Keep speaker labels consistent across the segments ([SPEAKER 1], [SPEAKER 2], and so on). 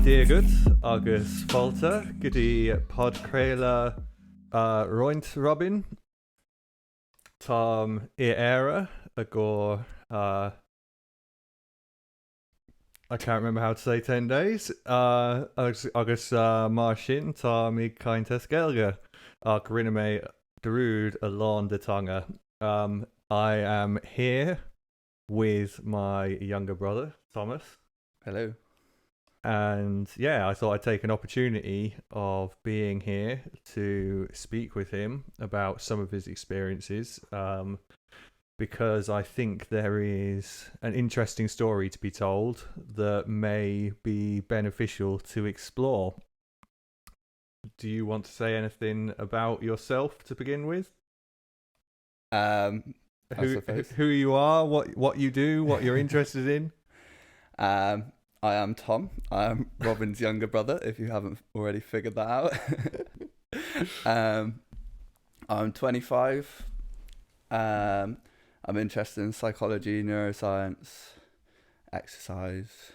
[SPEAKER 1] Dear good, agus falta, gudi podcréile roint Robin, Tom era ago. I can't remember how to say 10 days. Agus mar sin tá mí cainte scailge ach rinne mé derúd a lán de tonga. I am here with my younger brother, Thomas.
[SPEAKER 2] Hello.
[SPEAKER 1] And yeah, I thought I'd take an opportunity of being here to speak with him about some of his experiences, because I think there is an interesting story to be told that may be beneficial to explore. Do you want to say anything about yourself to begin with? Who you are, what you do, what you're interested in?
[SPEAKER 2] I am Tom. I am Robin's younger brother, if you haven't already figured that out. I'm 25. I'm interested in psychology, neuroscience, exercise,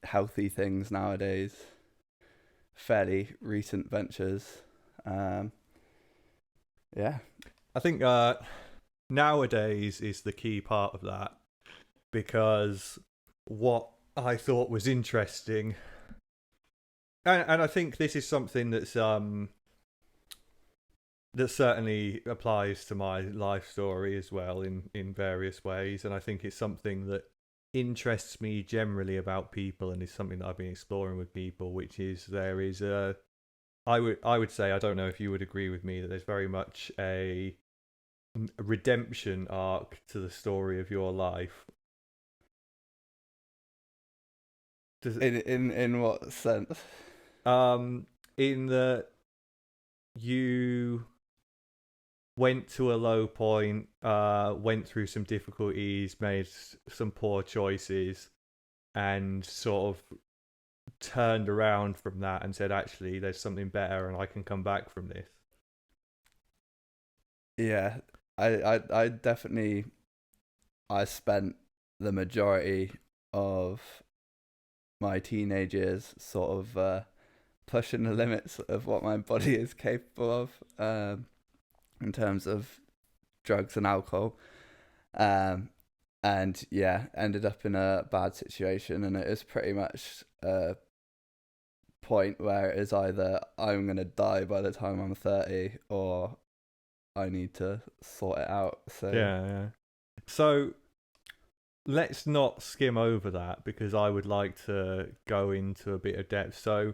[SPEAKER 2] healthy things nowadays, fairly recent ventures. Yeah.
[SPEAKER 1] I think nowadays is the key part of that, because what I thought was interesting, and I think this is something that's that certainly applies to my life story as well in various ways, and I think it's something that interests me generally about people, and is something that I've been exploring with people, which is there is I would say, I don't know if you would agree with me, that there's very much a redemption arc to the story of your life.
[SPEAKER 2] In what sense?
[SPEAKER 1] In that you went to a low point, went through some difficulties, made some poor choices, and sort of turned around from that and said, actually, there's something better and I can come back from this.
[SPEAKER 2] Yeah, I definitely, I spent the majority of my teenage years sort of pushing the limits of what my body is capable of, in terms of drugs and alcohol, and yeah, ended up in a bad situation, and it is pretty much a point where it is either I'm gonna die by the time I'm 30 or I need to sort it out. So
[SPEAKER 1] yeah. So let's not skim over that, because I would like to go into a bit of depth. So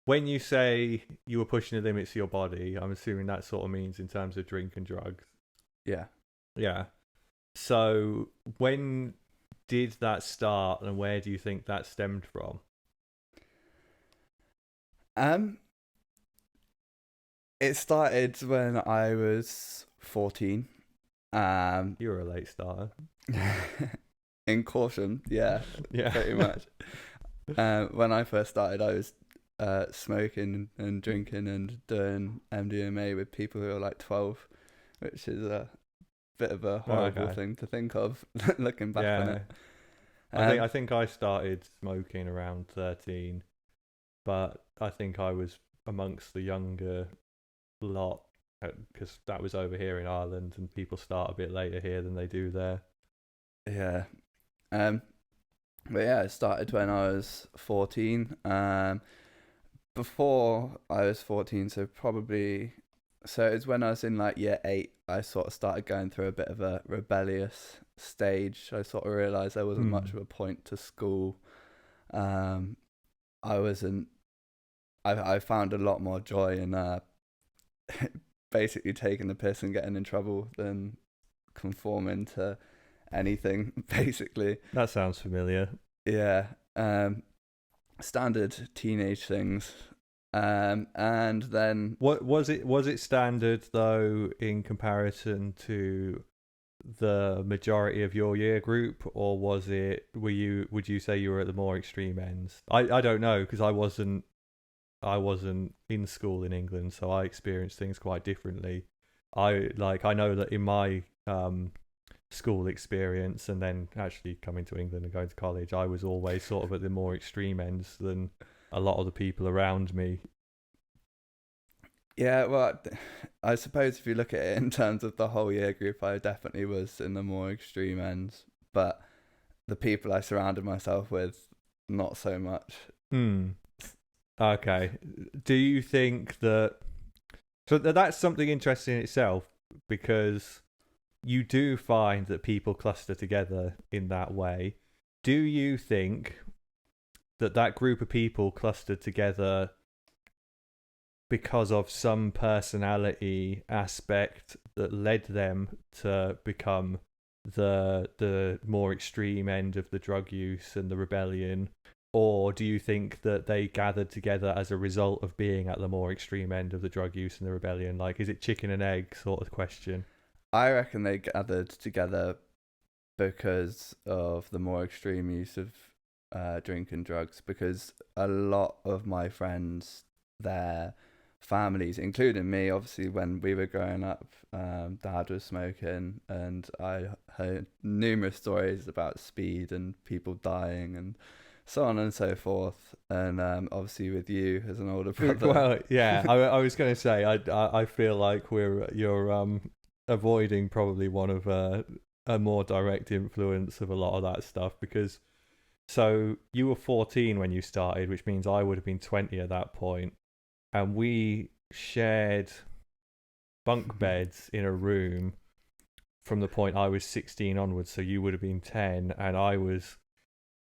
[SPEAKER 1] when you say you were pushing the limits of your body, I'm assuming that sort of means in terms of drink and drugs.
[SPEAKER 2] yeah.
[SPEAKER 1] So when did that start, and where do you think that stemmed from?
[SPEAKER 2] It started when I was 14.
[SPEAKER 1] You were a late starter.
[SPEAKER 2] In caution, yeah, pretty much. When I first started, I was smoking and drinking and doing MDMA with people who are like 12, which is a bit of a horrible thing to think of looking back on it.
[SPEAKER 1] I think I started smoking around 13, but I think I was amongst the younger lot, because that was over here in Ireland, and people start a bit later here than they do there.
[SPEAKER 2] Yeah. But yeah, it started when I was 14. Before I was 14, so it's when I was in like year 8, I sort of started going through a bit of a rebellious stage. I sort of realised there wasn't much of a point to school. I found a lot more joy in basically taking the piss and getting in trouble than conforming to anything, basically.
[SPEAKER 1] That sounds familiar.
[SPEAKER 2] Yeah. Standard teenage things. And then
[SPEAKER 1] what was it standard though in comparison to the majority of your year group, or would you say you were at the more extreme ends? I don't know, because I wasn't in school in England, so I experienced things quite differently. I know that in my school experience and then actually coming to England and going to college, I was always sort of at the more extreme ends than a lot of the people around me.
[SPEAKER 2] Yeah, well, I suppose if you look at it in terms of the whole year group, I definitely was in the more extreme ends. But the people I surrounded myself with, not so much.
[SPEAKER 1] Okay. Do you think that... So that's something interesting in itself, because you do find that people cluster together in that way. Do you think that that group of people clustered together because of some personality aspect that led them to become the more extreme end of the drug use and the rebellion? Or do you think that they gathered together as a result of being at the more extreme end of the drug use and the rebellion? Like, is it chicken and egg sort of question?
[SPEAKER 2] I reckon they gathered together because of the more extreme use of drink and drugs, because a lot of my friends, their families, including me, obviously when we were growing up, dad was smoking, and I heard numerous stories about speed and people dying and so on and so forth. And obviously with you as an older brother.
[SPEAKER 1] Well, yeah, I was going to say, I feel like you're avoiding probably one of a more direct influence of a lot of that stuff, because so you were 14 when you started, which means I would have been 20 at that point, and we shared bunk beds in a room from the point I was 16 onwards. So you would have been 10, and I was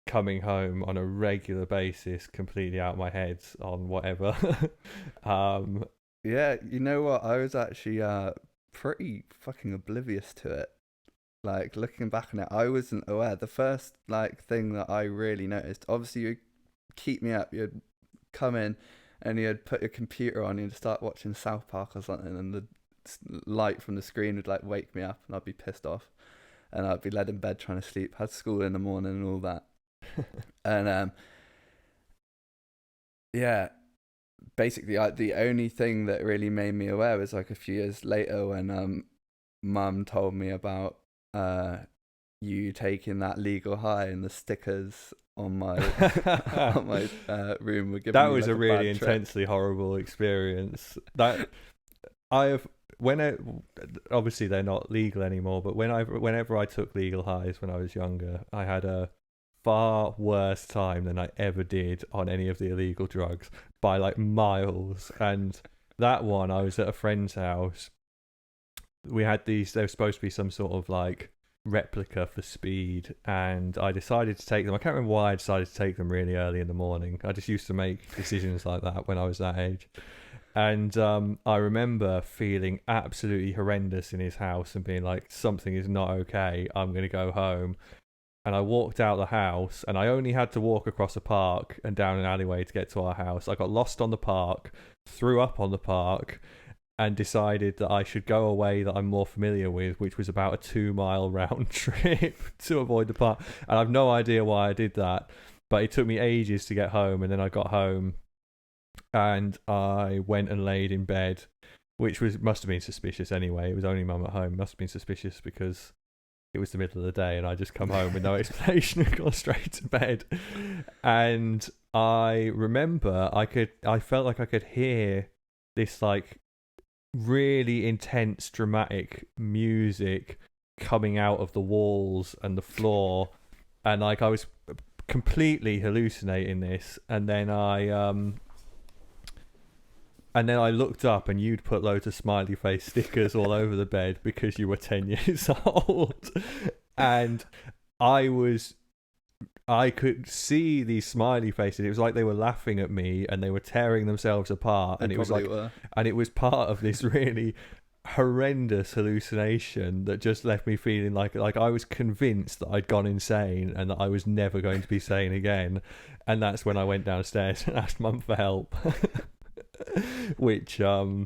[SPEAKER 1] coming home on a regular basis, completely out of my head on whatever.
[SPEAKER 2] Yeah, you know what? I was actually pretty fucking oblivious to it. Like, looking back on it, I wasn't aware. The first thing that I really noticed, obviously you'd keep me up, you'd come in and you'd put your computer on and you'd start watching South Park or something, and the light from the screen would wake me up, and I'd be pissed off, and I'd be led in bed trying to sleep, had school in the morning and all that. And yeah, basically the only thing that really made me aware was a few years later when mum told me about you taking that legal high, and the stickers on my on my room were giving
[SPEAKER 1] that
[SPEAKER 2] me
[SPEAKER 1] was a really intensely horrible experience. That I have obviously they're not legal anymore, but whenever I took legal highs when I was younger, I had a far worse time than I ever did on any of the illegal drugs by miles. And that one, I was at a friend's house. We had these, there was supposed to be some sort of replica for speed, and I decided to take them. I can't remember why I decided to take them really early in the morning. I just used to make decisions like that when I was that age. And I remember feeling absolutely horrendous in his house and being like, something is not okay, I'm going to go home. And I walked out the house, and I only had to walk across a park and down an alleyway to get to our house. I got lost on the park, threw up on the park, and decided that I should go a way that I'm more familiar with, which was about a 2-mile round trip to avoid the park. And I've no idea why I did that, but it took me ages to get home. And then I got home and I went and laid in bed, which must have been suspicious anyway. It was only mum at home. Must have been suspicious because it was the middle of the day and I just come home with no explanation and gone straight to bed. And I remember I felt like I could hear this really intense dramatic music coming out of the walls and the floor, and I was completely hallucinating this. And then I looked up, and you'd put loads of smiley face stickers all over the bed because you were 10 years old. And I could see these smiley faces. It was like they were laughing at me and they were tearing themselves apart. And it was and it was part of this really horrendous hallucination that just left me feeling like I was convinced that I'd gone insane and that I was never going to be sane again. And that's when I went downstairs and asked Mum for help. Which I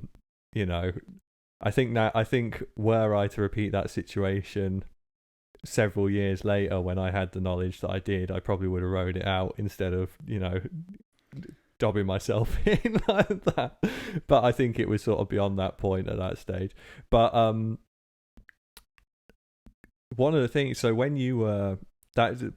[SPEAKER 1] think were I to repeat that situation several years later when I had the knowledge that I did, I probably would have rode it out instead of dobbing myself in like that. But I think it was sort of beyond that point at that stage. But one of the things. So when you were that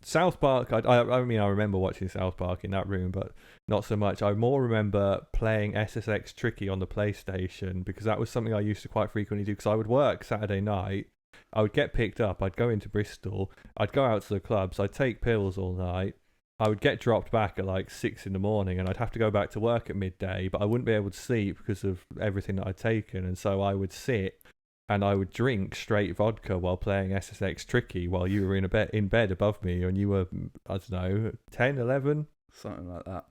[SPEAKER 1] South Park, I mean, I remember watching South Park in that room, but not so much. I more remember playing SSX Tricky on the PlayStation because that was something I used to quite frequently do. Because I would work Saturday night, I would get picked up, I'd go into Bristol, I'd go out to the clubs, I'd take pills all night. I would get dropped back at like 6 in the morning, and I'd have to go back to work at midday, but I wouldn't be able to sleep because of everything that I'd taken, and so I would sit and I would drink straight vodka while playing SSX Tricky while you were in bed above me, and you were, I don't know, 10, 11?
[SPEAKER 2] Something like that.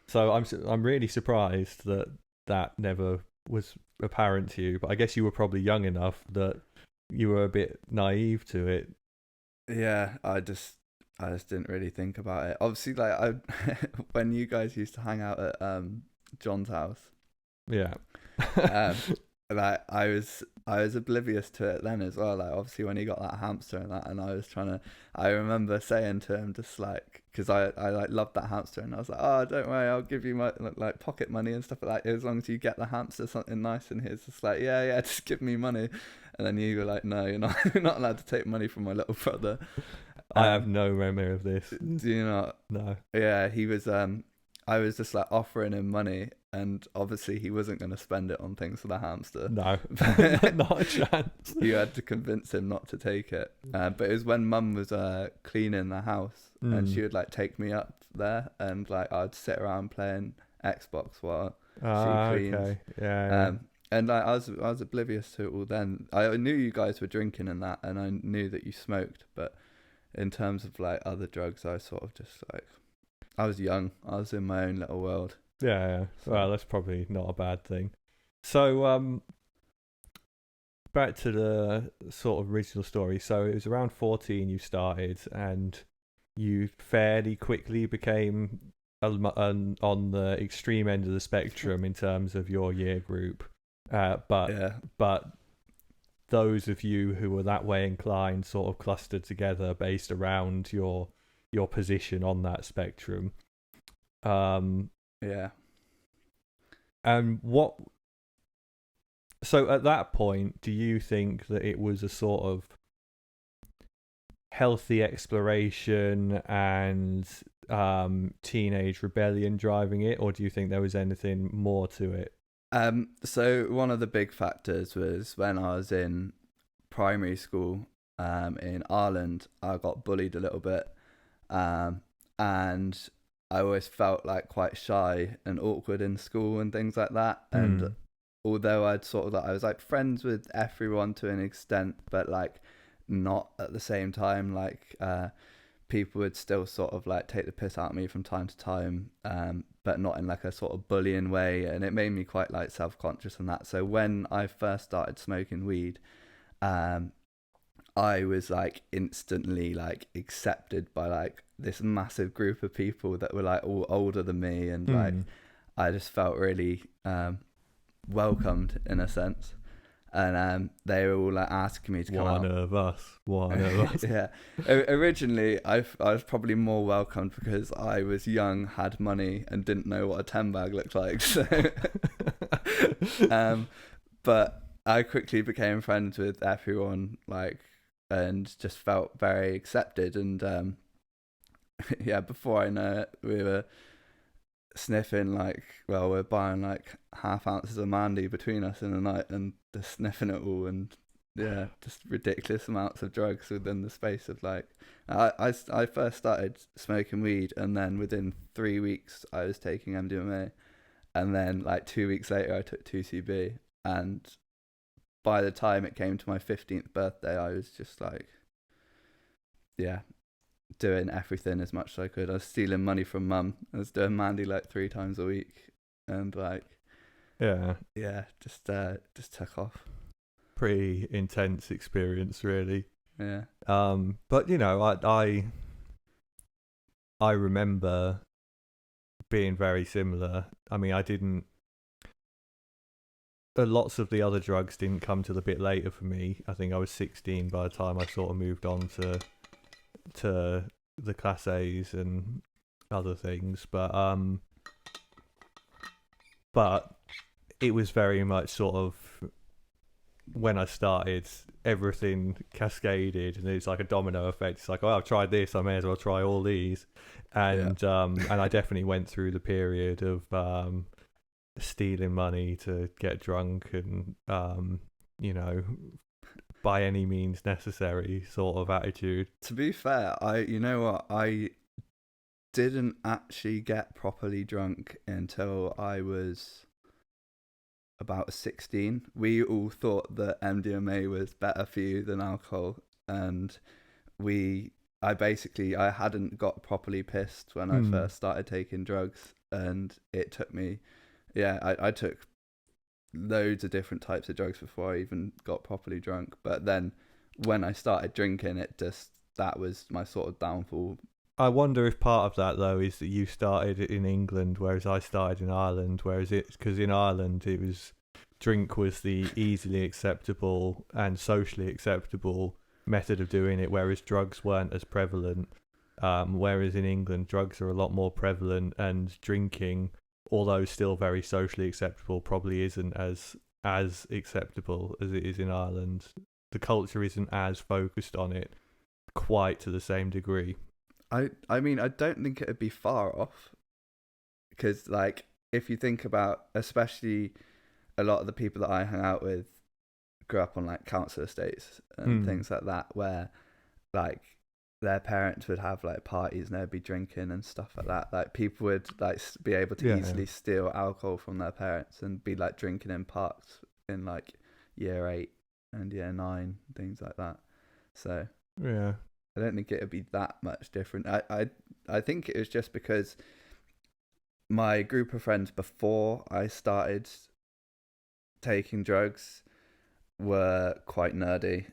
[SPEAKER 1] So I'm really surprised that never was apparent to you, but I guess you were probably young enough that you were a bit naive to it.
[SPEAKER 2] Yeah, I just didn't really think about it. Obviously, like I when you guys used to hang out at John's house,
[SPEAKER 1] Yeah.
[SPEAKER 2] um, like I was oblivious to it then as well. Like obviously when he got that hamster and that, and I was trying to. I remember saying to him just like, because I like loved that hamster, and I was like, oh, don't worry, I'll give you my like pocket money and stuff like that as long as you get the hamster something nice. And he's just like, yeah, just give me money. And then you were like, no, you're not you're not allowed to take money from my little brother.
[SPEAKER 1] I have no memory of this.
[SPEAKER 2] Do you not?
[SPEAKER 1] No.
[SPEAKER 2] Yeah, he was. I was just like offering him money, and obviously he wasn't going to spend it on things for the hamster.
[SPEAKER 1] No. Not a chance.
[SPEAKER 2] You had to convince him not to take it. But it was when Mum was cleaning the house, and she would like take me up there, and like I'd sit around playing Xbox while she cleans.
[SPEAKER 1] Okay. Yeah.
[SPEAKER 2] And like I was oblivious to it all then. I knew you guys were drinking and that, and I knew that you smoked, but in terms of like other drugs, I was sort of just like, I was young. I was in my own little world.
[SPEAKER 1] Yeah. Well, that's probably not a bad thing. So, back to the sort of original story. So it was around 14 you started, and you fairly quickly became on the extreme end of the spectrum in terms of your year group. But those of you who were that way inclined sort of clustered together based around your position on that spectrum.
[SPEAKER 2] Yeah.
[SPEAKER 1] And so at that point, do you think that it was a sort of healthy exploration and teenage rebellion driving it, or do you think there was anything more to it?
[SPEAKER 2] So one of the big factors was when I was in primary school in Ireland, I got bullied a little bit, and I always felt like quite shy and awkward in school and things like that. And although I was like friends with everyone to an extent, but like not at the same time. Like people would still sort of like take the piss out of me from time to time, but not in like a sort of bullying way, and it made me quite like self-conscious and that. So when I first started smoking weed, I was like instantly like accepted by like this massive group of people that were like all older than me, and like I just felt really welcomed in a sense. And they were all like asking me to come out.
[SPEAKER 1] One of us.
[SPEAKER 2] Yeah. Originally, I was probably more welcomed because I was young, had money, and didn't know what a 10 bag looked like. So, but I quickly became friends with everyone, like, and just felt very accepted. And yeah, before I know it, we were sniffing we're buying like half ounces of Mandy between us in the night and just sniffing it all, and yeah, just ridiculous amounts of drugs within the space of like I first started smoking weed, and then within 3 weeks I was taking MDMA, and then like 2 weeks later I took 2CB, and by the time it came to my 15th birthday I was just like, yeah, doing everything as much as I could. I was stealing money from Mum. I was doing Mandy like 3 times a week, and like, yeah, just took off.
[SPEAKER 1] Pretty intense experience, really.
[SPEAKER 2] Yeah.
[SPEAKER 1] But you know, I remember being very similar. I mean, lots of the other drugs didn't come till a bit later for me. I think I was 16 by the time I sort of moved on to the Class A's and other things, but it was very much sort of when I started everything cascaded, and it's like a domino effect. It's like, oh, I've tried this, I may as well try all these. And and I definitely went through the period of stealing money to get drunk, and you know, by any means necessary sort of attitude.
[SPEAKER 2] To be fair, you know what, I didn't actually get properly drunk until I was about 16. We all thought that MDMA was better for you than alcohol, and I hadn't got properly pissed when I first started taking drugs, and it took me, I took loads of different types of drugs before I even got properly drunk. But then when I started drinking, that was my sort of downfall.
[SPEAKER 1] I wonder if part of that, though, is that you started in England, whereas I started in Ireland. Because in Ireland, drink was the easily acceptable and socially acceptable method of doing it, whereas drugs weren't as prevalent. Whereas in England, drugs are a lot more prevalent, and drinking, although still very socially acceptable, probably isn't as acceptable as it is in Ireland. The culture isn't as focused on it quite to the same degree.
[SPEAKER 2] I mean, I don't think it'd be far off, because like, if you think about, especially a lot of the people that I hang out with grew up on like council estates and things like that, where like their parents would have like parties and they'd be drinking and stuff like that. Like, people would like be able to easily steal alcohol from their parents and be like drinking in parks in like year 8 and year 9, things like that. So
[SPEAKER 1] yeah,
[SPEAKER 2] I don't think it'd be that much different. I think it was just because my group of friends before I started taking drugs were quite nerdy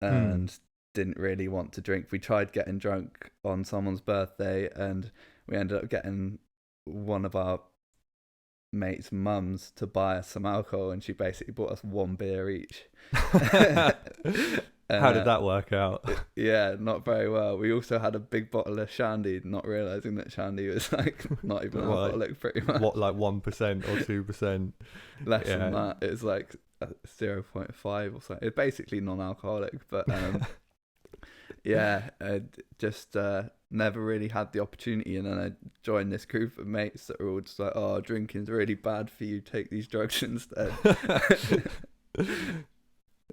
[SPEAKER 2] and didn't really want to drink. We tried getting drunk on someone's birthday, and we ended up getting one of our mates' mums to buy us some alcohol, and she basically bought us 1 beer each.
[SPEAKER 1] How did that work out?
[SPEAKER 2] Yeah, not very well. We also had a big bottle of shandy, not realising that shandy was like not even alcoholic, pretty much.
[SPEAKER 1] What, like 1% or 2%?
[SPEAKER 2] Less than that. It was like 0.5 or something. It's basically non-alcoholic, but I just never really had the opportunity. And then I joined this group of mates that were all just like, oh, drinking's really bad for you, take these drugs instead.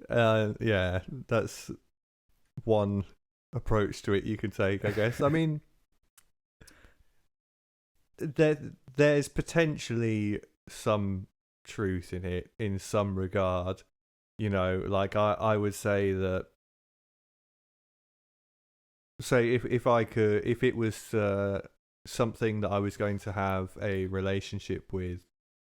[SPEAKER 1] Yeah, that's one approach to it you could take, I guess. I mean, there's potentially some truth in it in some regard. You know, like I would say that, say if it was something that I was going to have a relationship with,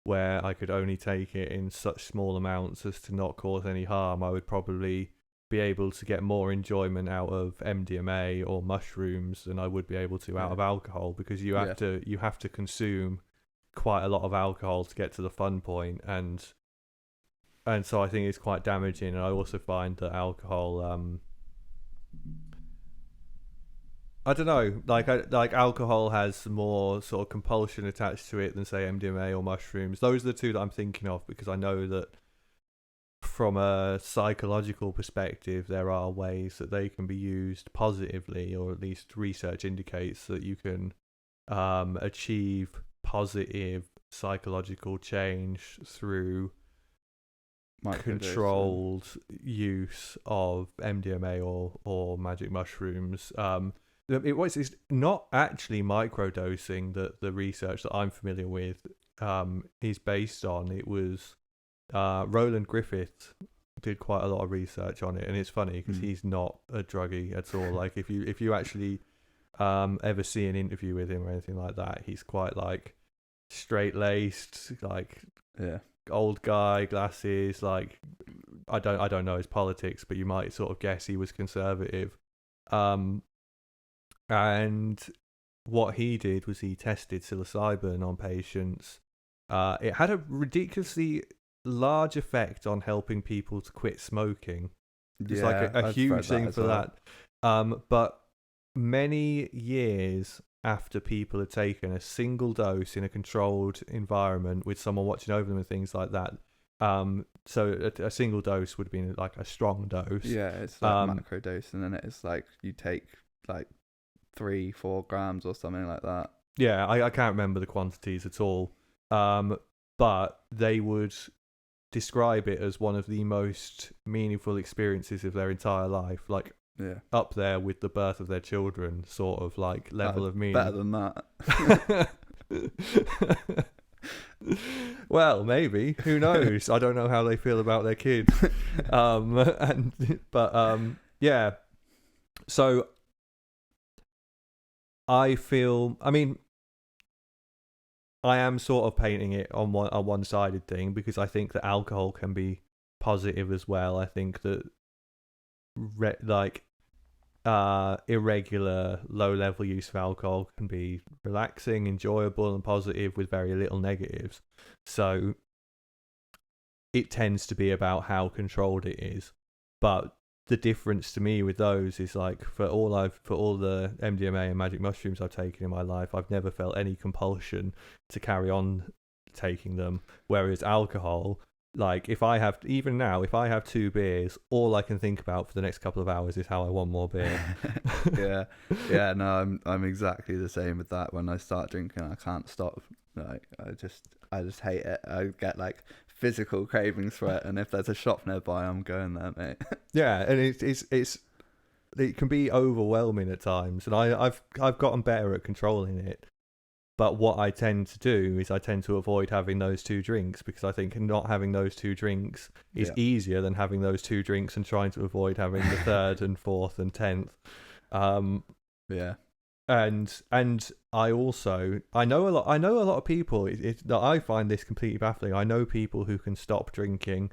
[SPEAKER 1] where I could only take it in such small amounts as to not cause any harm, I would probably be able to get more enjoyment out of MDMA or mushrooms than I would be able to out of alcohol, because you have to consume quite a lot of alcohol to get to the fun point, and so I think it's quite damaging. And I also find that alcohol, I don't know, like alcohol has more sort of compulsion attached to it than, say, MDMA or mushrooms. Those are the two that I'm thinking of, because I know that from a psychological perspective, there are ways that they can be used positively, or at least research indicates that you can achieve positive psychological change through controlled use of MDMA or magic mushrooms. It's not actually microdosing that the research that I'm familiar with is based on. It was Roland Griffith did quite a lot of research on it, and it's funny because he's not a druggie at all. Like, if you actually ever see an interview with him or anything like that, he's quite like straight laced, like old guy, glasses. Like, I don't know his politics, but you might sort of guess he was conservative. And what he did was he tested psilocybin on patients. It had a ridiculously large effect on helping people to quit smoking. It's like a huge thing for that. But many years after people had taken a single dose in a controlled environment with someone watching over them and things like that, So a single dose would have been like a strong dose.
[SPEAKER 2] Yeah, it's like macro dose, and then it's like you take like 3-4 grams or something like that.
[SPEAKER 1] Yeah, I can't remember the quantities at all. But they would describe it as one of the most meaningful experiences of their entire life, like up there with the birth of their children, sort of like level of meaning.
[SPEAKER 2] Better than that.
[SPEAKER 1] Well, maybe. Who knows? I don't know how they feel about their kids. Yeah. So I feel. I mean, I am sort of painting it on a one-sided thing because I think that alcohol can be positive as well. I think that irregular, low-level use of alcohol can be relaxing, enjoyable, and positive with very little negatives. So it tends to be about how controlled it is. But the difference to me with those is like for all the MDMA and magic mushrooms I've taken in my life, I've never felt any compulsion to carry on taking them. Whereas alcohol, like if I have 2 beers, all I can think about for the next couple of hours is how I want more beer.
[SPEAKER 2] yeah. No, I'm exactly the same with that. When I start drinking, I can't stop. Like I just hate it. I get like physical cravings for it, and if there's a shop nearby, I'm going there, mate.
[SPEAKER 1] Yeah, and it can be overwhelming at times, and I've gotten better at controlling it. But what I tend to do is I tend to avoid having those 2 drinks because I think not having those 2 drinks is easier than having those 2 drinks and trying to avoid having the 3rd and 4th and 10th.
[SPEAKER 2] Yeah.
[SPEAKER 1] And I know a lot of people that I find this completely baffling. I know people who can stop drinking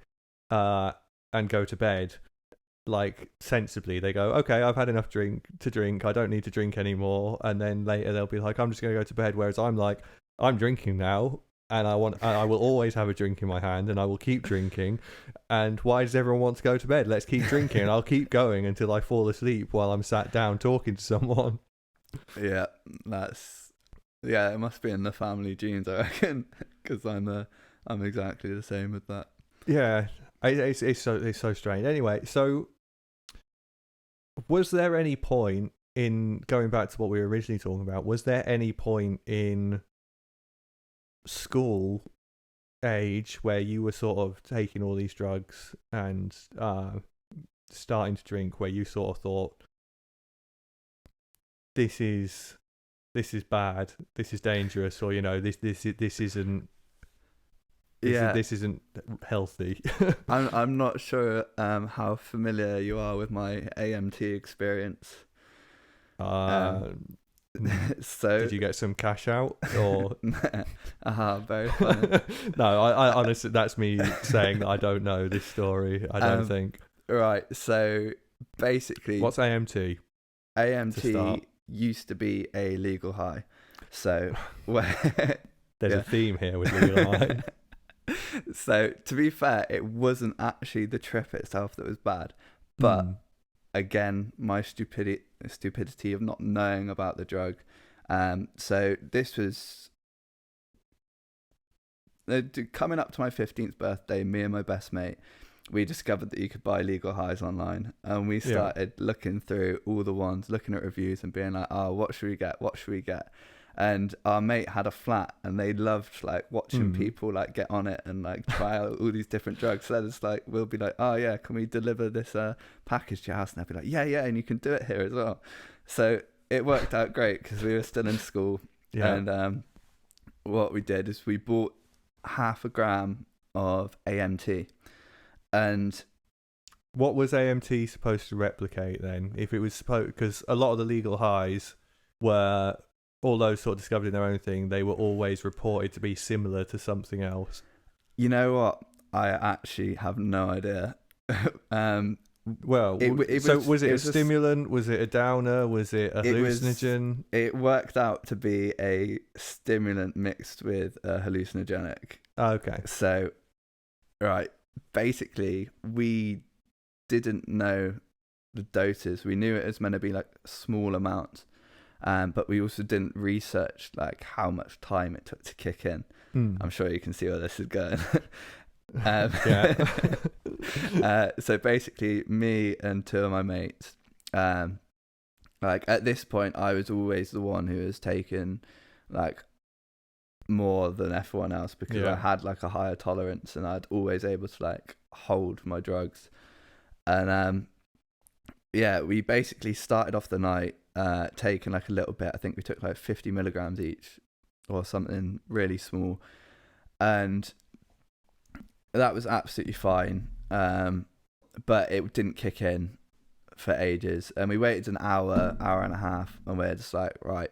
[SPEAKER 1] and go to bed like sensibly. They go, okay, I've had enough to drink, I don't need to drink anymore, and then later they'll be like, I'm just going to go to bed. Whereas I'm like, I'm drinking now, and I will always have a drink in my hand, and I will keep drinking. And why does everyone want to go to bed? Let's keep drinking, and I'll keep going until I fall asleep while I'm sat down talking to someone.
[SPEAKER 2] Yeah, it must be in the family genes, I reckon, because I'm exactly the same with that.
[SPEAKER 1] Yeah, it's so strange. Anyway, so was there any point in going back to what we were originally talking about? Was there any point in school age where you were sort of taking all these drugs and starting to drink, where you sort of thought, this is bad, this is dangerous, or this isn't this isn't healthy?
[SPEAKER 2] I'm not sure how familiar you are with my AMT experience.
[SPEAKER 1] So did you get some cash out or?
[SPEAKER 2] Very funny.
[SPEAKER 1] No, I honestly, that's me saying that I don't know this story. I don't think.
[SPEAKER 2] Right, so basically,
[SPEAKER 1] what's AMT?
[SPEAKER 2] AMT used to be a legal high. So
[SPEAKER 1] there's a theme here with legal high.
[SPEAKER 2] So to be fair, it wasn't actually the trip itself that was bad, but again, my stupidity of not knowing about the drug. So this was coming up to my 15th birthday. Me and my best mate, we discovered that you could buy legal highs online, and we started looking through all the ones, looking at reviews and being like, oh, what should we get? And our mate had a flat, and they loved like watching people like get on it and like try out all these different drugs. So it's like, we'll be like, oh yeah, can we deliver this package to your house? And they'll be like, yeah, and you can do it here as well. So it worked out great because we were still in school. And what we did is we bought 0.5 gram of AMT. And
[SPEAKER 1] what was AMT supposed to replicate then? If it was supposed, because a lot of the legal highs were, all those sort of discovered in their own thing, they were always reported to be similar to something else.
[SPEAKER 2] You know what? I actually have no idea.
[SPEAKER 1] Was it a stimulant? Was it a downer? Was it a hallucinogen?
[SPEAKER 2] It worked out to be a stimulant mixed with a hallucinogenic.
[SPEAKER 1] Okay.
[SPEAKER 2] So, right, basically, we didn't know the doses. We knew it was meant to be like small amounts. But we also didn't research like how much time it took to kick in. I'm sure you can see where this is going.
[SPEAKER 1] Yeah.
[SPEAKER 2] So basically, me and two of my mates, like at this point, I was always the one who was taken like more than everyone else because I
[SPEAKER 1] Yeah.
[SPEAKER 2] had like a higher tolerance and I'd always able to like hold my drugs. And yeah, we basically started off the night taking like a little bit. I think we took like 50 milligrams each or something really small. And that was absolutely fine. But it didn't kick in for ages. And we waited an hour and a half, and we're just like, right,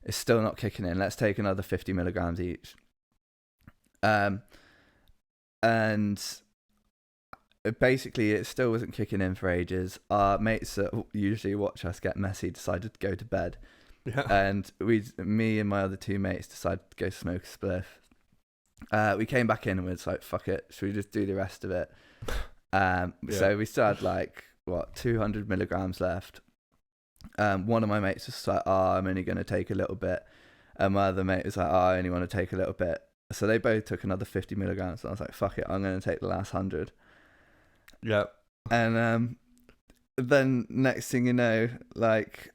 [SPEAKER 2] it's still not kicking in. Let's take another 50 milligrams each. And basically, it still wasn't kicking in for ages. Our mates that usually watch us get messy decided to go to bed.
[SPEAKER 1] Yeah.
[SPEAKER 2] And me and my other two mates decided to go smoke a spliff. We came back in and we was like, fuck it, should we just do the rest of it? So we still had like, 200 milligrams left. One of my mates was like, I'm only going to take a little bit. And my other mate was like, I only want to take a little bit. So they both took another 50 milligrams. And I was like, fuck it, I'm going to take the last 100.
[SPEAKER 1] Yeah.
[SPEAKER 2] And then next thing you know, like,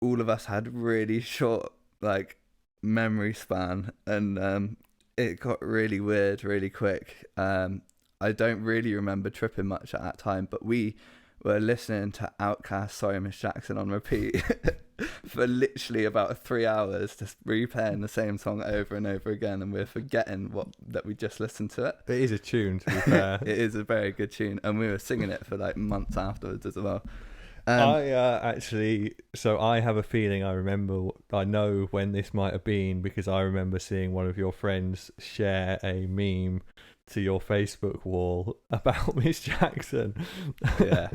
[SPEAKER 2] all of us had really short, like, memory span. And it got really weird really quick. I don't really remember tripping much at that time, but we were listening to Outkast Sorry Miss Jackson on repeat for literally about 3 hours, just replaying the same song over and over again, and we're forgetting that we just listened to it.
[SPEAKER 1] It is a tune, to be fair.
[SPEAKER 2] It is a very good tune, and we were singing it for like months afterwards as well.
[SPEAKER 1] I I have a feeling I know when this might have been, because I remember seeing one of your friends share a meme to your Facebook wall about Miss Jackson.
[SPEAKER 2] Yeah.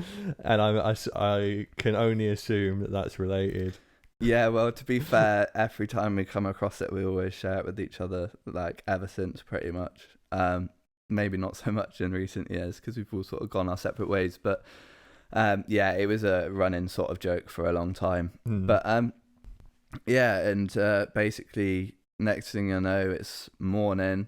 [SPEAKER 1] And I can only assume that that's related.
[SPEAKER 2] Yeah, well, to be fair, every time we come across it, we always share it with each other, like, ever since, pretty much. Maybe not so much in recent years, because we've all sort of gone our separate ways, but yeah, it was a running sort of joke for a long time. But yeah, and basically, next thing I know, it's morning,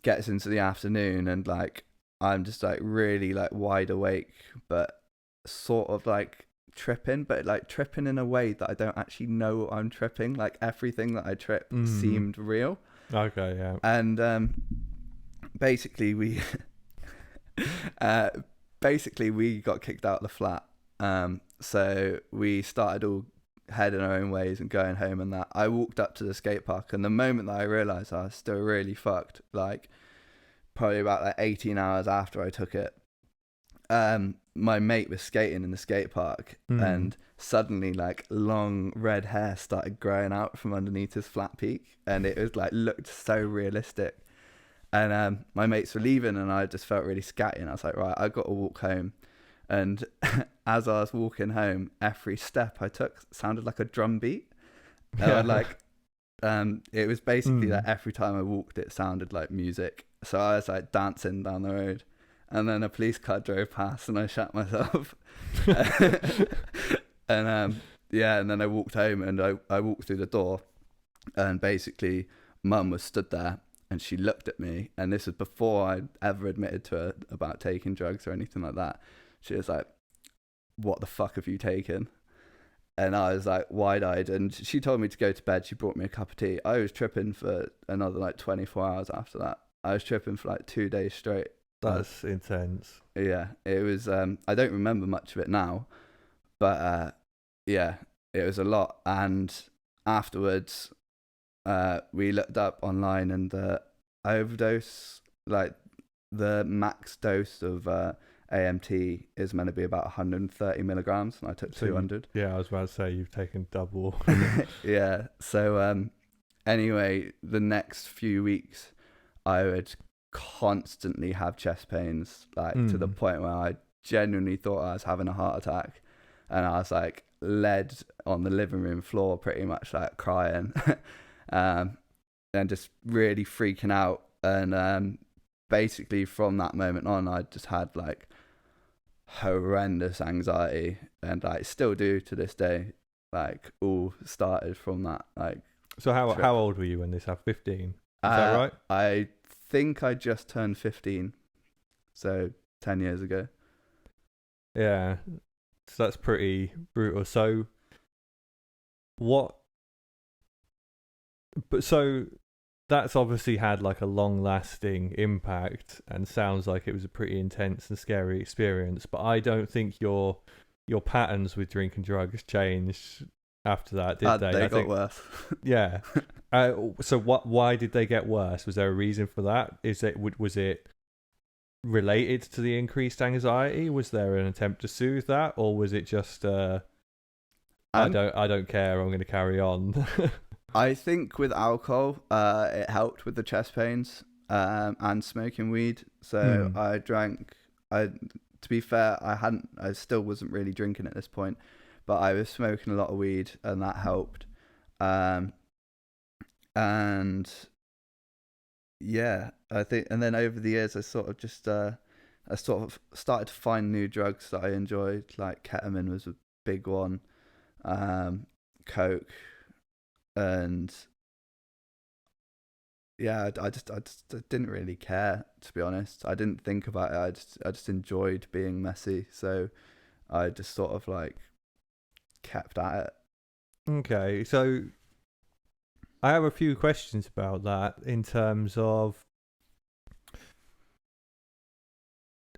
[SPEAKER 2] gets into the afternoon, and like, I'm just like really like wide awake, but sort of like tripping, but like tripping in a way that I don't actually know I'm tripping. Like, everything that I tripped seemed real.
[SPEAKER 1] Okay, yeah.
[SPEAKER 2] And basically we we got kicked out of the flat. So we started all heading our own ways and going home, and that I walked up to the skate park, and the moment that I realised I was still really fucked, like probably about like 18 hours after I took it, my mate was skating in the skate park, and suddenly like long red hair started growing out from underneath his flat peak, and it was like looked so realistic. And my mates were leaving, and I just felt really scatty, and I was like, right, I've got to walk home. And as I was walking home, every step I took sounded like a drum beat. Like, it was basically that every time I walked, it sounded like music. So I was like dancing down the road, and then a police car drove past, and I shat myself. And yeah, and then I walked home, and I walked through the door, and basically Mum was stood there, and she looked at me, and this was before I ever admitted to her about taking drugs or anything like that. She was like, what the fuck have you taken? And I was like wide-eyed, and she told me to go to bed. She brought me a cup of tea. I was tripping for another like 24 hours after that. I was tripping for like 2 days straight.
[SPEAKER 1] That's intense.
[SPEAKER 2] Yeah, it was. I don't remember much of it now, but yeah, it was a lot. And afterwards, we looked up online, and the overdose, like the max dose of AMT is meant to be about 130 milligrams, and I took 200.
[SPEAKER 1] Yeah, I was about to say you've taken double.
[SPEAKER 2] Yeah. So anyway, the next few weeks, I would constantly have chest pains, like to the point where I genuinely thought I was having a heart attack, and I was like led on the living room floor, pretty much like crying, and just really freaking out. And basically from that moment on, I just had like horrendous anxiety, and I still do to this day. Like, all started from that. Like,
[SPEAKER 1] So how old were you when this happened? 15? Is that right?
[SPEAKER 2] I think I just turned 15, so 10 years ago.
[SPEAKER 1] Yeah, so that's pretty brutal. So what? But so that's obviously had like a long-lasting impact, and sounds like it was a pretty intense and scary experience. But I don't think your patterns with drinking drugs changed after that, did they?
[SPEAKER 2] They
[SPEAKER 1] I
[SPEAKER 2] got
[SPEAKER 1] think,
[SPEAKER 2] worse.
[SPEAKER 1] yeah. So what? Why did they get worse? Was there a reason for that? Was it related to the increased anxiety? Was there an attempt to soothe that, or was it just I don't care, I'm going to carry on?
[SPEAKER 2] I think with alcohol, it helped with the chest pains, and smoking weed. So I drank. To be fair, I still wasn't really drinking at this point, but I was smoking a lot of weed, and that helped. And yeah, I think, and then over the years, I sort of started to find new drugs that I enjoyed. Like ketamine was a big one, coke, and yeah, I just didn't really care, to be honest. I didn't think about it. I just enjoyed being messy, so I just sort of like kept at it.
[SPEAKER 1] Okay, so I have a few questions about that in terms of,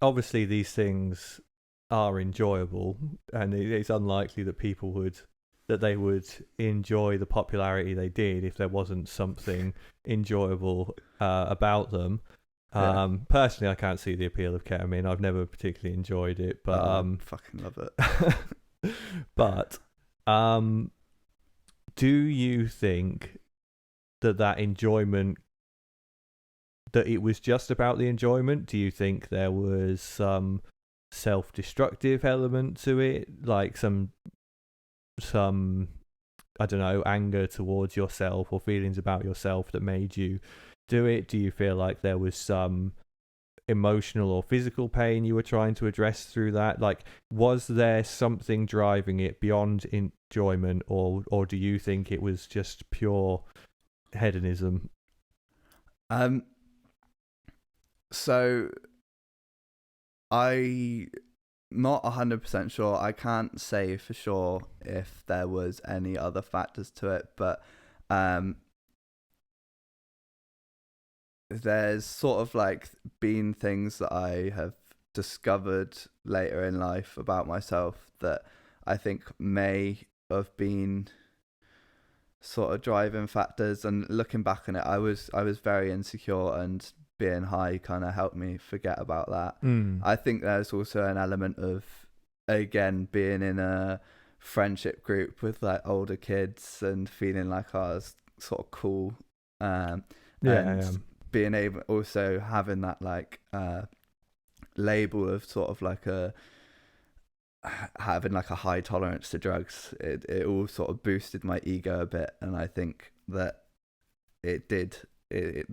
[SPEAKER 1] obviously these things are enjoyable, and it's unlikely that they would enjoy the popularity they did if there wasn't something enjoyable about them. Personally, I can't see the appeal of ketamine. I've never particularly enjoyed it, but
[SPEAKER 2] I fucking love it.
[SPEAKER 1] But do you think that enjoyment, that it was just about the enjoyment? Do you think there was some self-destructive element to it, like some I don't know, anger towards yourself or feelings about yourself that made you do it? Do you feel like there was some emotional or physical pain you were trying to address through that? Like, was there something driving it beyond enjoyment, or do you think it was just pure hedonism?
[SPEAKER 2] So I not 100% sure. I can't say for sure if there was any other factors to it, but there's sort of like been things that I have discovered later in life about myself that I think may have been sort of driving factors. And looking back on it, I was very insecure, and being high kind of helped me forget about that. I think there's also an element of, again, being in a friendship group with like older kids and feeling like I was sort of cool, and being able, also having that like label of sort of like having like a high tolerance to drugs. It all sort of boosted my ego a bit, and I think that it did. You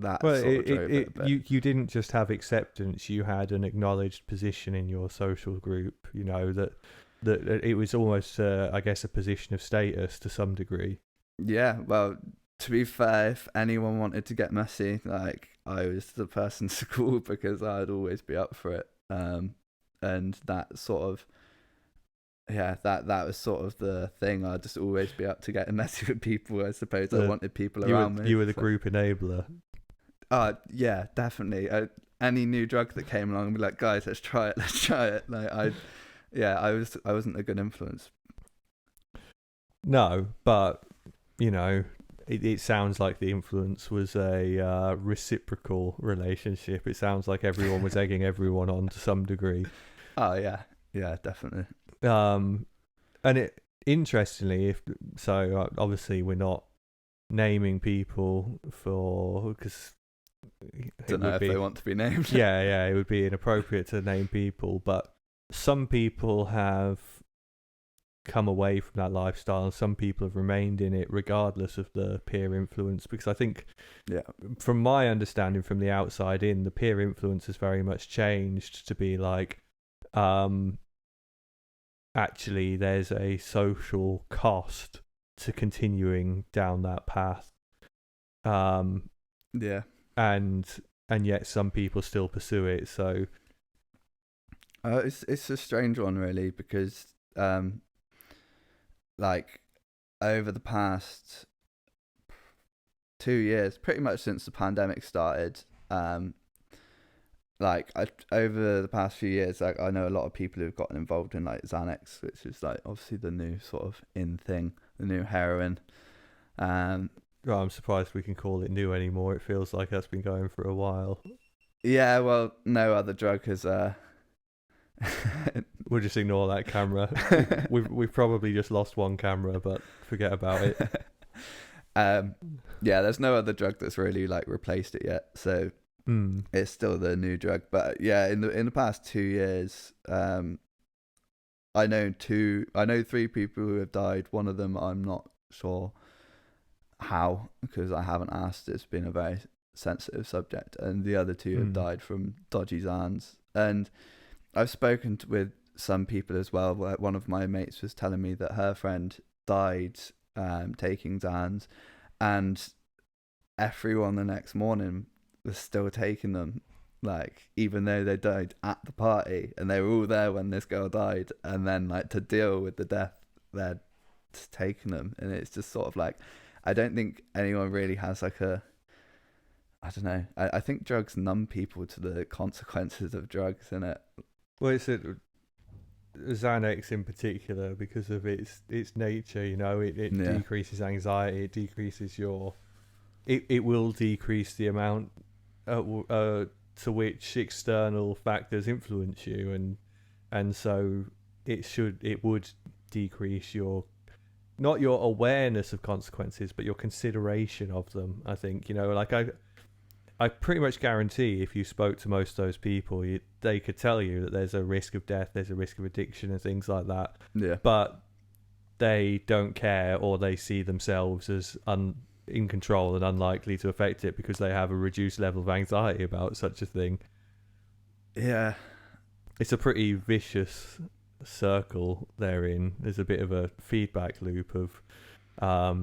[SPEAKER 1] didn't just have acceptance, you had an acknowledged position in your social group, you know, that it was almost I guess a position of status to some degree.
[SPEAKER 2] Yeah, well, to be fair, if anyone wanted to get messy, like, I was the person to call, because I'd always be up for it. And that sort of, yeah, that was sort of the thing. I'd just always be up to getting messy with people. I suppose I wanted people around me.
[SPEAKER 1] You were the group enabler.
[SPEAKER 2] Yeah, definitely. Any new drug that came along, I'd be like, guys, let's try it. Like, I wasn't a good influence.
[SPEAKER 1] No, but you know, it sounds like the influence was a reciprocal relationship. It sounds like everyone was egging everyone on to some degree.
[SPEAKER 2] Oh yeah, definitely.
[SPEAKER 1] And it, interestingly, obviously we're not naming people because
[SPEAKER 2] don't know if they want to be named.
[SPEAKER 1] yeah, it would be inappropriate to name people, but some people have come away from that lifestyle, and some people have remained in it regardless of the peer influence, because I think, from my understanding from the outside in, the peer influence has very much changed to be like, actually there's a social cost to continuing down that path. And and yet some people still pursue it. So
[SPEAKER 2] it's a strange one, really, because like over the past 2 years, pretty much since the pandemic started, over the past few years, like I know a lot of people who've gotten involved in like Xanax, which is like obviously the new sort of in thing, the new heroin.
[SPEAKER 1] I'm surprised we can call it new anymore. It feels like that's been going for a while.
[SPEAKER 2] Yeah, well, no other drug has.
[SPEAKER 1] We'll just ignore that camera. We've probably just lost one camera, but forget about it.
[SPEAKER 2] Yeah, there's no other drug that's really like replaced it yet, so it's still the new drug. But yeah, in the past 2 years, I know 3 people who have died. One of them I'm not sure how, because I haven't asked. It's been a very sensitive subject, and the other 2 have died from dodgy Xans. And I've spoken with some people as well. One of my mates was telling me that her friend died taking Xans, and everyone the next morning was still taking them, like even though they died at the party, and they were all there when this girl died, and then like to deal with the death, they're just taking them. And it's just sort of like, I don't think anyone really has like a, I don't know, I think drugs numb people to the consequences of drugs, innit?
[SPEAKER 1] Well, it's Xanax in particular, because of its nature, you know, it decreases anxiety, it decreases it will decrease the amount to which external factors influence you, and so it would decrease not your awareness of consequences, but your consideration of them. I think, you know, like I pretty much guarantee if you spoke to most of those people, they could tell you that there's a risk of death, there's a risk of addiction and things like that.
[SPEAKER 2] Yeah.
[SPEAKER 1] But they don't care, or they see themselves as in control and unlikely to affect it because they have a reduced level of anxiety about such a thing.
[SPEAKER 2] Yeah.
[SPEAKER 1] It's a pretty vicious circle therein. There's a bit of a feedback loop of,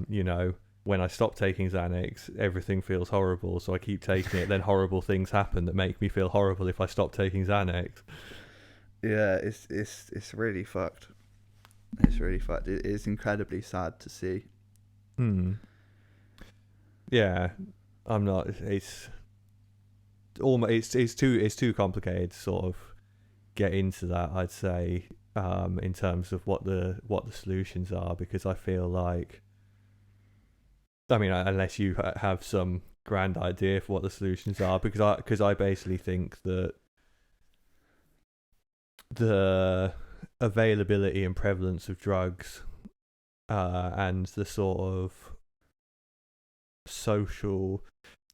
[SPEAKER 1] you know, when I stop taking Xanax, everything feels horrible, so I keep taking it. Then horrible things happen that make me feel horrible if I stop taking Xanax.
[SPEAKER 2] Yeah, it's really fucked. It's really fucked. It is incredibly sad to see.
[SPEAKER 1] Yeah, I'm not. It's almost. It's too complicated to sort of get into that, I'd say, in terms of what the solutions are, because I feel like, I mean, unless you have some grand idea for what the solutions are, because I basically think that the availability and prevalence of drugs and the sort of social,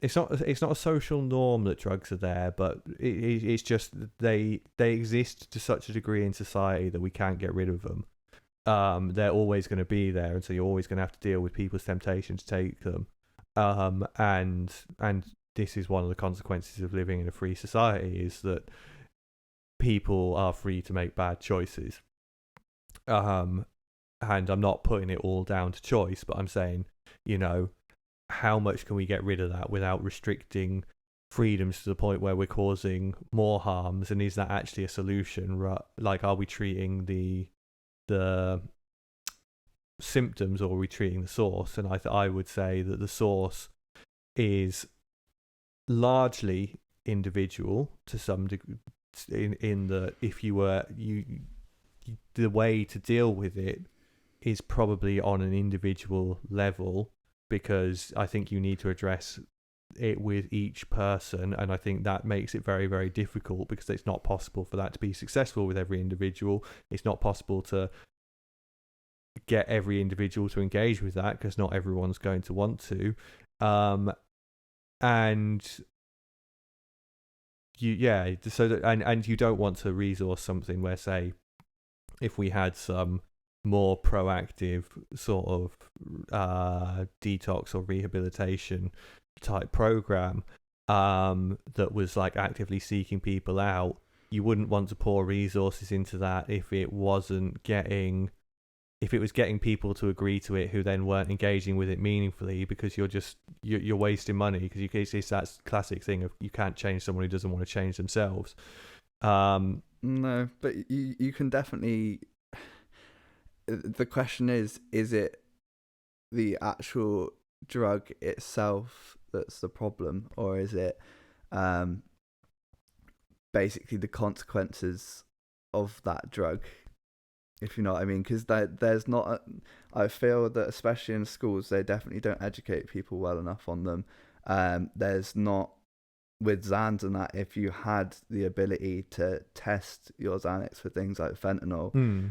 [SPEAKER 1] it's not a social norm that drugs are there, but it's just they exist to such a degree in society that we can't get rid of them. They're always going to be there, and so you're always going to have to deal with people's temptation to take them. And this is one of the consequences of living in a free society, is that people are free to make bad choices. And I'm not putting it all down to choice, but I'm saying, you know, how much can we get rid of that without restricting freedoms to the point where we're causing more harms? And is that actually a solution? Like, are we treating the symptoms, or are we treating the source? And I would say that the source is largely individual to some degree, in that if the way to deal with it is probably on an individual level, because I think you need to address it with each person, and I think that makes it very, very difficult, because it's not possible for that to be successful with every individual. It's not possible to get every individual to engage with that, because not everyone's going to want to, and you don't want to resource something where, say, if we had some more proactive sort of detox or rehabilitation type program that was like actively seeking people out, you wouldn't want to pour resources into that if it wasn't getting if it was getting people to agree to it who then weren't engaging with it meaningfully, because you're wasting money, because it's that classic thing of you can't change someone who doesn't want to change themselves.
[SPEAKER 2] No, but you can definitely. The question is it the actual drug itself that's the problem, or is it basically the consequences of that drug, if you know what I mean? Because there's not I feel that especially in schools they definitely don't educate people well enough on them. There's not, with Xans and that, if you had the ability to test your Xanax for things like fentanyl,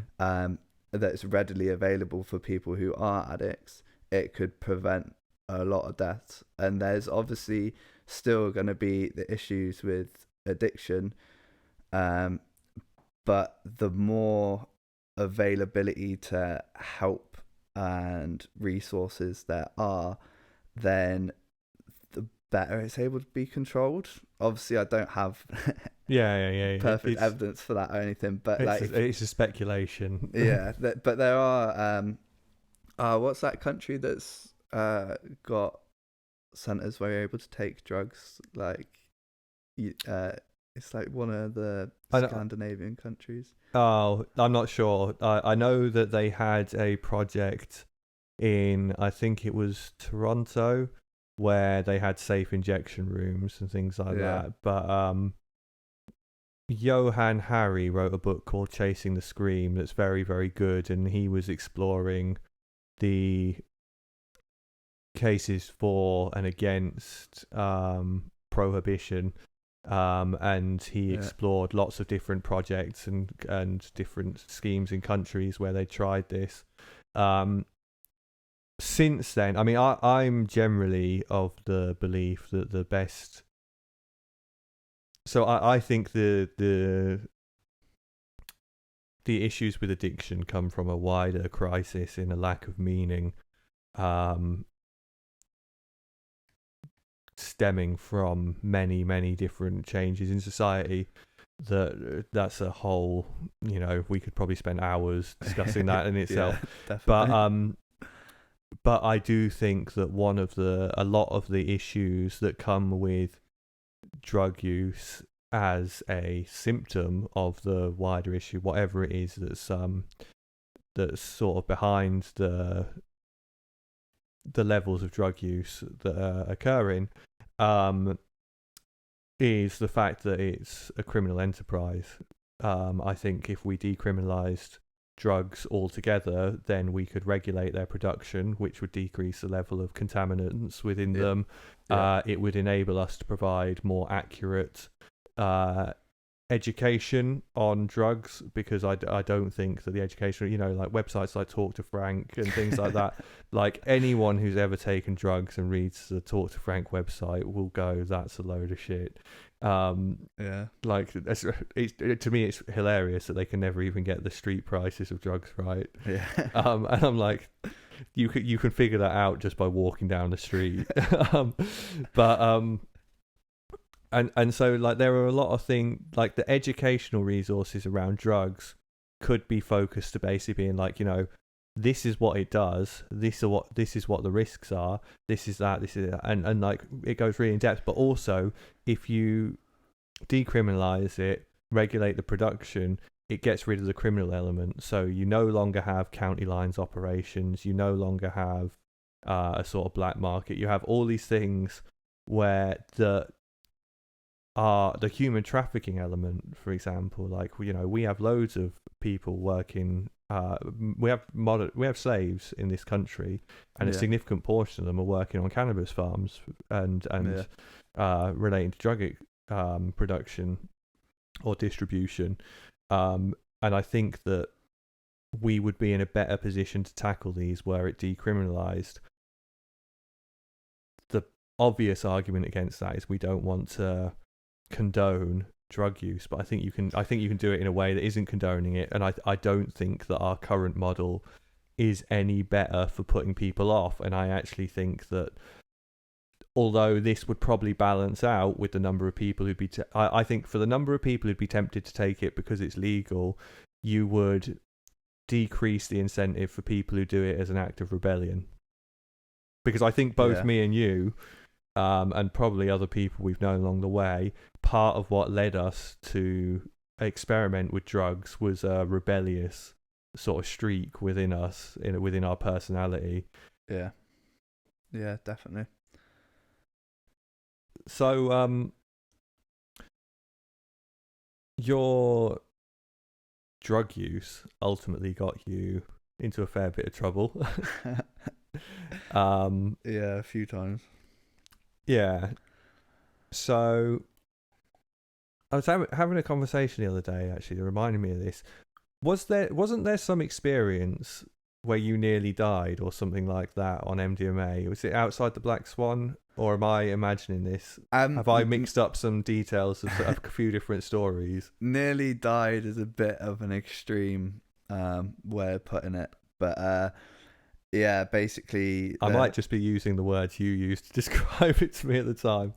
[SPEAKER 2] that's readily available for people who are addicts, it could prevent a lot of deaths. And there's obviously still going to be the issues with addiction, but the more availability to help and resources there are, then the better it's able to be controlled. Obviously I don't have perfect evidence for that or anything, but
[SPEAKER 1] it's a speculation.
[SPEAKER 2] But there are what's that country that's got centers where you're able to take drugs, like it's like one of the Scandinavian countries.
[SPEAKER 1] Oh, I'm not sure. I know that they had a project in, I think it was Toronto, where they had safe injection rooms and things like that. But Johan Hari wrote a book called Chasing the Scream that's very, very good, and he was exploring the cases for and against prohibition, and he explored lots of different projects and different schemes in countries where they tried this. Since then, I mean, I'm generally of the belief that the best. So I think the issues with addiction come from a wider crisis in a lack of meaning, stemming from many, many different changes in society. That's a whole, we could probably spend hours discussing that in itself.
[SPEAKER 2] Definitely.
[SPEAKER 1] But I do think that a lot of the issues that come with drug use as a symptom of the wider issue, whatever it is that's sort of behind the levels of drug use that are occurring, is the fact that it's a criminal enterprise. I think if we decriminalised drugs altogether, then we could regulate their production, which would decrease the level of contaminants within them. It would enable us to provide more accurate education on drugs, because I don't think that the education, like websites like Talk to Frank and things like that, like anyone who's ever taken drugs and reads the Talk to Frank website will go, that's a load of shit. Like to me it's hilarious that they can never even get the street prices of drugs right. And I'm like, you can figure that out just by walking down the street. And so, like, there are a lot of things, like the educational resources around drugs could be focused to basically being like, this is what it does, this is what the risks are, this is that, and like it goes really in depth. But also, if you decriminalize it, regulate the production, it gets rid of the criminal element. So you no longer have county lines operations, you no longer have a sort of black market. You have all these things where the human trafficking element, for example. Like, we have loads of people working. We have slaves in this country, and a significant portion of them are working on cannabis farms and relating to drug production or distribution. And I think that we would be in a better position to tackle these were it decriminalized. The obvious argument against that is we don't want to condone drug use, but I think you can do it in a way that isn't condoning it, and I don't think that our current model is any better for putting people off. And I actually think that although this would probably balance out with the number of people who'd be I think for the number of people who'd be tempted to take it because it's legal, you would decrease the incentive for people who do it as an act of rebellion. Because I think both me and you, and probably other people we've known along the way, part of what led us to experiment with drugs was a rebellious sort of streak within us, within our personality.
[SPEAKER 2] Yeah, definitely.
[SPEAKER 1] So, your drug use ultimately got you into a fair bit of trouble.
[SPEAKER 2] Yeah, a few times.
[SPEAKER 1] Yeah. So I was having a conversation the other day, actually, that reminded me of this. Wasn't there some experience where you nearly died or something like that on MDMA? Was it outside the Black Swan, or am I imagining this? Have I mixed up some details of a few different stories?
[SPEAKER 2] Nearly died is a bit of an extreme way of putting it, but yeah, basically
[SPEAKER 1] I might just be using the words you used to describe it to me at the time.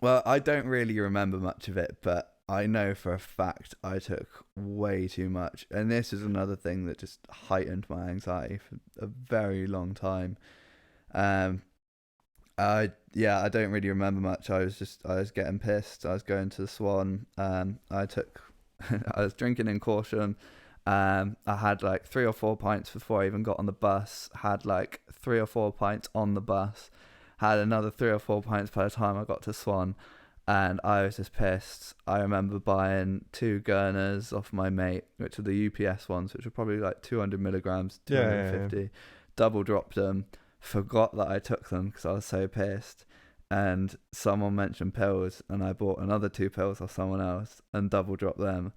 [SPEAKER 2] Well, I don't really remember much of it, but I know for a fact I took way too much. And this is another thing that just heightened my anxiety for a very long time. I don't really remember much. I was getting pissed. I was going to the Swan. I was drinking in caution. I had like 3 or 4 pints before I even got on the bus. Had like 3 or 4 pints on the bus. Had another 3 or 4 pints by the time I got to Swan, and I was just pissed. I remember buying 2 Gurners off my mate, which were the UPS ones, which were probably like 200 milligrams, 250. Yeah. Double dropped them, forgot that I took them because I was so pissed, and someone mentioned pills, and I bought another 2 pills off someone else and double dropped them.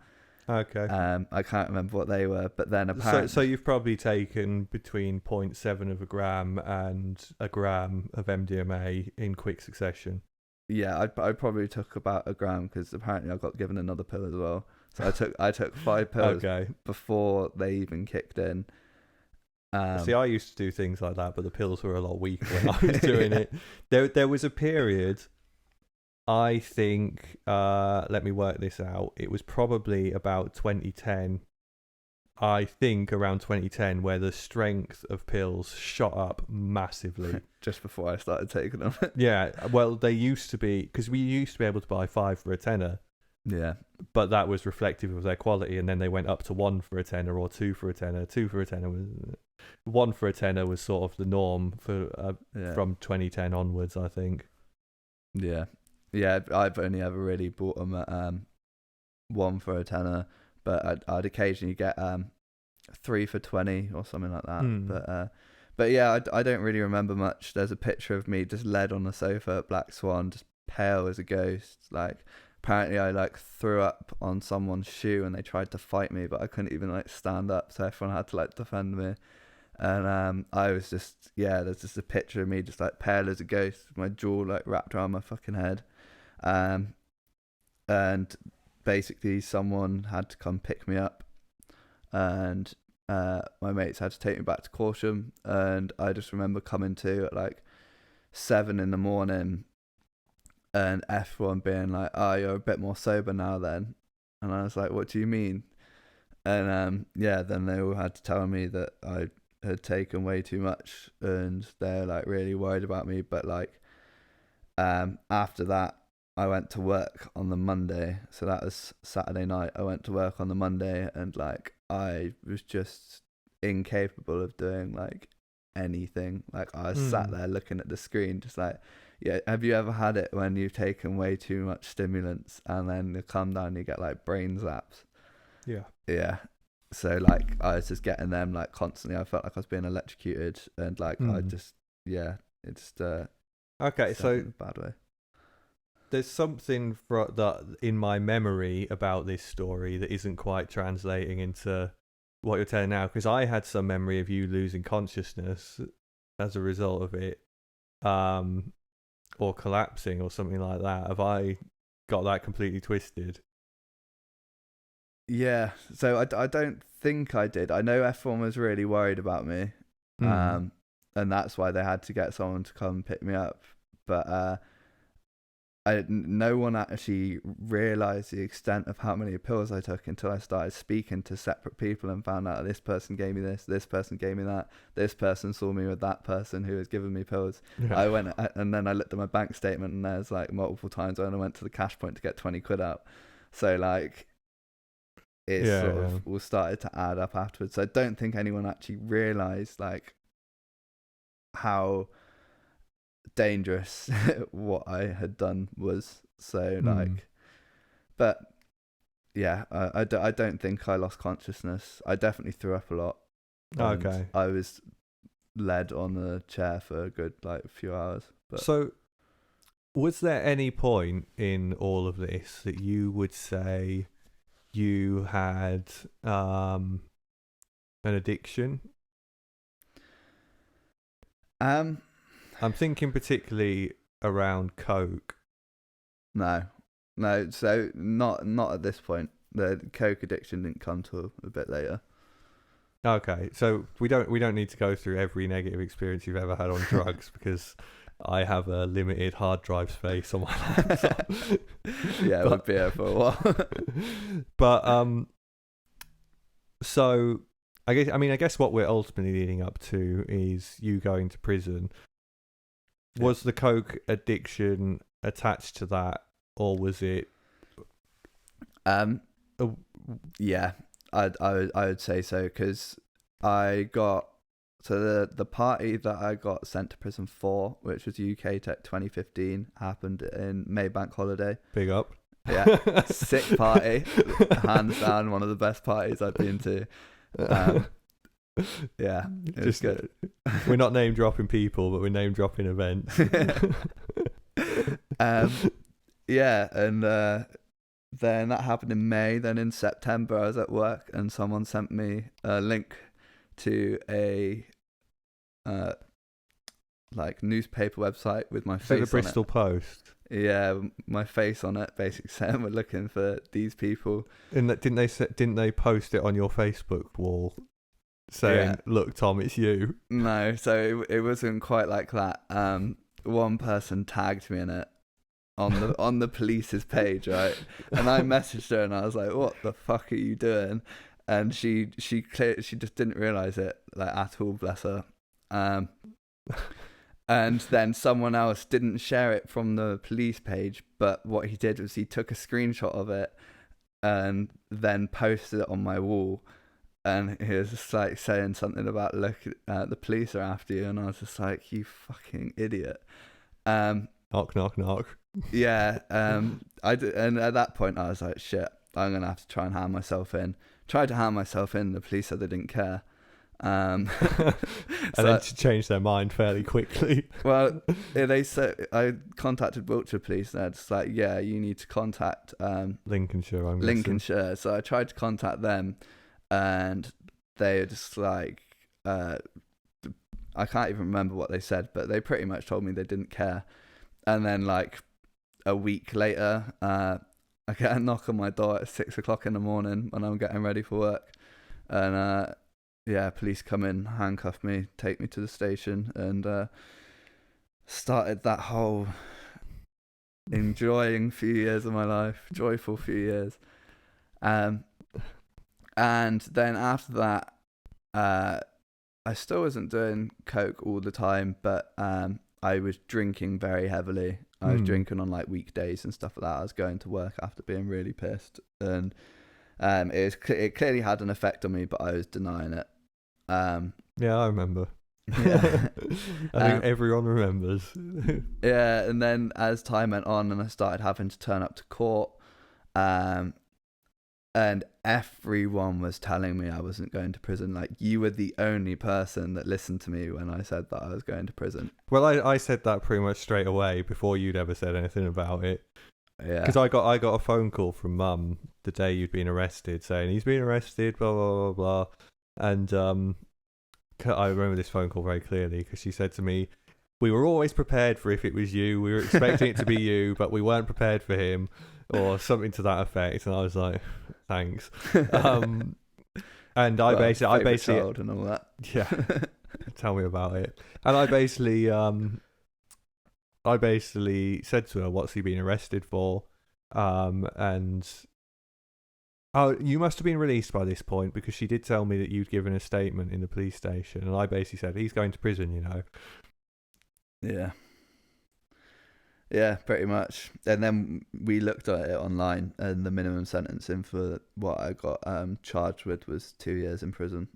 [SPEAKER 1] Okay.
[SPEAKER 2] I can't remember what they were, but then apparently...
[SPEAKER 1] So you've probably taken between 0.7 of a gram and a gram of MDMA in quick succession.
[SPEAKER 2] Yeah, I probably took about a gram because apparently I got given another pill as well. So I took 5 pills before they even kicked in.
[SPEAKER 1] See, I used to do things like that, but the pills were a lot weaker when I was doing it. There was a period... I think, let me work this out. It was probably about 2010. I think around 2010, where the strength of pills shot up massively.
[SPEAKER 2] Just before I started taking them.
[SPEAKER 1] Yeah, well, they used to be, because we used to be able to buy 5 for a tenner.
[SPEAKER 2] Yeah.
[SPEAKER 1] But that was reflective of their quality, and then they went up to 1 for a tenner or 2 for a tenner. 2 for a tenner was... 1 for a tenner was sort of the norm for from 2010 onwards, I think.
[SPEAKER 2] Yeah. Yeah, I've only ever really bought them at 1 for a tenner, but I'd occasionally get 3 for 20 or something like that. But yeah, I don't really remember much. There's a picture of me just led on the sofa at Black Swan, just pale as a ghost. Like, apparently I like threw up on someone's shoe and they tried to fight me, but I couldn't even like stand up, so everyone had to like defend me. And I was just, there's just a picture of me just like pale as a ghost, with my jaw like wrapped around my fucking head. And basically someone had to come pick me up, and my mates had to take me back to Corsham, and I just remember coming to at like 7 a.m, and F1 being like, "Oh, you're a bit more sober now then," and I was like, "What do you mean?" And then they all had to tell me that I had taken way too much, and they're like really worried about me. But like after that, I went to work on the Monday, so that was Saturday night. I went to work on the Monday, and like I was just incapable of doing like anything. Like I was sat there looking at the screen, just like, yeah. Have you ever had it when you've taken way too much stimulants and then you come down and you get like brain zaps? Yeah. So like I was just getting them like constantly. I felt like I was being electrocuted, and like I just
[SPEAKER 1] okay. So
[SPEAKER 2] in a bad way.
[SPEAKER 1] There's something that in my memory about this story that isn't quite translating into what you're telling now, because I had some memory of you losing consciousness as a result of it, or collapsing or something like that. Have I got that completely twisted?
[SPEAKER 2] Yeah, so I don't think I did. I know F1 was really worried about me, and that's why they had to get someone to come pick me up. But no one actually realized the extent of how many pills I took until I started speaking to separate people and found out this person gave me this person gave me that, this person saw me with that person who was giving me pills.
[SPEAKER 1] Yeah.
[SPEAKER 2] And then I looked at my bank statement, and there's like multiple times when I went to the cash point to get 20 quid out. So like, it sort of all started to add up afterwards. So I don't think anyone actually realized like how dangerous what I had done was. So like, but yeah, I don't think I lost consciousness. I definitely threw up a lot.
[SPEAKER 1] Okay.
[SPEAKER 2] I was led on the chair for a good like few hours. But
[SPEAKER 1] so was there any point in all of this that you would say you had an addiction? I'm thinking particularly around Coke.
[SPEAKER 2] No. So not at this point. The Coke addiction didn't come till a bit later.
[SPEAKER 1] Okay, so we don't need to go through every negative experience you've ever had on drugs because I have a limited hard drive space on my laptop.
[SPEAKER 2] Yeah, it would be here for a while.
[SPEAKER 1] But so I guess what we're ultimately leading up to is you going to prison. Was the Coke addiction attached to that, or was it?
[SPEAKER 2] Yeah, I would say so, because I got the party that I got sent to prison for, which was UK Tech 2015, happened in May Bank Holiday.
[SPEAKER 1] Big up.
[SPEAKER 2] Yeah, sick party, hands down one of the best parties I've been to. Yeah, it was good.
[SPEAKER 1] We're not name dropping people, but we're name dropping events.
[SPEAKER 2] Yeah, and then that happened in May. Then in September, I was at work, and someone sent me a link to a like newspaper website with my face on it.
[SPEAKER 1] The Bristol Post.
[SPEAKER 2] Yeah, my face on it, basically saying we're looking for these people.
[SPEAKER 1] And that, didn't they post it on your Facebook wall, saying, "Look, Tom, it's you"?
[SPEAKER 2] No, so it wasn't quite like that. One person tagged me in it on the police's page, right? And I messaged her and I was like, "What the fuck are you doing?" And she just didn't realize it like at all, bless her. And then someone else didn't share it from the police page, but what he did was he took a screenshot of it and then posted it on my wall. And he was just like saying something about, "Look, the police are after you," and I was just like, "You fucking idiot."
[SPEAKER 1] Knock, knock, knock.
[SPEAKER 2] Yeah. And at that point I was like, shit, I'm gonna have to try and hand myself in. Tried to hand myself in. The police said they didn't care.
[SPEAKER 1] And then to change their mind fairly quickly.
[SPEAKER 2] Well, they said, I contacted Wiltshire Police, and they're just like, "Yeah, you need to contact
[SPEAKER 1] Lincolnshire. I'm
[SPEAKER 2] Lincolnshire." So I tried to contact them, and they were just like, I can't even remember what they said, but they pretty much told me they didn't care. And then like a week later, I get a knock on my door at 6 o'clock in the morning when I'm getting ready for work, and police come in, handcuff me, take me to the station, and started that whole enjoying few years of my life, joyful few years. And then after that, I still wasn't doing coke all the time, but I was drinking very heavily. I was drinking on like weekdays and stuff like that. I was going to work after being really pissed, and it clearly had an effect on me, but I was denying it.
[SPEAKER 1] Yeah, I remember.
[SPEAKER 2] Yeah.
[SPEAKER 1] I think everyone remembers.
[SPEAKER 2] Yeah, and then as time went on and I started having to turn up to court, and everyone was telling me I wasn't going to prison. Like, you were the only person that listened to me when I said that I was going to prison.
[SPEAKER 1] Well, I said that pretty much straight away before you'd ever said anything about it.
[SPEAKER 2] Yeah.
[SPEAKER 1] Because I got a phone call from Mum the day you'd been arrested, saying he's been arrested, blah blah blah blah. And I remember this phone call very clearly because she said to me, "We were always prepared for if it was you. We were expecting it to be you, but we weren't prepared for him," or something to that effect. And I was like, "Thanks." And I basically
[SPEAKER 2] child and all that.
[SPEAKER 1] Yeah. Tell me about it. And I basically I basically said to her, "What's he been arrested for?" And oh, you must have been released by this point, because she did tell me that you'd given a statement in the police station, and I basically said he's going to prison, you know.
[SPEAKER 2] Yeah. Yeah, pretty much. And then we looked at it online, and the minimum sentencing for what I got charged with was 2 years in prison.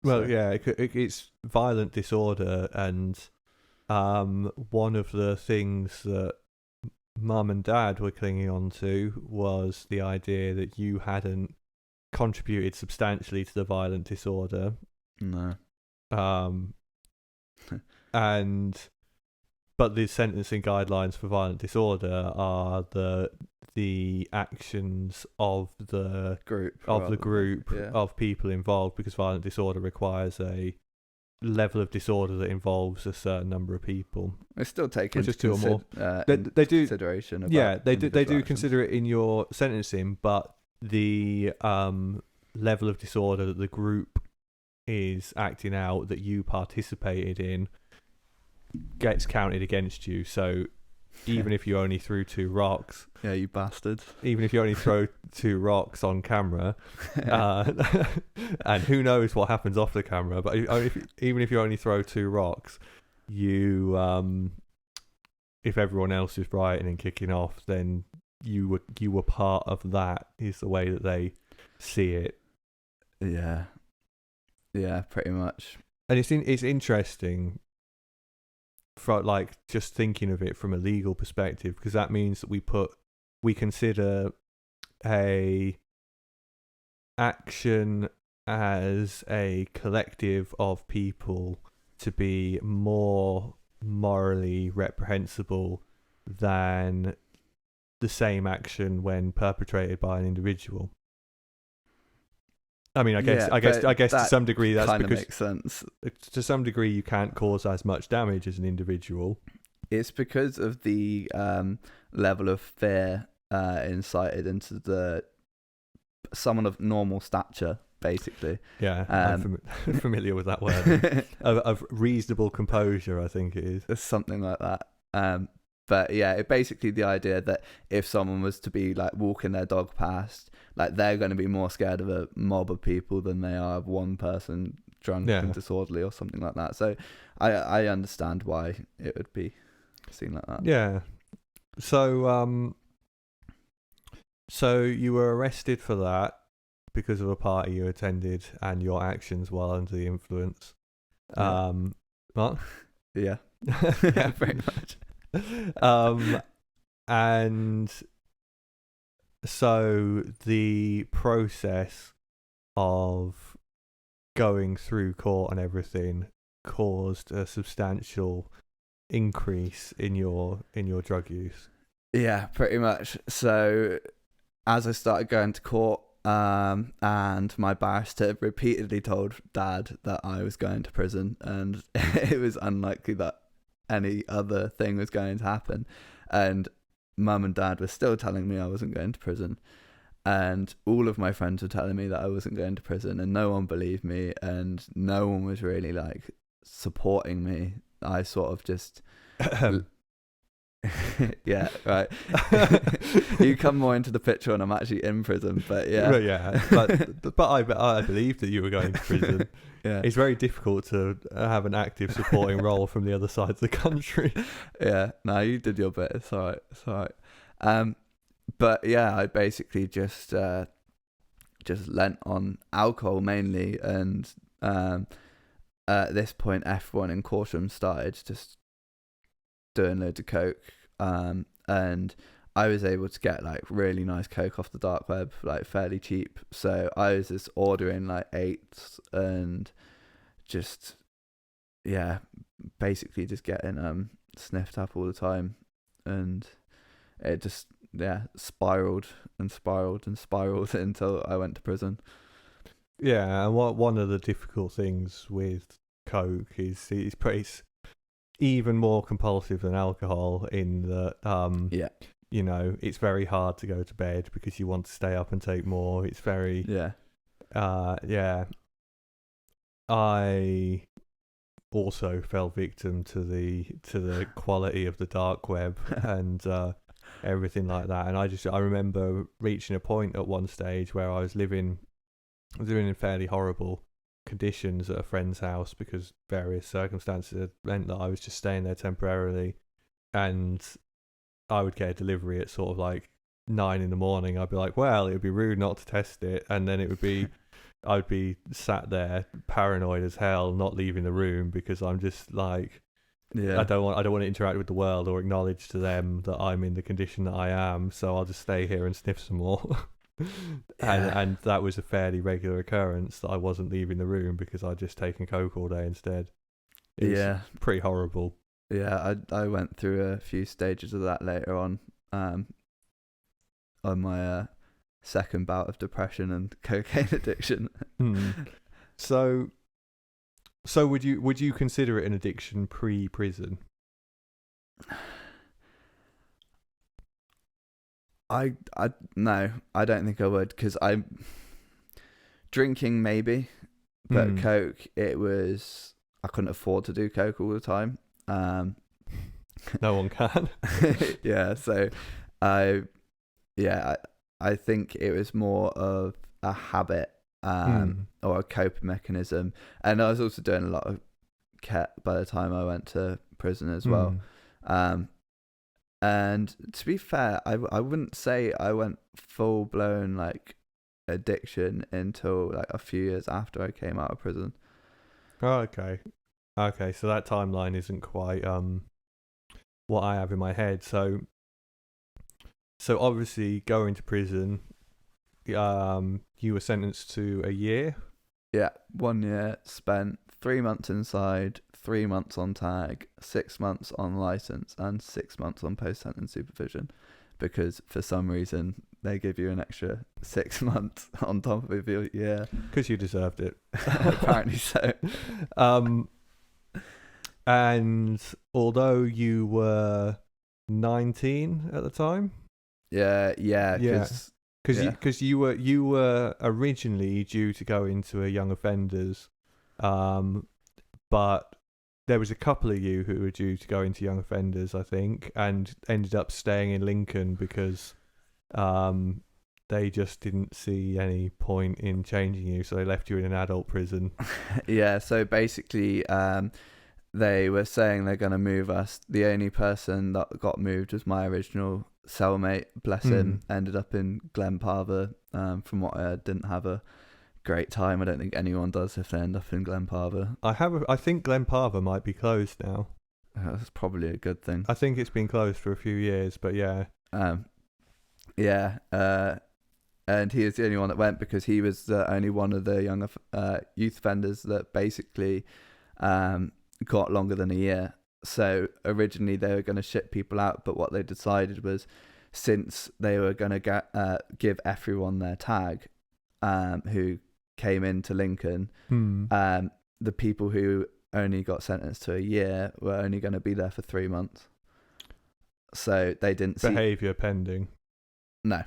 [SPEAKER 1] Well,
[SPEAKER 2] So-
[SPEAKER 1] yeah, it's violent disorder, and one of the things that Mum and Dad were clinging on to was the idea that you hadn't contributed substantially to the violent disorder.
[SPEAKER 2] No.
[SPEAKER 1] But the sentencing guidelines for violent disorder are the actions of the
[SPEAKER 2] Group. Yeah.
[SPEAKER 1] of people involved, because violent disorder requires a level of disorder that involves a certain number of people.
[SPEAKER 2] They still take
[SPEAKER 1] Which
[SPEAKER 2] into
[SPEAKER 1] is two or more.
[SPEAKER 2] they do consideration. About
[SPEAKER 1] They do
[SPEAKER 2] individual actions.
[SPEAKER 1] consider it in your sentencing, but the level of disorder that the group is acting out that you participated in gets counted against you. So even if you only threw 2 rocks,
[SPEAKER 2] Yeah, you bastard.
[SPEAKER 1] even if you only throw 2 rocks on camera, and who knows what happens off the camera, but even if you only throw 2 rocks, you if everyone else is rioting and kicking off, then you were part of that, is the way that they see it.
[SPEAKER 2] Yeah. Yeah, pretty much.
[SPEAKER 1] And it's interesting, for like just thinking of it from a legal perspective, because that means that we consider a action as a collective of people to be more morally reprehensible than the same action when perpetrated by an individual. I mean, I guess to some degree that's
[SPEAKER 2] kind of
[SPEAKER 1] because
[SPEAKER 2] makes sense.
[SPEAKER 1] to some degree you can't cause as much damage as an individual.
[SPEAKER 2] It's because of the level of fear incited into someone of normal stature, basically.
[SPEAKER 1] Yeah, I'm familiar with that word. of reasonable composure, I think it is.
[SPEAKER 2] It's something like that. But yeah, it basically the idea that if someone was to be like walking their dog past, like they're going to be more scared of a mob of people than they are of one person drunk and disorderly or something like that. So I understand why it would be seen like that.
[SPEAKER 1] Yeah. So so you were arrested for that because of a party you attended and your actions while under the influence. What?
[SPEAKER 2] Yeah. Yeah, pretty much.
[SPEAKER 1] And so the process of going through court and everything caused a substantial increase in your drug use.
[SPEAKER 2] Yeah, pretty much. So as I started going to court, and my barrister repeatedly told Dad that I was going to prison, and it was unlikely that any other thing was going to happen, and Mum and Dad were still telling me I wasn't going to prison, and all of my friends were telling me that I wasn't going to prison, and no one believed me, and no one was really like supporting me. I sort of just yeah, right. You come more into the picture when I'm actually in prison, but yeah.
[SPEAKER 1] Well, yeah, but I believed that you were going to prison.
[SPEAKER 2] Yeah.
[SPEAKER 1] It's very difficult to have an active supporting role from the other side of the country.
[SPEAKER 2] Yeah, no, you did your bit. It's all right. But yeah, I basically just lent on alcohol mainly, and at this point, everyone in Corsham started just doing loads of coke, and I was able to get like really nice coke off the dark web, like fairly cheap. So I was just ordering like 8s and just basically just getting sniffed up all the time, and it just spiraled and spiraled and spiraled until I went to prison.
[SPEAKER 1] Yeah, and one of the difficult things with coke is it's even more compulsive than alcohol in that you know, it's very hard to go to bed because you want to stay up and take more. It's very I also fell victim to the quality of the dark web and everything like that. And I remember reaching a point at one stage where I was living in fairly horrible conditions at a friend's house because various circumstances had meant that I was just staying there temporarily, and I would get a delivery at sort of like 9 a.m. I'd be like, well, it would be rude not to test it, and then it would be I'd be sat there paranoid as hell, not leaving the room because I'm just like,
[SPEAKER 2] Yeah.
[SPEAKER 1] I don't want to interact with the world or acknowledge to them that I'm in the condition that I am, so I'll just stay here and sniff some more. And that was a fairly regular occurrence that I wasn't leaving the room because I'd just taken coke all day instead. It was pretty horrible.
[SPEAKER 2] Yeah, I went through a few stages of that later on my second bout of depression and cocaine addiction.
[SPEAKER 1] So would you consider it an addiction pre-prison?
[SPEAKER 2] No, I don't think I would, because I drinking maybe, but coke, I couldn't afford to do coke all the time.
[SPEAKER 1] No one can.
[SPEAKER 2] Yeah, so I think it was more of a habit or a coping mechanism, and I was also doing a lot of ket by the time I went to prison as well. And to be fair, I wouldn't say I went full blown like addiction until like a few years after I came out of prison.
[SPEAKER 1] Oh, okay, so that timeline isn't quite what I have in my head. So obviously going to prison, you were sentenced to a year.
[SPEAKER 2] Yeah, 1 year, spent 3 months inside, 3 months on tag, 6 months on license, and 6 months on post-sentence supervision, because for some reason they give you an extra 6 months on top of your year.
[SPEAKER 1] Because you deserved it.
[SPEAKER 2] Apparently so.
[SPEAKER 1] And although you were 19 at the time, because you were originally due to go into a young offenders, but there was a couple of you who were due to go into young offenders, I think, and ended up staying in Lincoln because they just didn't see any point in changing you, so they left you in an adult prison.
[SPEAKER 2] Yeah, so basically they were saying they're going to move us. The only person that got moved was my original cellmate, bless him, ended up in Glenparva. From what I heard, didn't have a great time. I don't think anyone does if they end up in Glenparva.
[SPEAKER 1] I think Glenparva might be closed now.
[SPEAKER 2] That's probably a good thing.
[SPEAKER 1] I think it's been closed for a few years, but yeah.
[SPEAKER 2] And he is the only one that went because he was the only one of the young youth offenders that basically got longer than a year. So originally they were going to ship people out, but what they decided was, since they were going to give everyone their tag who came into Lincoln, the people who only got sentenced to a year were only going to be there for 3 months. So they didn't see
[SPEAKER 1] behaviour pending.
[SPEAKER 2] No.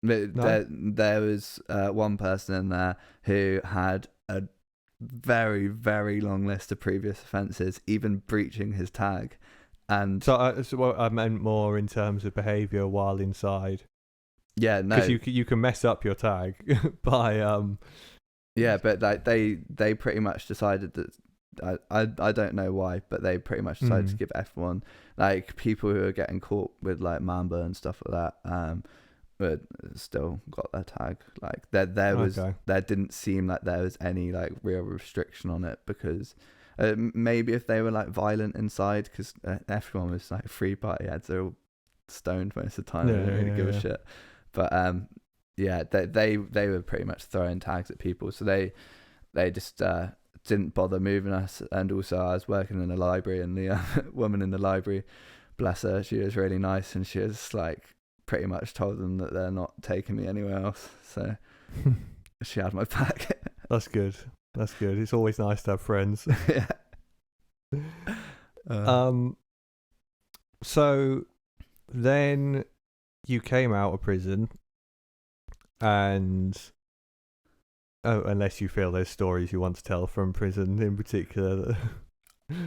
[SPEAKER 2] There was one person in there who had a very, very long list of previous offences, even breaching his tag. And
[SPEAKER 1] so what I meant more in terms of behaviour while inside.
[SPEAKER 2] Yeah, no,
[SPEAKER 1] because you can mess up your tag by
[SPEAKER 2] Yeah, but like they pretty much decided that I don't know why, but they pretty much decided to give everyone, like people who are getting caught with like Mamba and stuff like that, but still got their tag. Like there didn't seem like there was any like real restriction on it, because maybe if they were like violent inside, because everyone was like free party heads, they're all stoned most of the time. They don't really give a shit. But they were pretty much throwing tags at people, so they just didn't bother moving us. And also I was working in the library, and the woman in the library, bless her, she was really nice, and she was like pretty much told them that they're not taking me anywhere else, so she had my back.
[SPEAKER 1] That's good. It's always nice to have friends.
[SPEAKER 2] Yeah.
[SPEAKER 1] So then you came out of prison, and unless you feel there's stories you want to tell from prison in particular.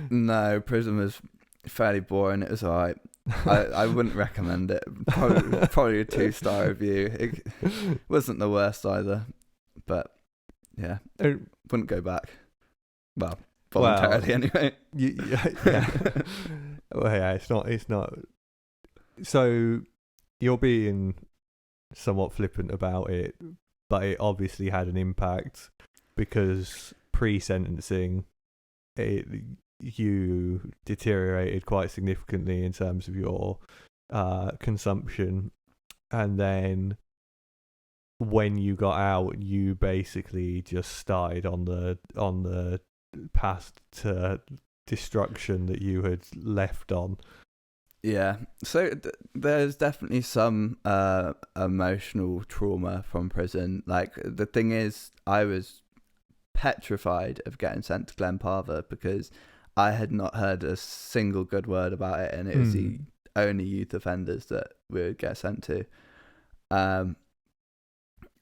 [SPEAKER 2] No, prison was fairly boring. It was alright. I wouldn't recommend it. Probably a 2-star review. It wasn't the worst either, but yeah, wouldn't go back. Well, voluntarily anyway.
[SPEAKER 1] Yeah. Well, yeah, it's not. So you're being somewhat flippant about it, but it obviously had an impact because pre-sentencing, you deteriorated quite significantly in terms of your consumption, and then when you got out, you basically just started on the path to destruction that you had left on.
[SPEAKER 2] Yeah, so there's definitely some emotional trauma from prison. Like, the thing is, I was petrified of getting sent to Glenparva because I had not heard a single good word about it, and it was the only youth offenders that we would get sent to.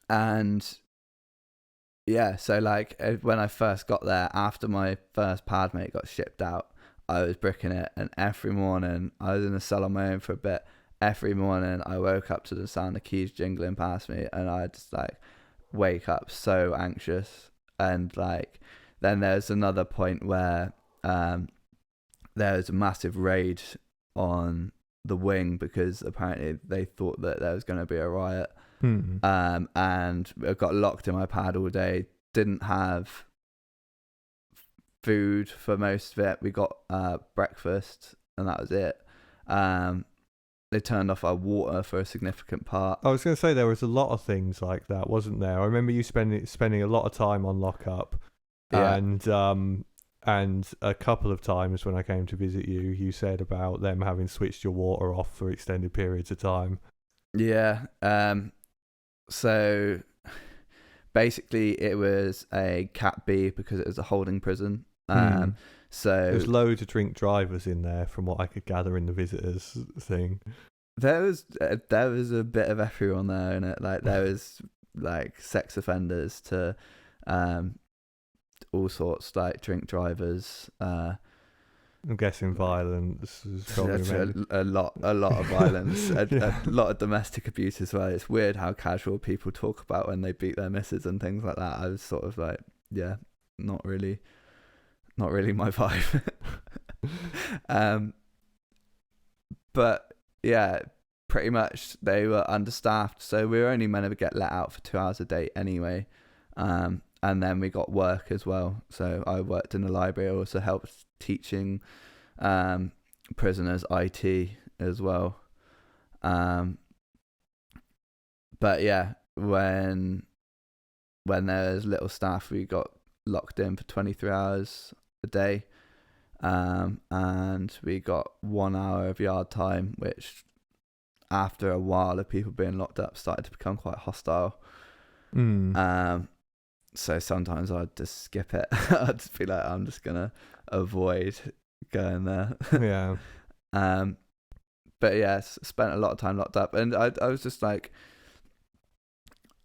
[SPEAKER 2] And yeah, so like when I first got there, after my first pad mate got shipped out, I was bricking it, and every morning I was in the cell on my own for a bit. Every morning I woke up to the sound of keys jingling past me, and I just like wake up so anxious. And like then there's another point where there was a massive raid on the wing because apparently they thought that there was going to be a riot. And I got locked in my pad all day. Didn't have food for most of it. We got breakfast, and that was it. They turned off our water for a significant part.
[SPEAKER 1] I was going to say there was a lot of things like that, wasn't there? I remember you spending a lot of time on lockup, and a couple of times when I came to visit you, you said about them having switched your water off for extended periods of time.
[SPEAKER 2] Yeah. So basically, it was a Cat B because it was a holding prison. So
[SPEAKER 1] there's loads of drink drivers in there, from what I could gather in the visitors thing.
[SPEAKER 2] There was a bit of everyone there in it. Like there was like sex offenders to all sorts, like drink drivers.
[SPEAKER 1] I'm guessing violence is probably
[SPEAKER 2] a lot of violence, a lot of domestic abuse as well. It's weird how casual people talk about when they beat their missus and things like that. I was sort of like, yeah, not really my vibe. But yeah, pretty much they were understaffed, so we were only meant to get let out for 2 hours a day anyway. And then we got work as well. So I worked in the library. I also helped teaching prisoners IT as well. But yeah, when there was little staff, we got locked in for 23 hours a day. And we got 1 hour of yard time, which after a while of people being locked up started to become quite hostile. So sometimes I'd just skip it. I'd just be like, I'm just gonna avoid going there.
[SPEAKER 1] Yeah.
[SPEAKER 2] But yeah, spent a lot of time locked up, and I was just like,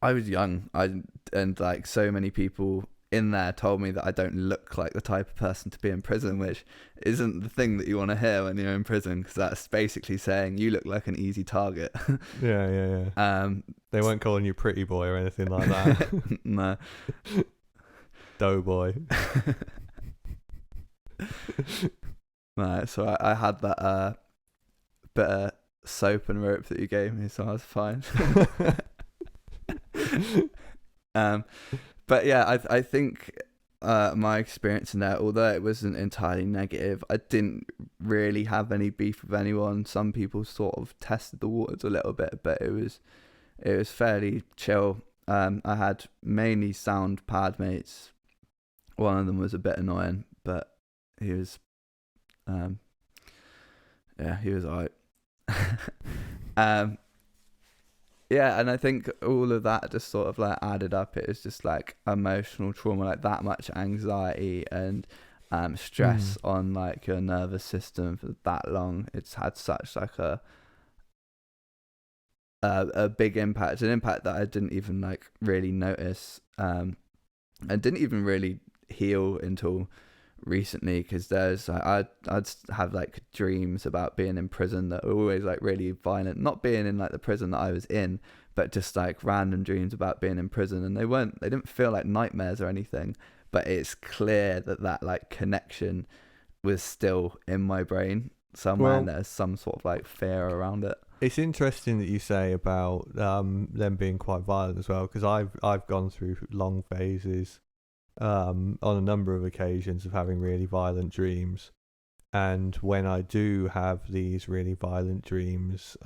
[SPEAKER 2] I was young, and like so many people in there told me that I don't look like the type of person to be in prison, which isn't the thing that you want to hear when you're in prison, because that's basically saying you look like an easy target.
[SPEAKER 1] Yeah. They weren't calling you pretty boy or anything like that.
[SPEAKER 2] No.
[SPEAKER 1] Doughboy.
[SPEAKER 2] No, so I had that bit of soap and rope that you gave me, so I was fine. But yeah, I think my experience in there, although it wasn't entirely negative, I didn't really have any beef with anyone. Some people sort of tested the waters a little bit, but it was fairly chill. I had mainly sound pad mates. One of them was a bit annoying, but he was he was alright. Yeah, and I think all of that just sort of like added up. It was just like emotional trauma, like that much anxiety and stress on like your nervous system for that long. It's had such like a big impact, an impact that I didn't even like really notice, and didn't even really heal until recently, because there's like, I'd have like dreams about being in prison that are always like really violent, not being in like the prison that I was in, but just like random dreams about being in prison, and they didn't feel like nightmares or anything, but it's clear that that like connection was still in my brain somewhere, and
[SPEAKER 1] Well,
[SPEAKER 2] there's some sort of like fear around it.
[SPEAKER 1] it's interesting that you say about them being quite violent as well, because I've gone through long phases on a number of occasions of having really violent dreams, and when I do have these really violent dreams,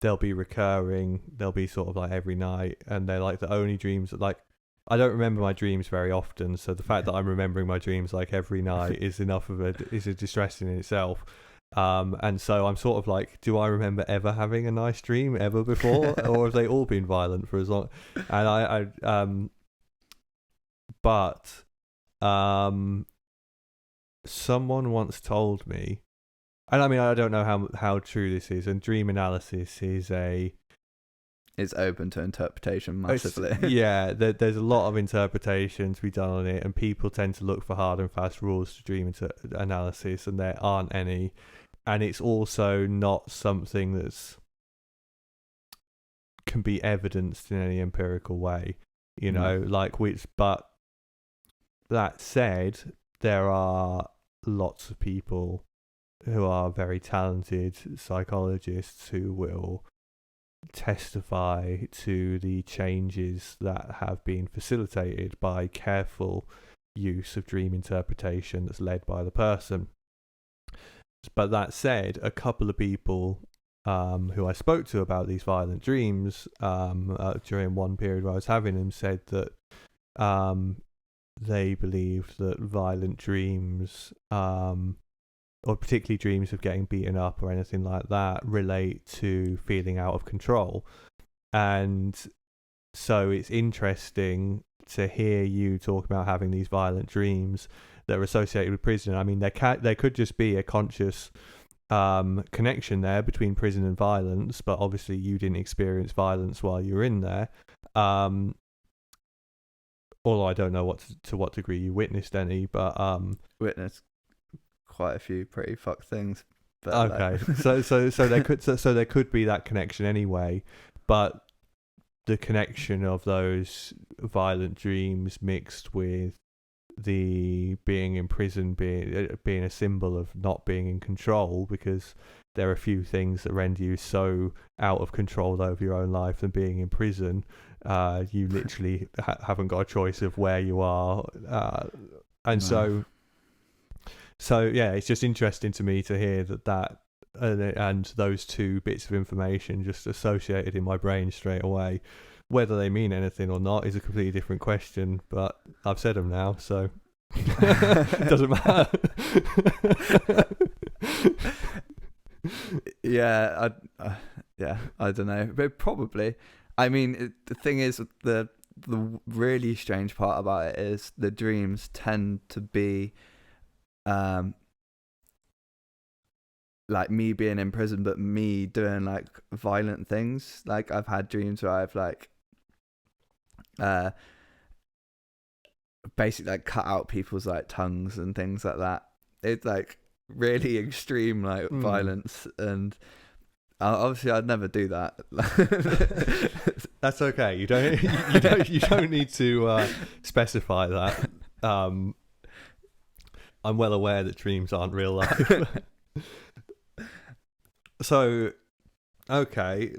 [SPEAKER 1] they'll be recurring. They'll be sort of like every night, and they're like the only dreams that, like, I don't remember my dreams very often, so the fact that I'm remembering my dreams like every night is enough of is a distressing in itself. And so I'm sort of like, do I remember ever having a nice dream ever before, or have they all been violent for as long? And but someone once told me, and I mean, I don't know how true this is, and dream analysis is
[SPEAKER 2] It's open to interpretation massively.
[SPEAKER 1] yeah, there's a lot of interpretation to be done on it, and people tend to look for hard and fast rules to dream analysis, and there aren't any. And it's also not something that's can be evidenced in any empirical way, you know, but that said, there are lots of people who are very talented psychologists who will testify to the changes that have been facilitated by careful use of dream interpretation that's led by the person. But that said, a couple of people who I spoke to about these violent dreams during one period where I was having them said that they believed that violent dreams, or particularly dreams of getting beaten up or anything like that, relate to feeling out of control. And so it's interesting to hear you talk about having these violent dreams that are associated with prison. I mean, there could just be a conscious connection there between prison and violence, but obviously you didn't experience violence while you were in there. Although I don't know to what degree you witnessed any, but
[SPEAKER 2] Witnessed quite a few pretty fucked things. But
[SPEAKER 1] okay, so there could be that connection anyway, but the connection of those violent dreams mixed with the being in prison being a symbol of not being in control, because there are a few things that render you so out of control over your own life than being in prison. You literally haven't got a choice of where you are, and so yeah, it's just interesting to me to hear that and those two bits of information just associated in my brain straight away. Whether they mean anything or not is a completely different question, but I've said them now, so it doesn't matter.
[SPEAKER 2] Yeah, I don't know, but probably. I mean, the thing is, the really strange part about it is the dreams tend to be, like me being in prison, but me doing like violent things. Like I've had dreams where I've like, basically like cut out people's like tongues and things like that. It's like really extreme like violence, and obviously I'd never do that.
[SPEAKER 1] That's okay. You don't need to specify that. I'm well aware that dreams aren't real life. So, okay,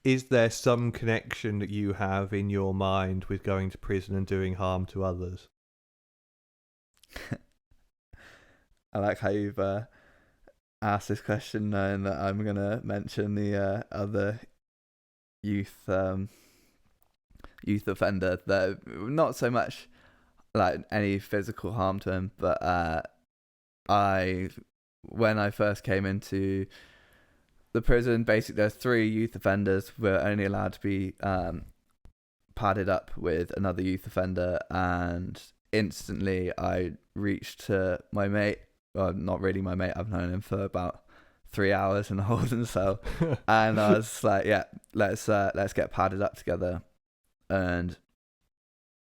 [SPEAKER 1] is there some connection that you have in your mind with going to prison and doing harm to others?
[SPEAKER 2] I like how you've asked this question knowing that I'm going to mention the other youth offender, that not so much like any physical harm to him, but when I first came into the prison, basically there's 3 youth offenders. We're only allowed to be padded up with another youth offender, and instantly I reached to my mate. Well, not really my mate, I've known him for about 3 hours in a holding cell, and I was like, yeah, let's get padded up together. And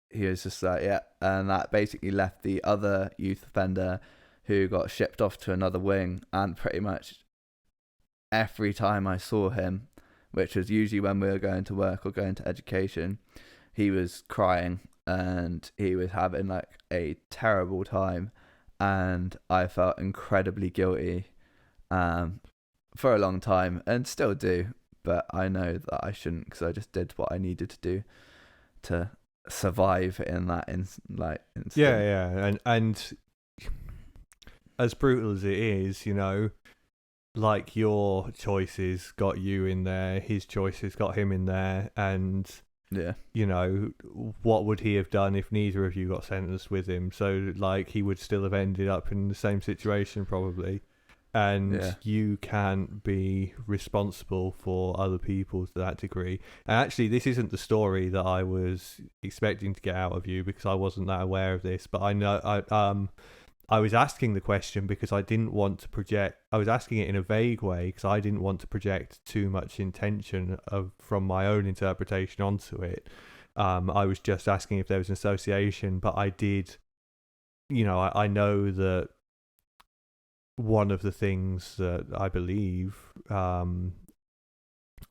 [SPEAKER 2] he was just like, yeah, and that basically left the other youth offender who got shipped off to another wing, and pretty much every time I saw him, which was usually when we were going to work or going to education, he was crying and he was having like a terrible time, and I felt incredibly guilty for a long time, and still do, but I know that I shouldn't, because I just did what I needed to do to survive in that instant.
[SPEAKER 1] Yeah, and as brutal as it is, you know, like your choices got you in there, his choices got him in there, and
[SPEAKER 2] yeah,
[SPEAKER 1] you know, what would he have done if neither of you got sentenced with him? So like, he would still have ended up in the same situation probably. And you can't be responsible for other people to that degree. And actually, this isn't the story that I was expecting to get out of you, because I wasn't that aware of this. But I know I was asking the question because I didn't want to project. I was asking it in a vague way because I didn't want to project too much intention from my own interpretation onto it. I was just asking if there was an association, but I did. You know, I know that one of the things that I believe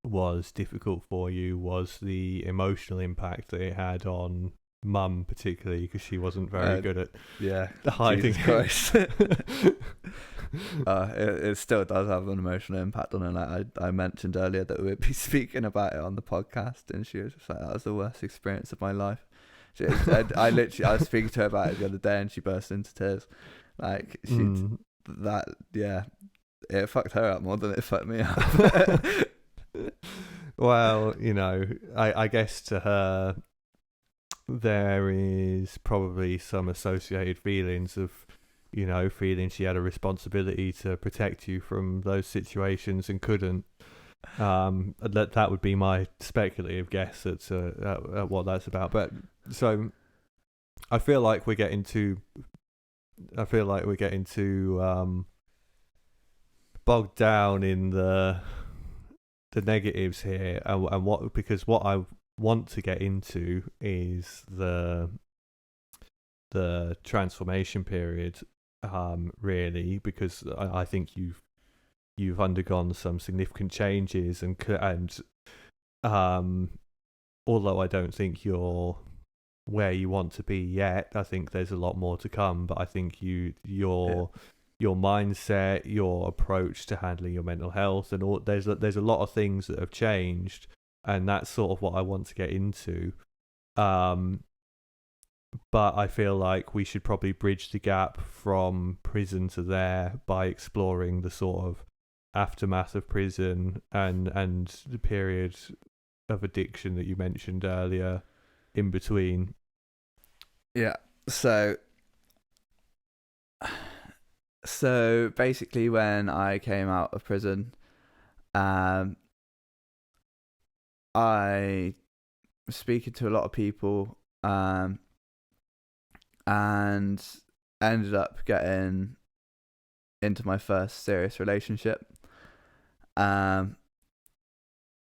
[SPEAKER 1] was difficult for you was the emotional impact that it had on Mum, particularly because she wasn't very good at hiding.
[SPEAKER 2] Jesus Christ. It still does have an emotional impact on her. Like I mentioned earlier that we'd be speaking about it on the podcast, and she was just like, that was the worst experience of my life. I was speaking to her about it the other day, and she burst into tears. Like it fucked her up more than it fucked me up.
[SPEAKER 1] Well, you know, I guess to her there is probably some associated feelings of, you know, feeling she had a responsibility to protect you from those situations and couldn't. That would be my speculative guess at what that's about. But so I feel like we're getting too bogged down in the negatives here, and what I want to get into is the transformation period, really, because I think you've undergone some significant changes, and although I don't think you're where you want to be yet, I think there's a lot more to come. But I think your mindset, your approach to handling your mental health, and all, there's a lot of things that have changed, and that's sort of what I want to get into. But I feel like we should probably bridge the gap from prison to there by exploring the sort of aftermath of prison and the period of addiction that you mentioned earlier in between.
[SPEAKER 2] Yeah. So basically, when I came out of prison, I was speaking to a lot of people, and ended up getting into my first serious relationship. And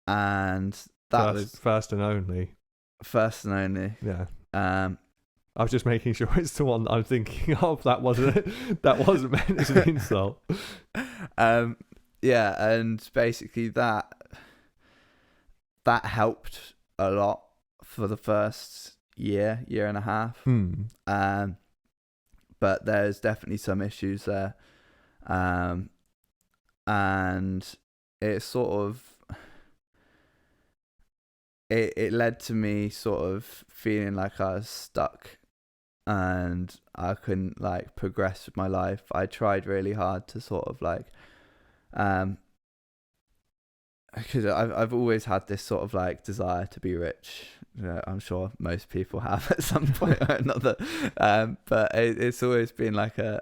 [SPEAKER 2] that was
[SPEAKER 1] first and only.
[SPEAKER 2] First and only.
[SPEAKER 1] Yeah. I was just making sure it's the one that I'm thinking of. That wasn't meant as an insult.
[SPEAKER 2] Yeah, and basically that helped a lot for the first year and a half. But there's definitely some issues there. And it sort of it led to me sort of feeling like I was stuck and I couldn't like progress with my life. I tried really hard to sort of like because I've always had this sort of like desire to be rich. You know, I'm sure most people have at some point or another, but it's always been like a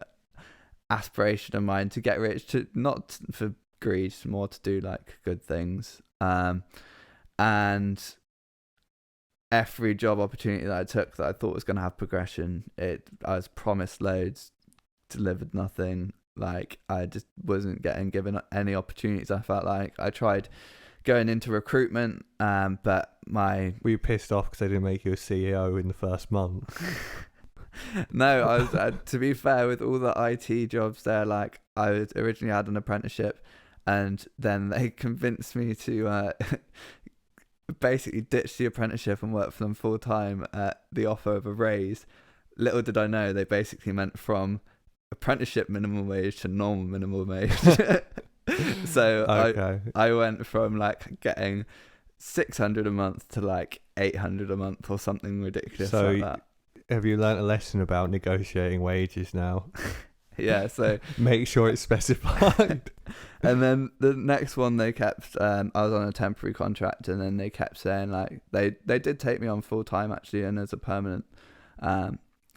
[SPEAKER 2] aspiration of mine to get rich, to not for greed, more to do like good things. And every job opportunity that I took that I thought was going to have progression, I was promised loads, delivered nothing. Like I just wasn't getting given any opportunities. I felt like I tried going into recruitment, but
[SPEAKER 1] Were you pissed off because they didn't make you a CEO in the first month?
[SPEAKER 2] No, I was to be fair, with all the IT jobs there, like I originally had an apprenticeship, and then they convinced me to basically ditch the apprenticeship and work for them full time at the offer of a raise. Little did I know, they basically meant from apprenticeship minimum wage to normal minimum wage. So
[SPEAKER 1] Okay.
[SPEAKER 2] I went from like getting 600 a month to like 800 a month or something ridiculous
[SPEAKER 1] So
[SPEAKER 2] like that.
[SPEAKER 1] have you learnt a lesson about negotiating wages now?
[SPEAKER 2] Yeah, so
[SPEAKER 1] Make sure it's specified.
[SPEAKER 2] and then the next one they kept, I was on a temporary contract, and then they kept saying like they did take me on full time actually, and as a permanent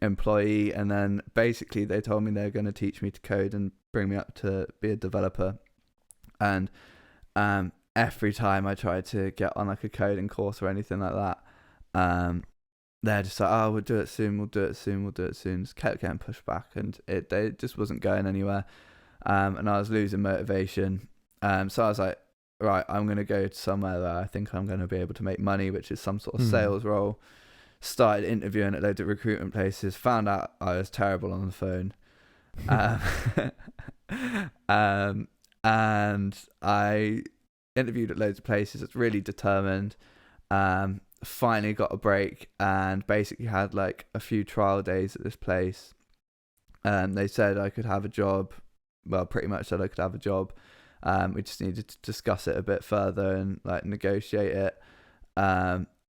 [SPEAKER 2] employee, and then basically they told me they're going to teach me to code and bring me up to be a developer. And every time I tried to get on like a coding course or anything like that, they're just like, oh, we'll do it soon, just kept getting pushed back, and it just wasn't going anywhere. And I was losing motivation. So I was like, right, I'm going to go to somewhere that I think I'm going to be able to make money, which is some sort of sales role. Started interviewing at loads of recruitment places, found out I was terrible on the phone. And I interviewed at loads of places. It's really determined. Finally got a break, and basically had like a few trial days at this place. They said I could have a job. Well, pretty much said I could have a job. We just needed to discuss it a bit further and like negotiate it.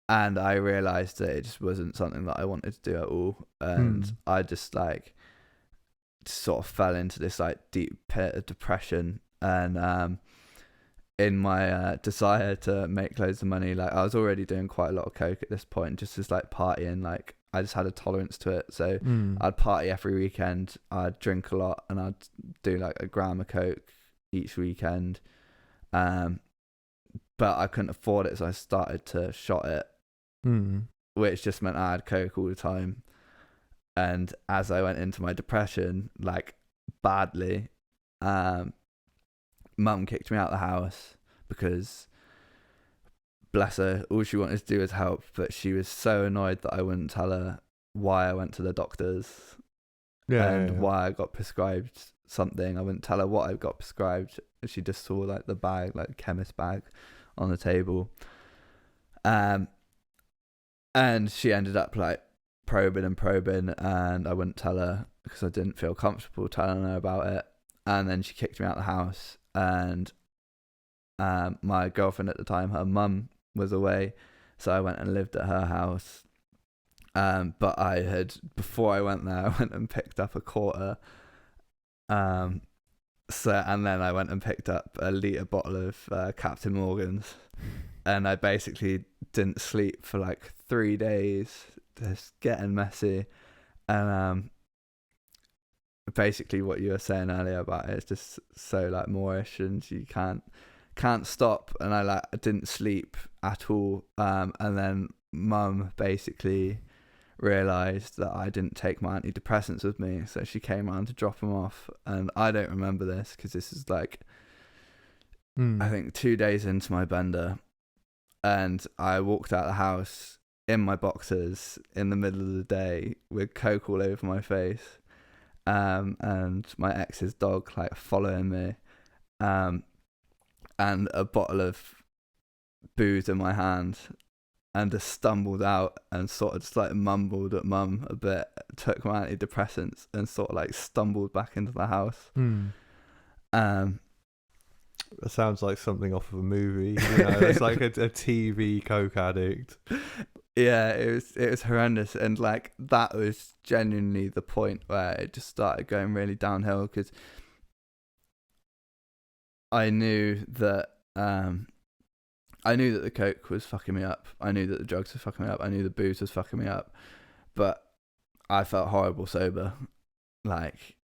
[SPEAKER 2] And I realised that it just wasn't something that I wanted to do at all. And I just like sort of fell into this like deep pit of depression. And in my desire to make loads of money, like I was already doing quite a lot of coke at this point, just as like partying. Like I just had a tolerance to it. So I'd party every weekend. I'd drink a lot, and I'd do like a gram of coke each weekend. But I couldn't afford it, so I started to shot it. Which just meant I had coke all the time. And as I went into my depression, like badly, mum kicked me out of the house because, bless her, all she wanted to do was help, but she was so annoyed that I wouldn't tell her why I went to the doctors and why I got prescribed something. I wouldn't tell her what I got prescribed. She just saw like the bag, like chemist bag on the table. And she ended up like probing, and I wouldn't tell her because I didn't feel comfortable telling her about it. And then she kicked me out of the house, and my girlfriend at the time, her mum was away, so I went and lived at her house. But before I went there, I went and picked up a quarter. And then I went and picked up a litre bottle of Captain Morgan's. And I basically didn't sleep for like 3 days, just getting messy. And basically what you were saying earlier about it is just so like Moorish, and you can't stop. And I didn't sleep at all. And then mum basically realised that I didn't take my antidepressants with me, so she came around to drop them off. And I don't remember this because this is like I think 2 days into my bender. And I walked out of the house in my boxers in the middle of the day with coke all over my face, and my ex's dog like following me, and a bottle of booze in my hand, and just stumbled out and sort of just like mumbled at mum a bit, took my antidepressants, and sort of like stumbled back into the house.
[SPEAKER 1] That sounds like something off of a movie. It's like a TV coke addict.
[SPEAKER 2] Yeah, it was horrendous, and like that was genuinely the point where it just started going really downhill, because I knew that the coke was fucking me up. I knew that the drugs were fucking me up. I knew the booze was fucking me up, but I felt horrible sober. Like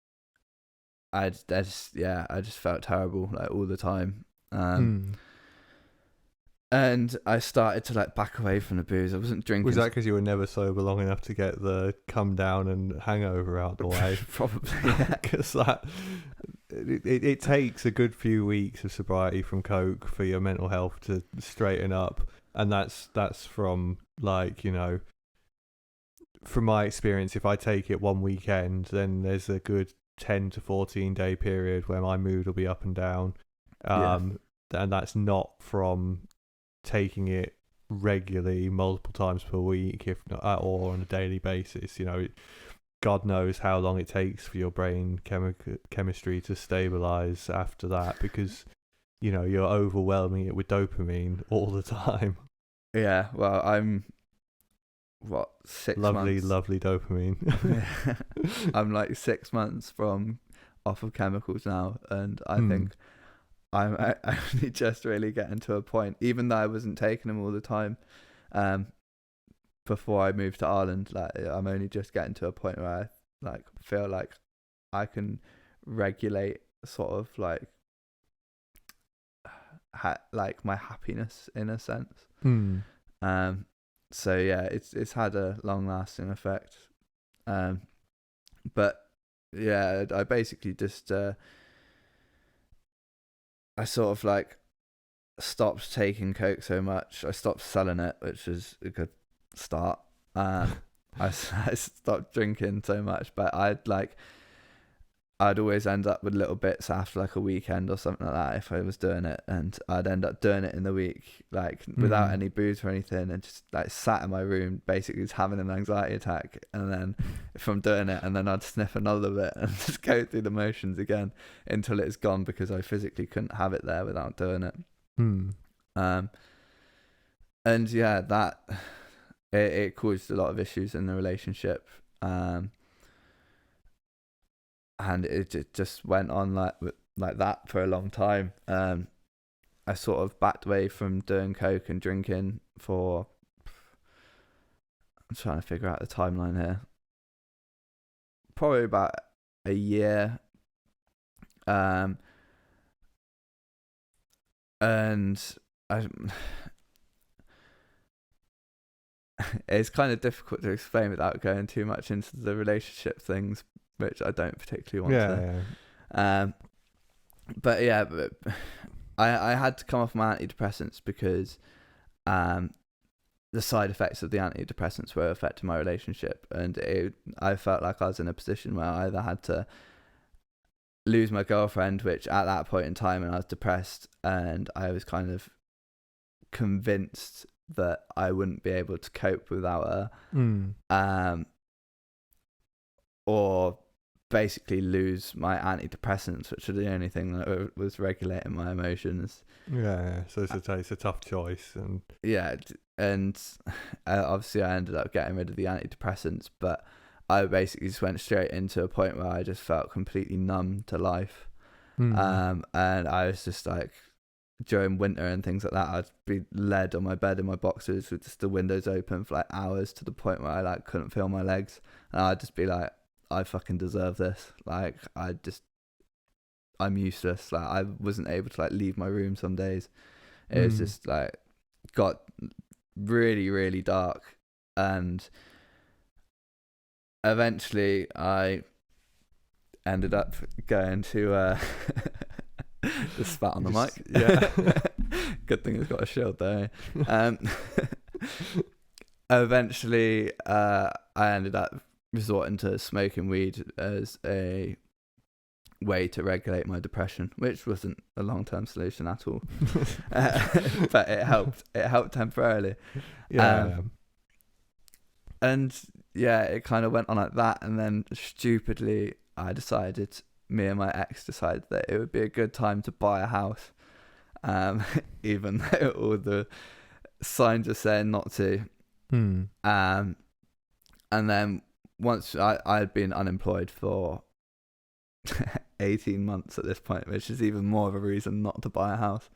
[SPEAKER 2] I just felt terrible like all the time. And I started to like back away from the booze. I wasn't drinking.
[SPEAKER 1] Was that because you were never sober long enough to get the come down and hangover out the way?
[SPEAKER 2] Probably.
[SPEAKER 1] Because it takes a good few weeks of sobriety from coke for your mental health to straighten up, and that's from, like, you know, from my experience, if I take it one weekend, then there's a good 10 to 14 day period where my mood will be up and down. And that's not from taking it regularly multiple times per week, if not, or on a daily basis. You know, God knows how long it takes for your brain chemistry to stabilize after that, because, you know, you're overwhelming it with dopamine all the time.
[SPEAKER 2] Yeah, well, I'm 6 months.
[SPEAKER 1] Lovely dopamine.
[SPEAKER 2] Yeah. I'm like 6 months from off of chemicals now, and I think I'm only just really getting to a point, even though I wasn't taking them all the time before I moved to Ireland. Like, I'm only just getting to a point where I like feel like I can regulate sort of like like my happiness in a sense. So yeah, it's had a long lasting effect. But yeah, I basically just I sort of like stopped taking coke so much. I stopped selling it, which was a good start. I stopped drinking so much, but I'd always end up with little bits after like a weekend or something like that if I was doing it, and I'd end up doing it in the week, like without any booze or anything, and just like sat in my room basically just having an anxiety attack, and then if I'm doing it, and then I'd sniff another bit and just go through the motions again until it's gone, because I physically couldn't have it there without doing it. And yeah, that it caused a lot of issues in the relationship. And it just went on like that for a long time. I sort of backed away from doing coke and drinking for, I'm trying to figure out the timeline here, probably about a year. And it's kind of difficult to explain without going too much into the relationship things, which I don't particularly want to. Yeah. But yeah, I had to come off my antidepressants because the side effects of the antidepressants were affecting my relationship, and I felt like I was in a position where I either had to lose my girlfriend, which at that point in time, and I was depressed, and I was kind of convinced that I wouldn't be able to cope without her, or basically lose my antidepressants, which are the only thing that was regulating my emotions.
[SPEAKER 1] Yeah, so it's a tough choice. And
[SPEAKER 2] yeah, and obviously I ended up getting rid of the antidepressants, but I basically just went straight into a point where I just felt completely numb to life. And I was just like, during winter and things like that, I'd be led on my bed in my boxers with just the windows open for like hours, to the point where I like couldn't feel my legs, and I'd just be like, I fucking deserve this. Like, I'm useless. Like, I wasn't able to like leave my room some days. It was just like, got really, really dark. And eventually I ended up going to the spat on the mic.
[SPEAKER 1] Yeah.
[SPEAKER 2] Good thing it's got a shield there. Eventually I ended up resorting to smoking weed as a way to regulate my depression, which wasn't a long-term solution at all. But it helped temporarily. And yeah, it kind of went on like that, and then stupidly me and my ex decided that it would be a good time to buy a house, even though all the signs are saying not to. And then once I had been unemployed for 18 months at this point, which is even more of a reason not to buy a house.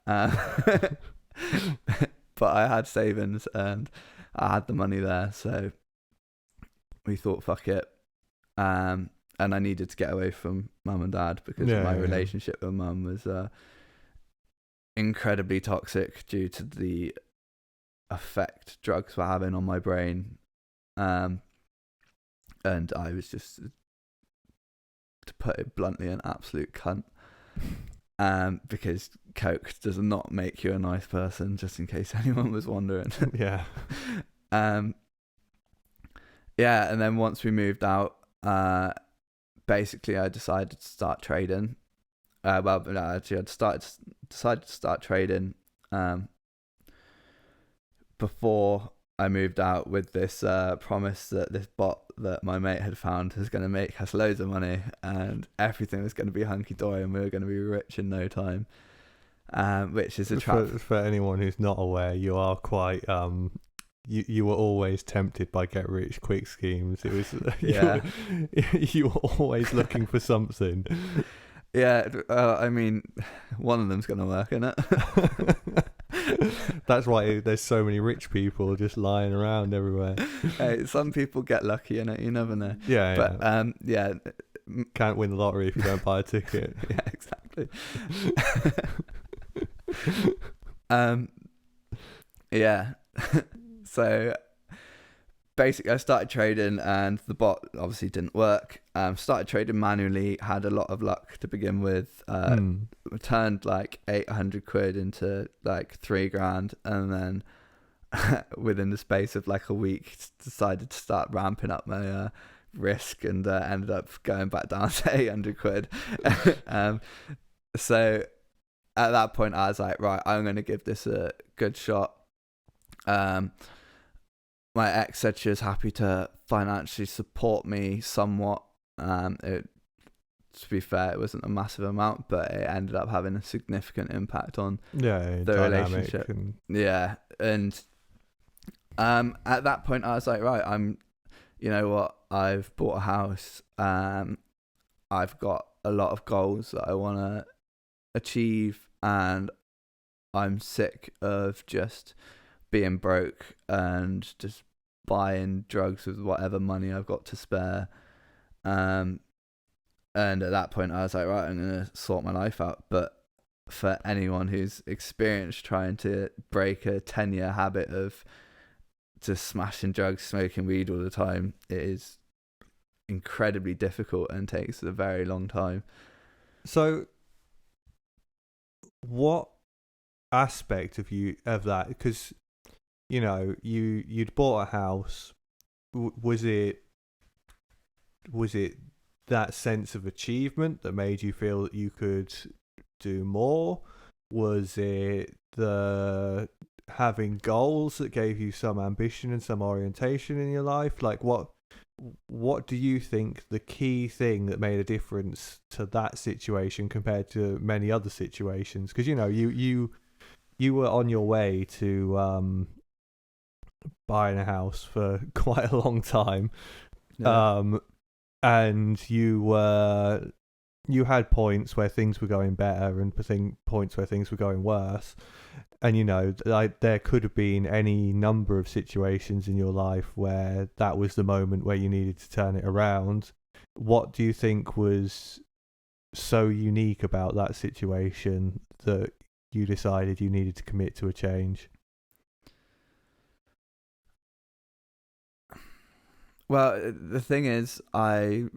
[SPEAKER 2] But I had savings and I had the money there, so we thought, fuck it. And I needed to get away from mum and dad, because my relationship with mum was incredibly toxic due to the effect drugs were having on my brain. And I was just to put it bluntly, an absolute cunt. Because coke does not make you a nice person, just in case anyone was wondering.
[SPEAKER 1] Yeah.
[SPEAKER 2] Yeah, and then once we moved out, basically I decided to start trading. Actually, decided to start trading before I moved out, with this promise that this bot that my mate had found was going to make us loads of money and everything was going to be hunky-dory and we were going to be rich in no time, which is a trap.
[SPEAKER 1] For anyone who's not aware, you are quite... You were always tempted by get rich quick schemes. It was
[SPEAKER 2] Yeah.
[SPEAKER 1] you were always looking for something.
[SPEAKER 2] Yeah, I mean, one of them's going to work, isn't it?
[SPEAKER 1] That's why there's so many rich people just lying around everywhere.
[SPEAKER 2] Hey, some people get lucky, innit? You never know.
[SPEAKER 1] Yeah,
[SPEAKER 2] But yeah.
[SPEAKER 1] Can't win the lottery if you don't buy a ticket.
[SPEAKER 2] Yeah, exactly. Yeah. So basically I started trading and the bot obviously didn't work. Started trading manually, had a lot of luck to begin with. Turned like 800 quid into like 3 grand, and then within the space of like a week decided to start ramping up my risk, and ended up going back down to 800 quid. So at that point I was like, right, I'm going to give this a good shot. My ex said she was happy to financially support me somewhat. To be fair, it wasn't a massive amount, but it ended up having a significant impact on the relationship. Yeah, and at that point, I was like, right, you know what? I've bought a house. I've got a lot of goals that I want to achieve, and I'm sick of just being broke and just buying drugs with whatever money I've got to spare. And at that point I was like, right, I'm gonna sort my life out. But for anyone who's experienced trying to break a 10-year habit of just smashing drugs, smoking weed all the time, it is incredibly difficult and takes a very long time.
[SPEAKER 1] So what aspect of that, because you know, you'd bought a house. Was it that sense of achievement that made you feel that you could do more? Was it the having goals that gave you some ambition and some orientation in your life? Like what do you think the key thing that made a difference to that situation compared to many other situations? Because you know, you were on your way to buying a house for quite a long time. Yeah. And you had points where things were going better and points where things were going worse, and you know, like, there could have been any number of situations in your life where that was the moment where you needed to turn it around. What do you think was so unique about that situation that you decided you needed to commit to a change?
[SPEAKER 2] Well, the thing is, I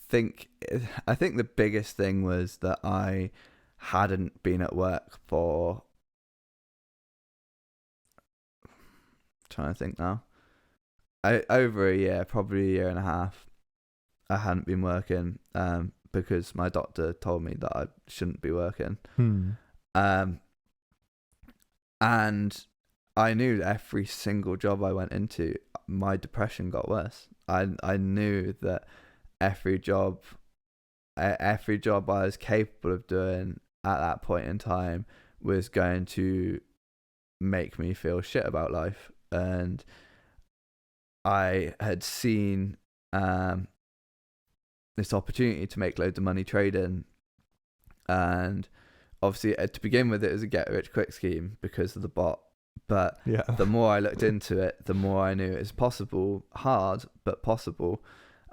[SPEAKER 2] think the biggest thing was that I hadn't been at work for, trying to think now, over a year, probably a year and a half. I hadn't been working because my doctor told me that I shouldn't be working. And I knew that every single job I went into, my depression got worse. I knew that every job I was capable of doing at that point in time was going to make me feel shit about life. And I had seen this opportunity to make loads of money trading, and obviously to begin with it was a get rich quick scheme because of the bot. But yeah, the more I looked into it, the more I knew it was possible, hard but possible,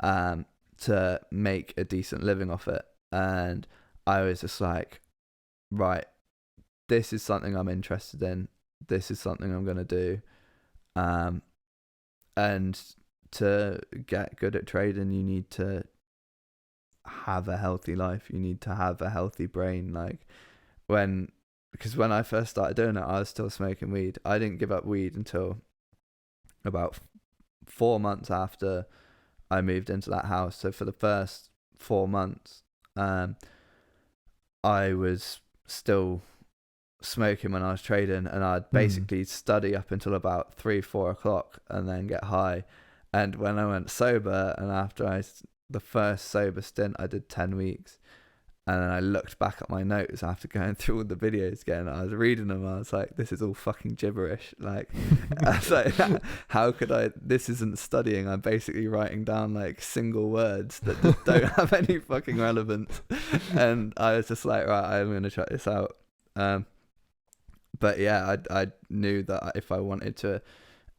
[SPEAKER 2] to make a decent living off it. And I was just like, right, this is something I'm interested in. This is something I'm going to do. And to get good at trading, you need to have a healthy life. You need to have a healthy brain. Like because when I first started doing it, I was still smoking weed. I didn't give up weed until about 4 months after I moved into that house. So for the first 4 months, I was still smoking when I was trading, and I'd basically study up until about 3-4 o'clock and then get high. And when I went sober, and after the first sober stint, I did 10 weeks. And then I looked back at my notes after going through all the videos again. I was reading them. I was like, this is all fucking gibberish. Like, I was like, how could I? This isn't studying. I'm basically writing down like single words that just don't have any fucking relevance. And I was just like, right, I'm going to try this out. But yeah, I knew that if I wanted to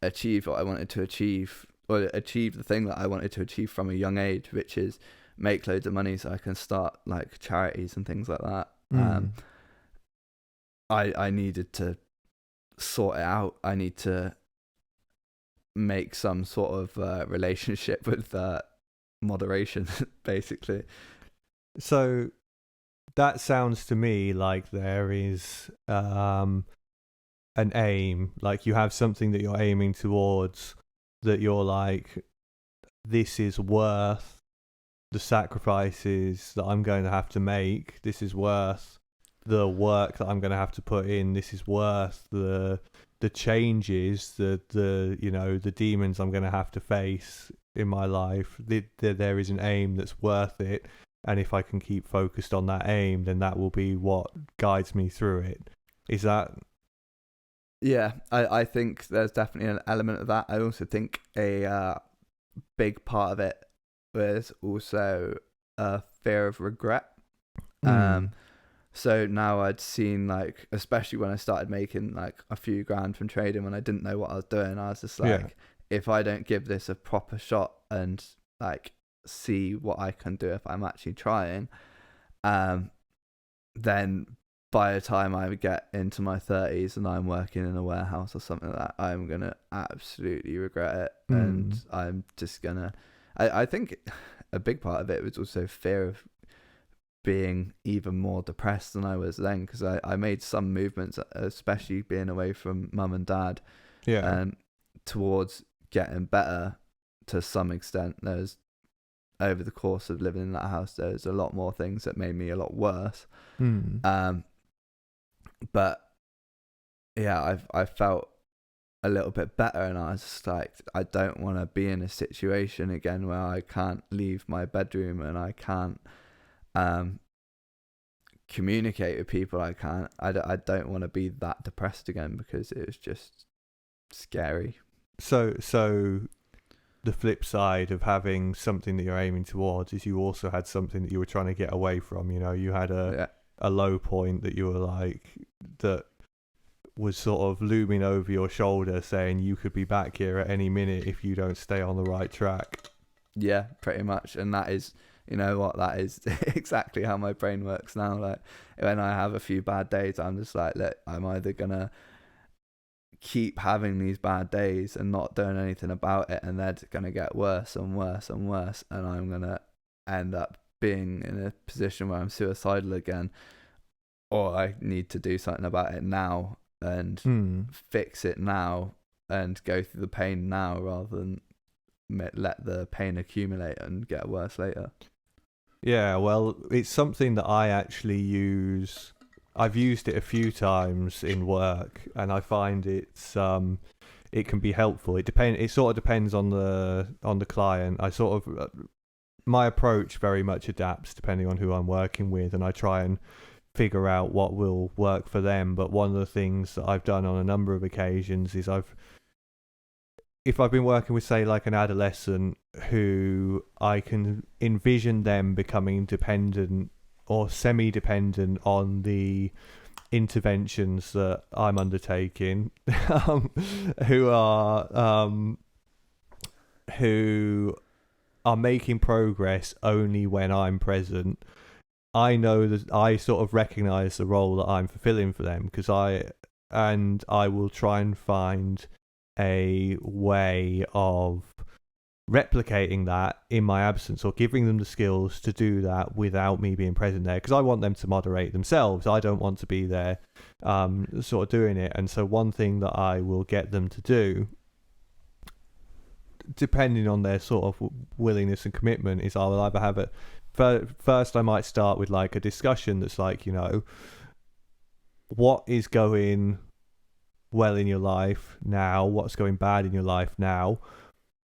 [SPEAKER 2] achieve what I wanted to achieve, or achieve the thing that I wanted to achieve from a young age, which is make loads of money so I can start like charities and things like that. I needed to sort it out. I need to make some sort of relationship with moderation, basically.
[SPEAKER 1] So that sounds to me like there is an aim, like you have something that you're aiming towards, that you're like, this is worth the sacrifices that I'm going to have to make. This is worth the work that I'm going to have to put in. This is worth the changes, the you know, the demons I'm going to have to face in my life. There is an aim that's worth it, and if I can keep focused on that aim, then that will be what guides me through it. Is that?
[SPEAKER 2] Yeah, I think there's definitely an element of that. I also think a big part of it was also a fear of regret. So now I'd seen, like, especially when I started making like a few grand from trading, when I didn't know what I was doing, I was just like, if I don't give this a proper shot and like see what I can do if I'm actually trying, then by the time I would get into my 30s and I'm working in a warehouse or something like that, I'm gonna absolutely regret it. And I'm just gonna I think a big part of it was also fear of being even more depressed than I was then, because I made some movements, especially being away from mum and dad, towards getting better to some extent. There's, over the course of living in that house, there's a lot more things that made me a lot worse. But yeah, I felt a little bit better, and I was just like, I don't want to be in a situation again where I can't leave my bedroom and I can't communicate with people. I don't want to be that depressed again, because it was just scary. So
[SPEAKER 1] the flip side of having something that you're aiming towards is you also had something that you were trying to get away from. You know, you had a low point that you were like, that was sort of looming over your shoulder, saying you could be back here at any minute if you don't stay on the right track.
[SPEAKER 2] Yeah, pretty much. And that is, you know what, that is exactly how my brain works now. Like, when I have a few bad days, I'm just like, look, I'm either gonna keep having these bad days and not doing anything about it, and they're gonna get worse and worse and worse, and I'm gonna end up being in a position where I'm suicidal again, or I need to do something about it now and fix it now and go through the pain now, rather than let the pain accumulate and get worse later.
[SPEAKER 1] Yeah, well, it's something that I actually use. I've used it a few times in work, and I find it's it can be helpful. It sort of depends on the client. I sort of my approach very much adapts depending on who I'm working with, and I try and figure out what will work for them. But one of the things that I've done on a number of occasions is if I've been working with, say, like an adolescent who I can envision them becoming dependent or semi-dependent on the interventions that I'm undertaking, who are making progress only when I'm present, I know that I sort of recognize the role that I'm fulfilling for them, because I will try and find a way of replicating that in my absence, or giving them the skills to do that without me being present there, because I want them to moderate themselves. I don't want to be there sort of doing it. And so one thing that I will get them to do, depending on their sort of willingness and commitment, is I will either have it first, I might start with like a discussion that's like, what is going well in your life now, what's going bad in your life now,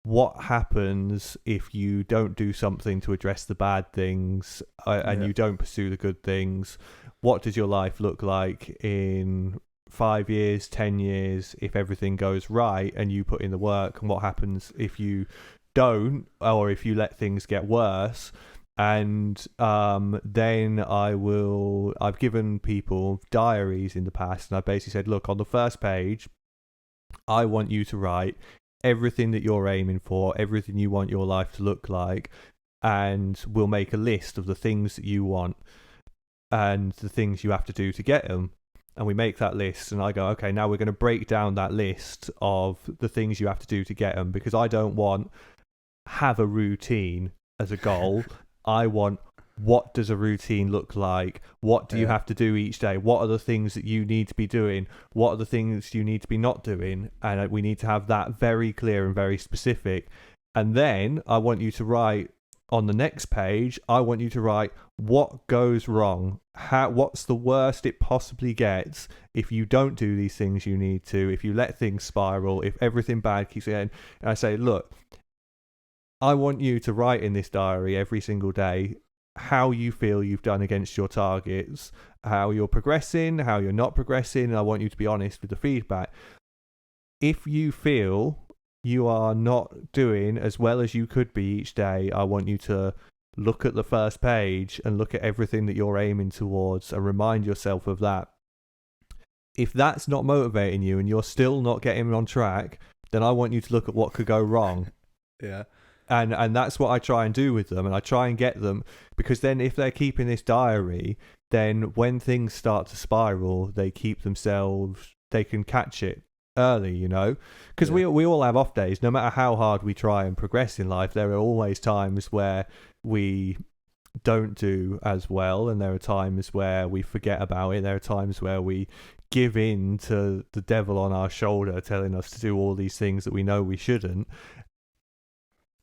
[SPEAKER 1] what happens if you don't do something to address the bad things, and you don't pursue the good things. What does your life look like in 5 years, 10 years, if everything goes right and you put in the work? And what happens if you don't, or if you let things get worse? And then I've given people diaries in the past, and I basically said, look, on the first page, I want you to write everything that you're aiming for, everything you want your life to look like, and we'll make a list of the things that you want and the things you have to do to get them. And we make that list, and I go, okay, now we're going to break down that list of the things you have to do to get them, because I don't want have a routine as a goal. I want, what does a routine look like? What do you have to do each day? What are the things that you need to be doing? What are the things you need to be not doing? And we need to have that very clear and very specific. And then I want you to write on the next page, I want you to write what goes wrong. What's the worst it possibly gets if you don't do these things you need to, if you let things spiral, if everything bad keeps going. And I say, look, I want you to write in this diary every single day how you feel you've done against your targets, how you're progressing, how you're not progressing, and I want you to be honest with the feedback. If you feel you are not doing as well as you could be each day, I want you to look at the first page and look at everything that you're aiming towards and remind yourself of that. If that's not motivating you and you're still not getting on track, then I want you to look at what could go wrong.
[SPEAKER 2] Yeah.
[SPEAKER 1] And that's what I try and do with them, and I try and get them, because then if they're keeping this diary, then when things start to spiral, they can catch it early, because we all have off days. No matter how hard we try and progress in life, there are always times where we don't do as well, and there are times where we forget about it. There are times where we give in to the devil on our shoulder telling us to do all these things that we know we shouldn't.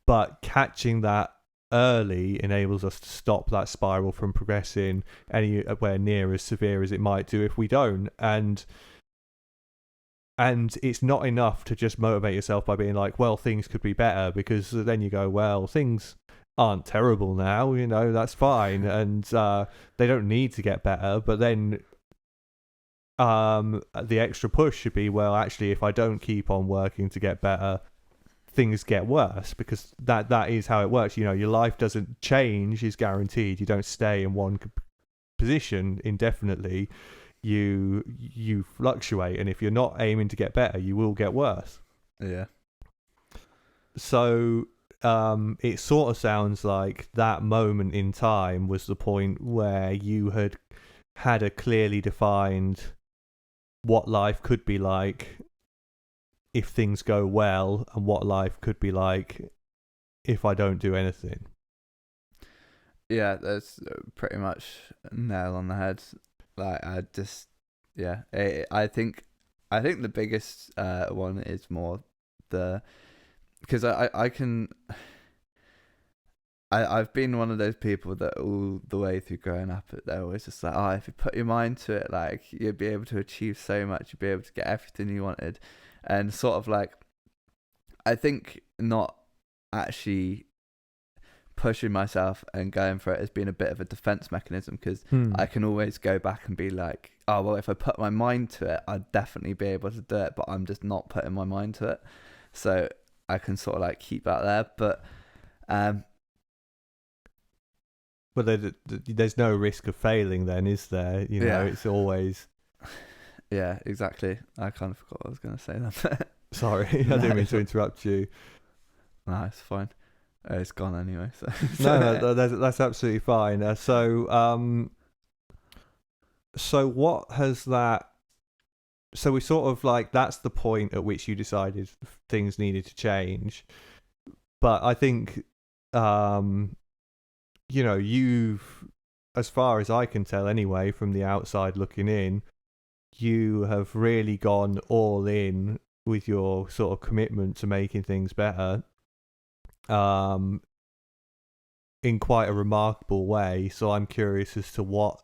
[SPEAKER 1] But catching that early enables us to stop that spiral from progressing anywhere near as severe as it might do if we don't. And it's not enough to just motivate yourself by being like, well, things could be better, because then you go, well, things aren't terrible now, that's fine, and they don't need to get better. But then the extra push should be, well, actually, if I don't keep on working to get better, things get worse, because that is how it works. Your life doesn't change, is guaranteed. You don't stay in one position indefinitely. You fluctuate, and if you're not aiming to get better, you will get worse.
[SPEAKER 2] Yeah.
[SPEAKER 1] So it sort of sounds like that moment in time was the point where you had a clearly defined what life could be like if things go well, and what life could be like if I don't do anything.
[SPEAKER 2] Yeah, that's pretty much nail on the head. Like, I think the biggest one is more because I've been one of those people that all the way through growing up, they're always just like, oh, if you put your mind to it, like, you'd be able to achieve so much, you'd be able to get everything you wanted. And sort of like, I think not actually pushing myself and going for it has been a bit of a defense mechanism, because I can always go back and be like, oh, well, if I put my mind to it, I'd definitely be able to do it, but I'm just not putting my mind to it. So I can sort of like keep that there. But
[SPEAKER 1] well, there's no risk of failing then, is there? It's always...
[SPEAKER 2] Yeah, exactly. I kind of forgot what I was going to say then.
[SPEAKER 1] Sorry, I didn't mean to interrupt you.
[SPEAKER 2] No, it's fine. It's gone anyway. So
[SPEAKER 1] no, that's absolutely fine. So what has that? So we sort of like, that's the point at which you decided things needed to change. but I think, you've, as far as I can tell anyway, from the outside looking in, you have really gone all in with your sort of commitment to making things better, in quite a remarkable way. So I'm curious as to what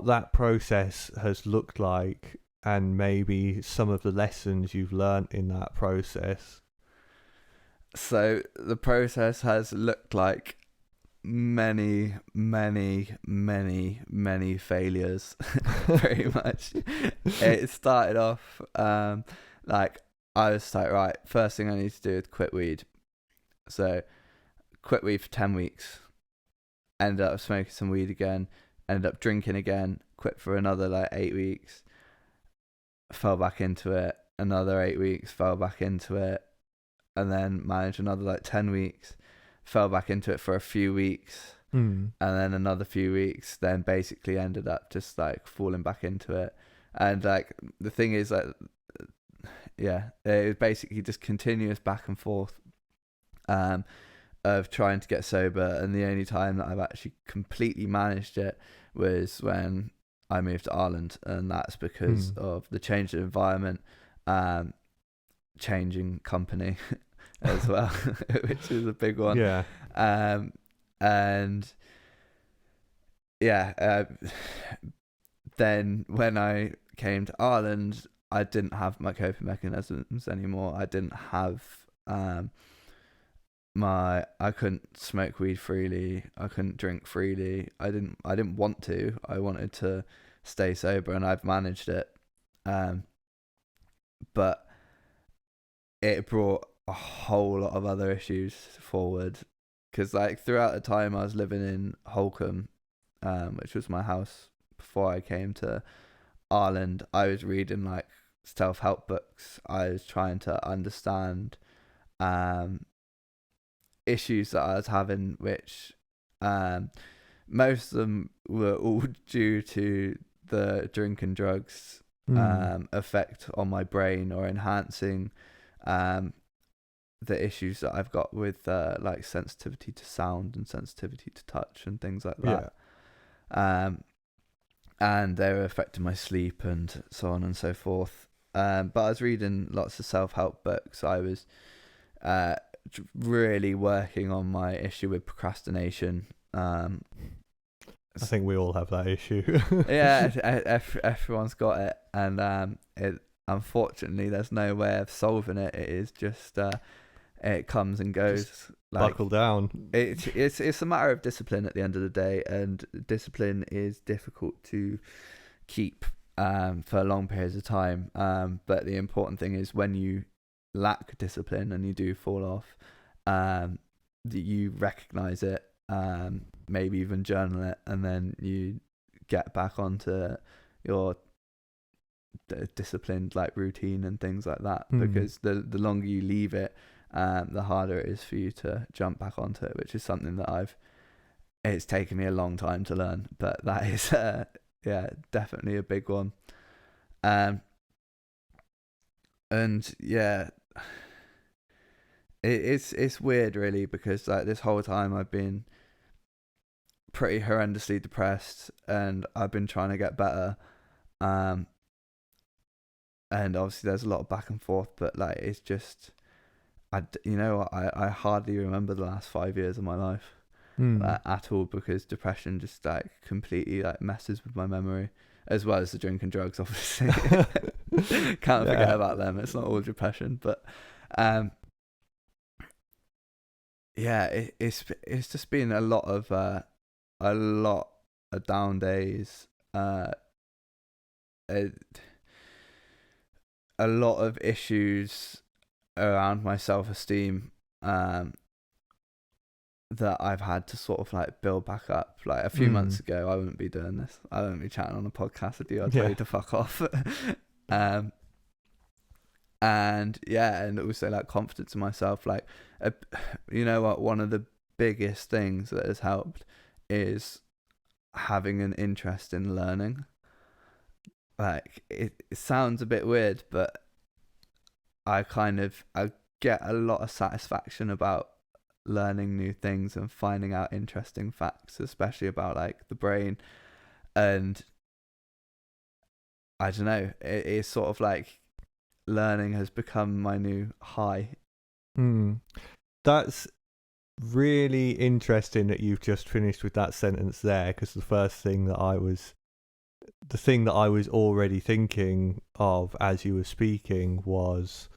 [SPEAKER 1] that process has looked like, and maybe some of the lessons you've learnt in that process.
[SPEAKER 2] So the process has looked like many failures. Pretty much. It started off like I was like, right, first thing I need to do is quit weed. So quit weed for 10 weeks, ended up smoking some weed again, ended up drinking again, quit for another like 8 weeks, fell back into it, another 8 weeks, fell back into it, and then managed another like 10 weeks, fell back into it for a few weeks, and then another few weeks, then basically ended up just like falling back into it. And like the thing is, like, yeah, it was basically just continuous back and forth of trying to get sober. And the only time that I've actually completely managed it was when I moved to Ireland, and that's because of the change of environment, changing company as well, which is a big one.
[SPEAKER 1] Yeah.
[SPEAKER 2] And yeah, then when I came to Ireland, I didn't have my coping mechanisms anymore. I didn't have I couldn't smoke weed freely. I couldn't drink freely. I didn't want to. I wanted to stay sober, and I've managed it. But it brought a whole lot of other issues forward, because like throughout the time I was living in Holcombe, which was my house before I came to Ireland, I was reading like self-help books. I was trying to understand issues that I was having, which most of them were all due to the drink and drugs effect on my brain, or enhancing the issues that I've got with like sensitivity to sound and sensitivity to touch and things like that. And they were affecting my sleep and so on and so forth. But I was reading lots of self-help books. I was really working on my issue with procrastination. I
[SPEAKER 1] think we all have that issue.
[SPEAKER 2] Yeah, everyone's got it, and it, unfortunately, there's no way of solving it. It is just it comes and goes.
[SPEAKER 1] Like, buckle down.
[SPEAKER 2] It's a matter of discipline at the end of the day, and discipline is difficult to keep for long periods of time. But the important thing is, when you lack discipline and you do fall off, that you recognize it, maybe even journal it, and then you get back onto your disciplined like routine and things like that. Because the longer you leave it, the harder it is for you to jump back onto it, which is something that it's taken me a long time to learn, but that is definitely a big one. And yeah, it's weird really, because like this whole time I've been pretty horrendously depressed, and I've been trying to get better, and obviously there's a lot of back and forth, but like it's just I hardly remember the last 5 years of my life at all, because depression just like completely like messes with my memory, as well as the drink and drugs, obviously. Can't forget about them. It's not all depression, but it's just been a lot of down days, a lot of issues around my self-esteem that I've had to sort of like build back up. Like a few months ago, I wouldn't be doing this. I wouldn't be chatting on a podcast with you. I'd tell you to fuck off. And also like confidence in myself. Like, you know what? One of the biggest things that has helped is having an interest in learning. Like it sounds a bit weird, but I get a lot of satisfaction about learning new things and finding out interesting facts, especially about like the brain. And I don't know, it's sort of like learning has become my new high.
[SPEAKER 1] That's really interesting that you've just finished with that sentence there, because the thing that I was already thinking of as you were speaking was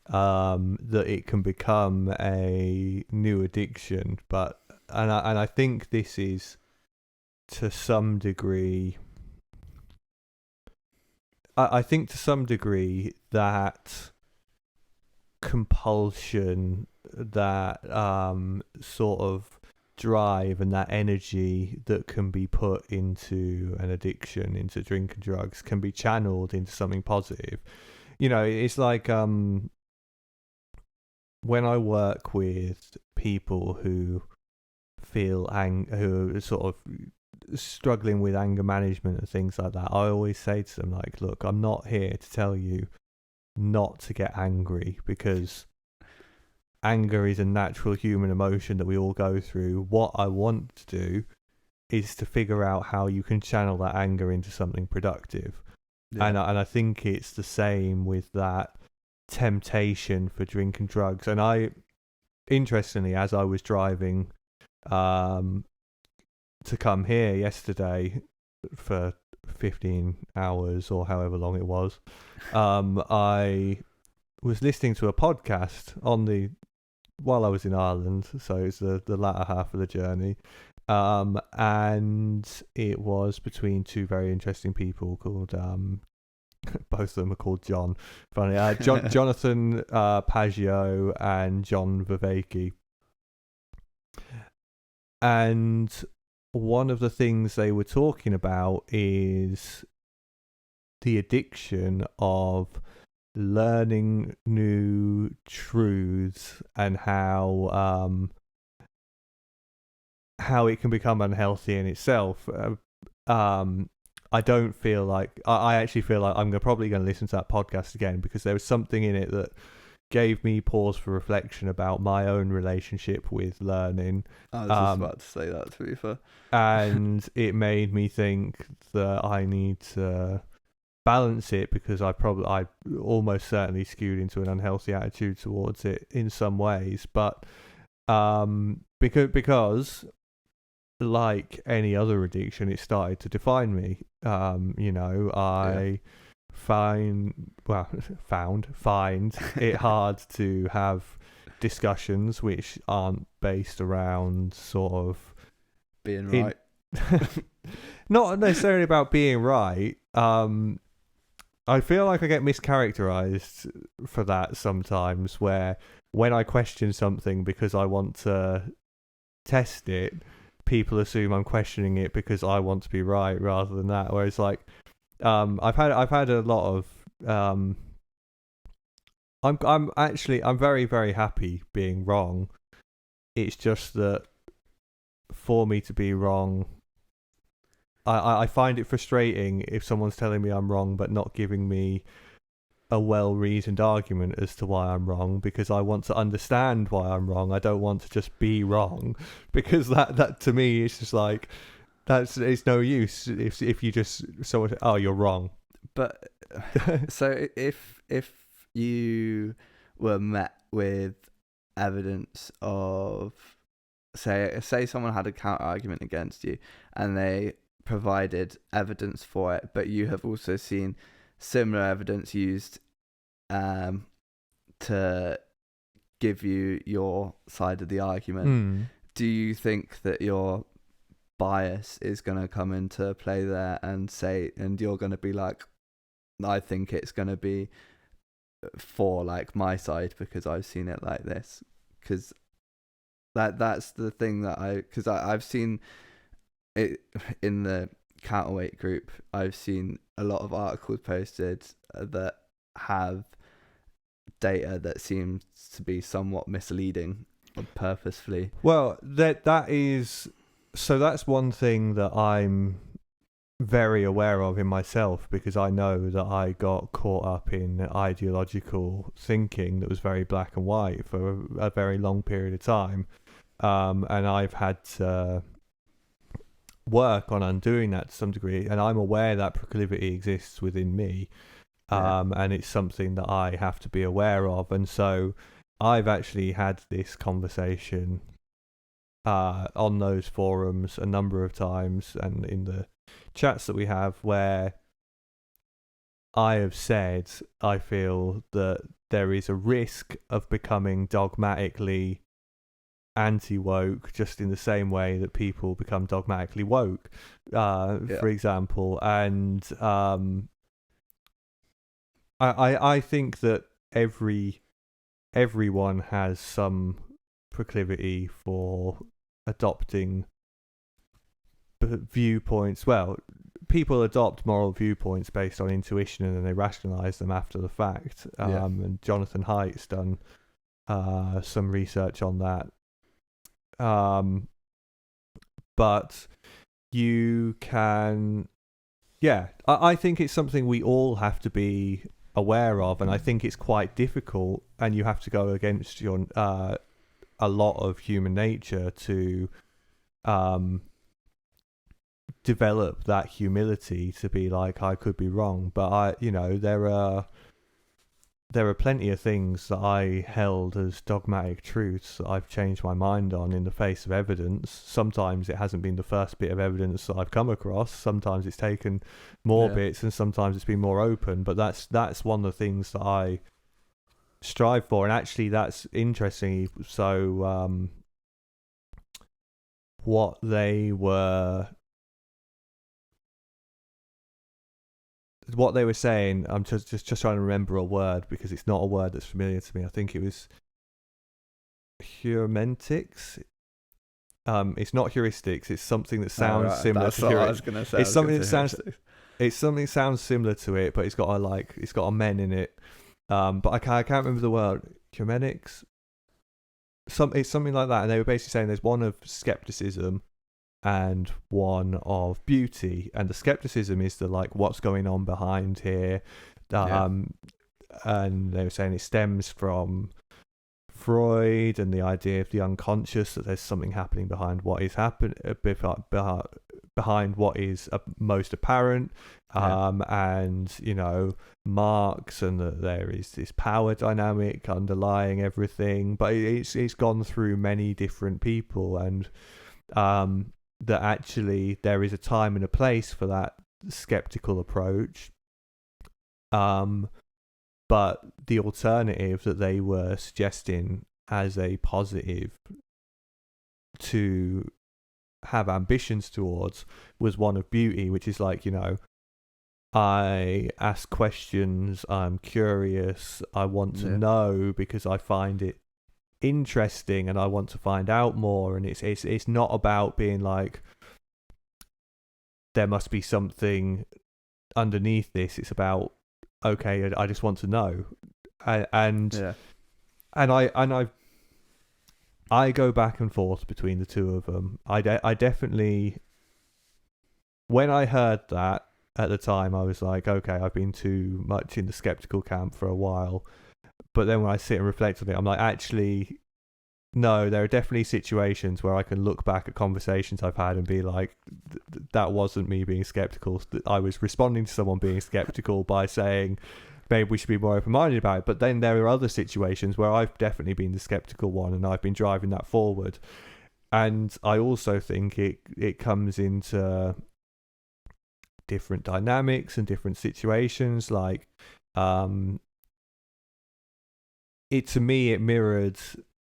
[SPEAKER 1] that it can become a new addiction, and I think this is to some degree. I think to some degree that compulsion, that sort of drive and that energy that can be put into an addiction, into drink and drugs, can be channeled into something positive. You know, it's like when I work with people who who are sort of struggling with anger management and things like that, I always say to them, like, look, I'm not here to tell you not to get angry, because anger is a natural human emotion that we all go through. What I want to do is to figure out how you can channel that anger into something productive. Yeah. And I think it's the same with that temptation for drink and drugs. And I, interestingly, as I was driving to come here yesterday for 15 hours or however long it was, I was listening to a podcast while I was in Ireland, so it's the latter half of the journey, and it was between two very interesting people called both of them are called John. Funny, Jonathan Pageau and John Vervaeke. And one of the things they were talking about is the addiction of learning new truths and how it can become unhealthy in itself. I don't feel like I actually feel like I'm probably going to listen to that podcast again, because there was something in it that gave me pause for reflection about my own relationship with learning.
[SPEAKER 2] I was just about to say that, to be fair.
[SPEAKER 1] And it made me think that I need to balance it, because I almost certainly skewed into an unhealthy attitude towards it in some ways. But because like any other addiction, it started to define me. I find it hard to have discussions which aren't based around sort of
[SPEAKER 2] being right.
[SPEAKER 1] Not necessarily about being right. I feel like I get mischaracterized for that sometimes, where when I question something because I want to test it, people assume I'm questioning it because I want to be right rather than that. Whereas like I've had a lot of I'm very, very happy being wrong. It's just that for me to be wrong, I find it frustrating if someone's telling me I'm wrong but not giving me a well-reasoned argument as to why I'm wrong, because I want to understand why I'm wrong. I don't want to just be wrong, because that to me is just like, it's no use if you just you're wrong.
[SPEAKER 2] But so if you were met with evidence of, say someone had a counter argument against you and they provided evidence for it, but you have also seen similar evidence used to give you your side of the argument, do you think that your bias is going to come into play there and you're going to be like, I think it's going to be for like my side because I've seen it like this? Because that's the thing that I've seen it in the counterweight group. I've seen a lot of articles posted that have data that seems to be somewhat misleading purposefully.
[SPEAKER 1] Well, that's one thing that I'm very aware of in myself, because I know that I got caught up in ideological thinking that was very black and white for a very long period of time. And I've had to work on undoing that to some degree, and I'm aware that proclivity exists within me. And it's something that I have to be aware of. And so I've actually had this conversation on those forums a number of times, and in the chats that we have, where I have said I feel that there is a risk of becoming dogmatically anti-woke, just in the same way that people become dogmatically woke, for example. And I think that everyone has some proclivity for adopting viewpoints. Well, people adopt moral viewpoints based on intuition, and then they rationalize them after the fact. And Jonathan Haidt's done some research on that. But you can, I think it's something we all have to be aware of, and I think it's quite difficult, and you have to go against your a lot of human nature to develop that humility to be like, I could be wrong. But there are plenty of things that I held as dogmatic truths that I've changed my mind on in the face of evidence. Sometimes it hasn't been the first bit of evidence that I've come across. Sometimes it's taken more bits, and sometimes it's been more open. But that's one of the things that I strive for. And actually, that's interesting. So what they were saying, I'm just trying to remember a word, because it's not a word that's familiar to me. I think it was heurmentics. It's not heuristics. It's something that sounds similar to heuristics. I was going to say. It's something that sounds similar to it, but it's got a men in it. But I can't remember the word. Heurmenics. It's something like that. And they were basically saying there's one of skepticism and one of beauty, and the skepticism is the like, what's going on behind here, and they were saying it stems from Freud and the idea of the unconscious, that there's something happening behind what is behind what is most apparent, and Marx, and that there is this power dynamic underlying everything, but it's gone through many different people, and that actually there is a time and a place for that skeptical approach. But the alternative that they were suggesting as a positive to have ambitions towards was one of beauty, which is like, I ask questions, I'm curious, I want to know because I find it interesting and I want to find out more. And it's not about being like, there must be something underneath this. It's about, okay, I just want to know. And I go back and forth between the two of them. I definitely, when I heard that at the time, I was like, okay, I've been too much in the skeptical camp for a while. But then when I sit and reflect on it, I'm like, actually, no, there are definitely situations where I can look back at conversations I've had and be like, that wasn't me being skeptical. I was responding to someone being skeptical by saying, maybe we should be more open-minded about it. But then there are other situations where I've definitely been the skeptical one, and I've been driving that forward. And I also think it comes into different dynamics and different situations. Like, to me, it mirrored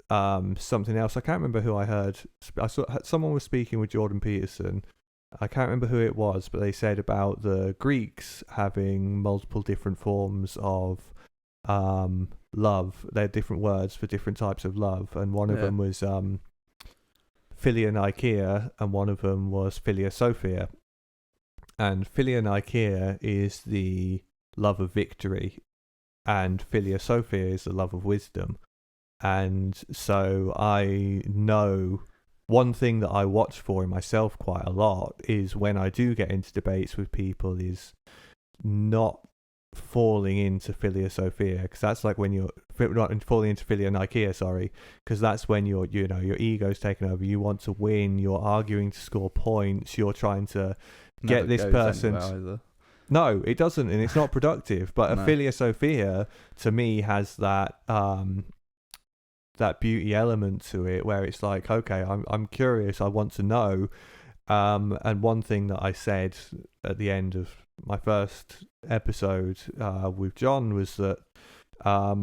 [SPEAKER 1] something else. I can't remember who I heard. I saw someone was speaking with Jordan Peterson. I can't remember who it was, but they said about the Greeks having multiple different forms of love. They had different words for different types of love, and one of them was philia Nikeia, and one of them was philia Sophia. And philia Nikeia is the love of victory, and philia Sophia is the love of wisdom. And so I know one thing that I watch for in myself quite a lot is when I do get into debates with people is not falling into Philia Sophia, because that's like when you're not falling into Philia Nikeia, sorry, because that's when your ego's taken over. You want to win, you're arguing to score points, you're trying to get this person. No, it doesn't, and it's not productive. But
[SPEAKER 2] No.
[SPEAKER 1] a Philia Sophia to me has that that beauty element to it, where it's like, okay, I'm curious, I want to know. And one thing that I said at the end of my first episode with John was that, I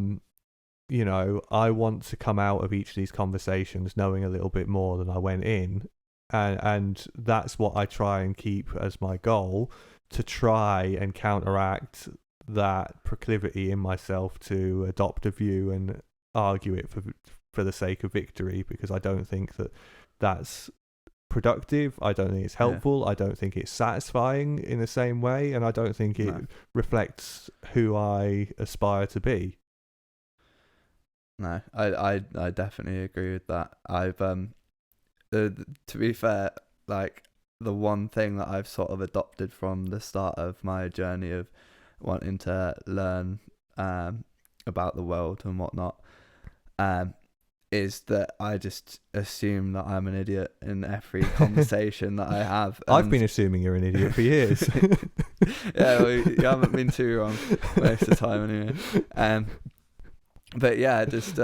[SPEAKER 1] want to come out of each of these conversations knowing a little bit more than I went in. And that's what I try and keep as my goal, to try and counteract that proclivity in myself to adopt a view and argue it for the sake of victory, because I don't think that that's productive. I don't think it's helpful. I don't think it's satisfying in the same way, and I don't think it reflects who I aspire to be.
[SPEAKER 2] No, I definitely agree with that. I've to be fair, like, the one thing that I've sort of adopted from the start of my journey of wanting to learn about the world and whatnot, is that I just assume that I'm an idiot in every conversation that I have.
[SPEAKER 1] I've been assuming you're an idiot for years.
[SPEAKER 2] Yeah, well, you haven't been too wrong most of the time anyway. But yeah, just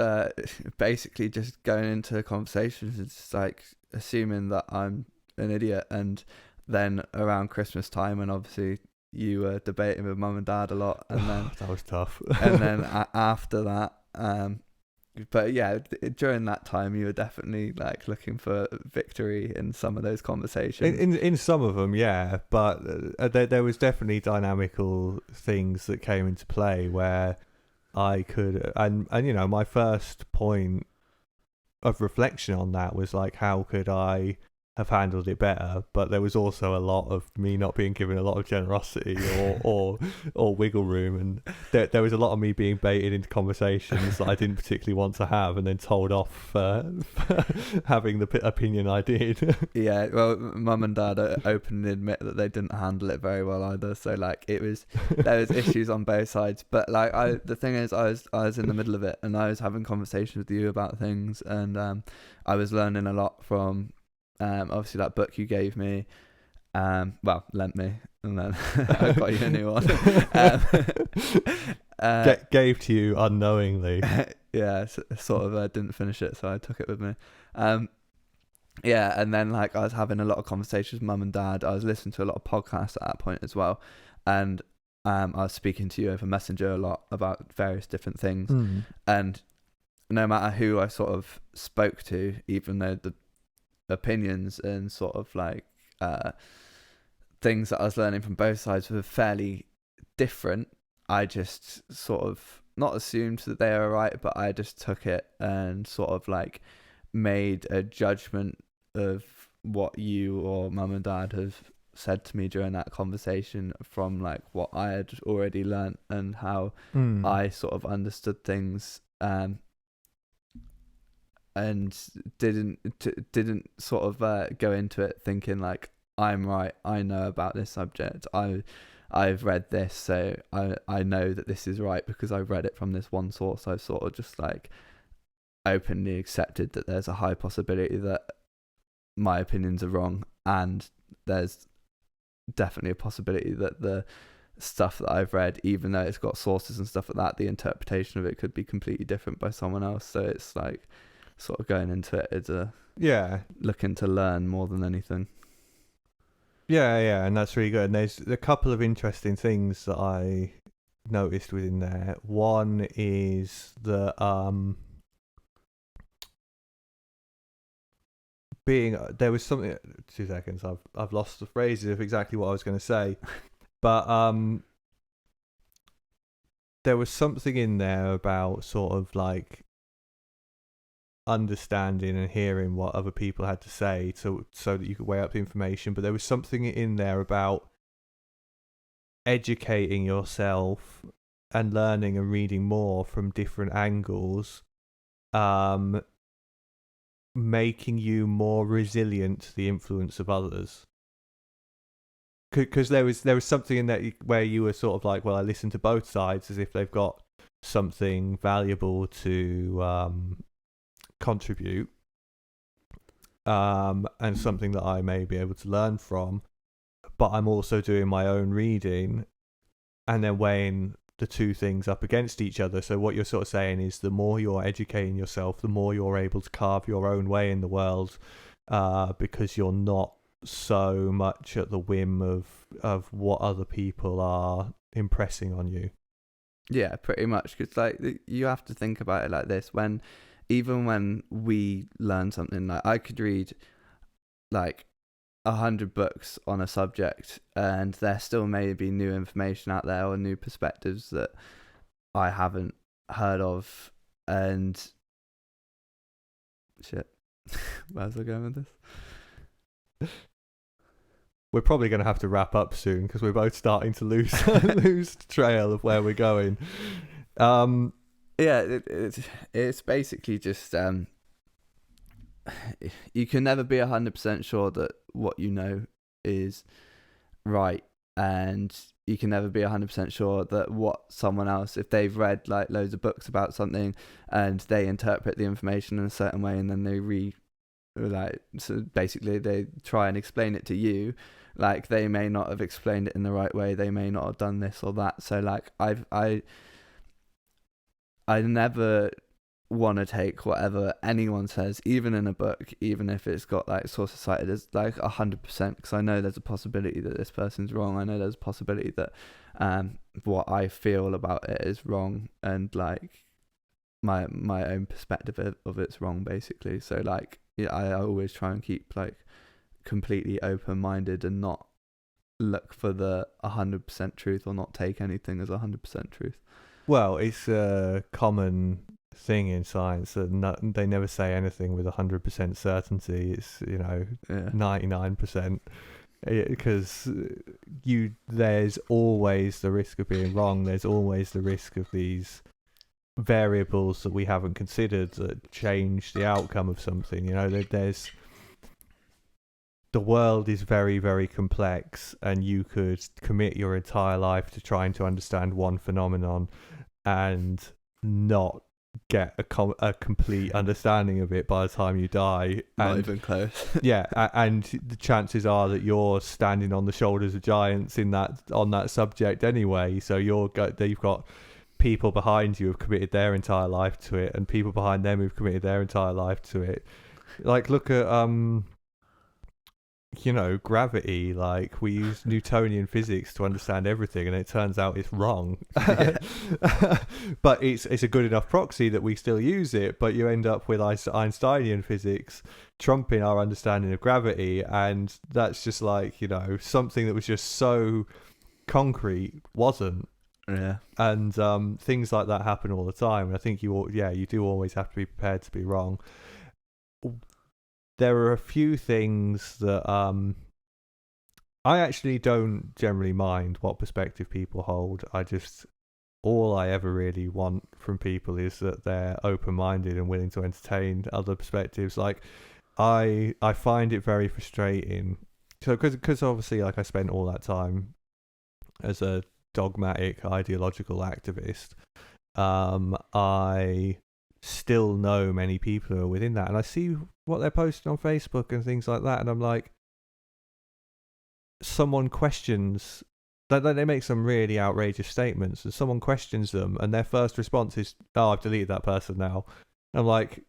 [SPEAKER 2] basically just going into conversations, it's just like assuming that I'm an idiot. And then around Christmas time, and obviously you were debating with mum and dad a lot, and then
[SPEAKER 1] that was tough.
[SPEAKER 2] And then after that, but yeah, during that time you were definitely like looking for victory in some of those conversations.
[SPEAKER 1] In some of them, yeah, but there was definitely dynamical things that came into play where I could, and my first point of reflection on that was like, how could I have handled it better? But there was also a lot of me not being given a lot of generosity or wiggle room, and there was a lot of me being baited into conversations that I didn't particularly want to have, and then told off for having the opinion I did.
[SPEAKER 2] Yeah, well, mum and dad openly admit that they didn't handle it very well either. So like, there was issues on both sides. But like, the thing is, I was in the middle of it, and I was having conversations with you about things, and I was learning a lot from. Obviously that book you gave me, lent me, and then I got you a new one.
[SPEAKER 1] Gave to you unknowingly.
[SPEAKER 2] Yeah, sort of didn't finish it, so I took it with me. Yeah, and then like I was having a lot of conversations with mum and dad. I was listening to a lot of podcasts at that point as well, and I was speaking to you over Messenger a lot about various different things. And no matter who I sort of spoke to, even though the opinions and sort of like things that I was learning from both sides were fairly different, I just sort of not assumed that they were right, but I just took it and sort of like made a judgment of what you or mum and dad have said to me during that conversation from like what I had already learnt and how I sort of understood things, and didn't sort of go into it thinking like, I'm right, I know about this subject, I've read this, so I know that this is right because I read it from this one source. I've sort of just like openly accepted that there's a high possibility that my opinions are wrong, and there's definitely a possibility that the stuff that I've read, even though it's got sources and stuff like that, the interpretation of it could be completely different by someone else. So it's like sort of going into it as looking to learn more than anything.
[SPEAKER 1] Yeah, and that's really good. And there's a couple of interesting things that I noticed within there. One is that there was something. 2 seconds. I've lost the phrases of exactly what I was going to say, but there was something in there about sort of like understanding and hearing what other people had to say so that you could weigh up the information. But there was something in there about educating yourself and learning and reading more from different angles, making you more resilient to the influence of others? Because there was something in that where you were sort of like, well, I listen to both sides as if they've got something valuable to contribute, and something that I may be able to learn from, but I'm also doing my own reading, and then weighing the two things up against each other. So what you're sort of saying is, the more you're educating yourself, the more you're able to carve your own way in the world, because you're not so much at the whim of what other people are impressing on you.
[SPEAKER 2] Yeah, pretty much. Because like you have to think about it like this: even when we learn something, like I could read like 100 books on a subject, and there still may be new information out there or new perspectives that I haven't heard of. And shit, where's I going with this?
[SPEAKER 1] We're probably going to have to wrap up soon because we're both starting to lose lose trail of where we're going.
[SPEAKER 2] Yeah, it's basically just you can never be 100% sure that what you know is right, and you can never be 100% sure that what someone else, if they've read like loads of books about something and they interpret the information in a certain way, and then so basically they try and explain it to you, like they may not have explained it in the right way, they may not have done this or that. So like I never want to take whatever anyone says, even in a book, even if it's got like sources cited, as like 100%, because I know there's a possibility that this person's wrong. I know there's a possibility that what I feel about it is wrong, and like my own perspective of it's wrong, basically. So like, yeah, I always try and keep like completely open-minded and not look for the 100% truth, or not take anything as 100% truth.
[SPEAKER 1] Well, it's a common thing in science that they never say anything with 100% certainty. It's 99%, because there's always the risk of being wrong. There's always the risk of these variables that we haven't considered that change the outcome of something. There's the world is very, very complex, and you could commit your entire life to trying to understand one phenomenon and not get a complete understanding of it by the time you die.
[SPEAKER 2] Not even close.
[SPEAKER 1] Yeah, and the chances are that you're standing on the shoulders of giants on that subject anyway. So you've got people behind you who've committed their entire life to it, and people behind them who've committed their entire life to it. Like, look at gravity. Like, we use Newtonian physics to understand everything, and it turns out it's wrong. But it's a good enough proxy that we still use it. But you end up with Einsteinian physics trumping our understanding of gravity, and that's just like, something that was just so concrete wasn't.
[SPEAKER 2] Yeah.
[SPEAKER 1] And things like that happen all the time. And I think you do always have to be prepared to be wrong. There are a few things that I actually don't generally mind what perspective people hold. All I ever really want from people is that they're open-minded and willing to entertain other perspectives. Like, I find it very frustrating. So, because obviously, like, I spent all that time as a dogmatic ideological activist, I still know many people who are within that, and I see what they're posting on Facebook and things like that, and I'm like, someone questions that they make some really outrageous statements, and someone questions them, and their first response is, "Oh, I've deleted that person now." And I'm like,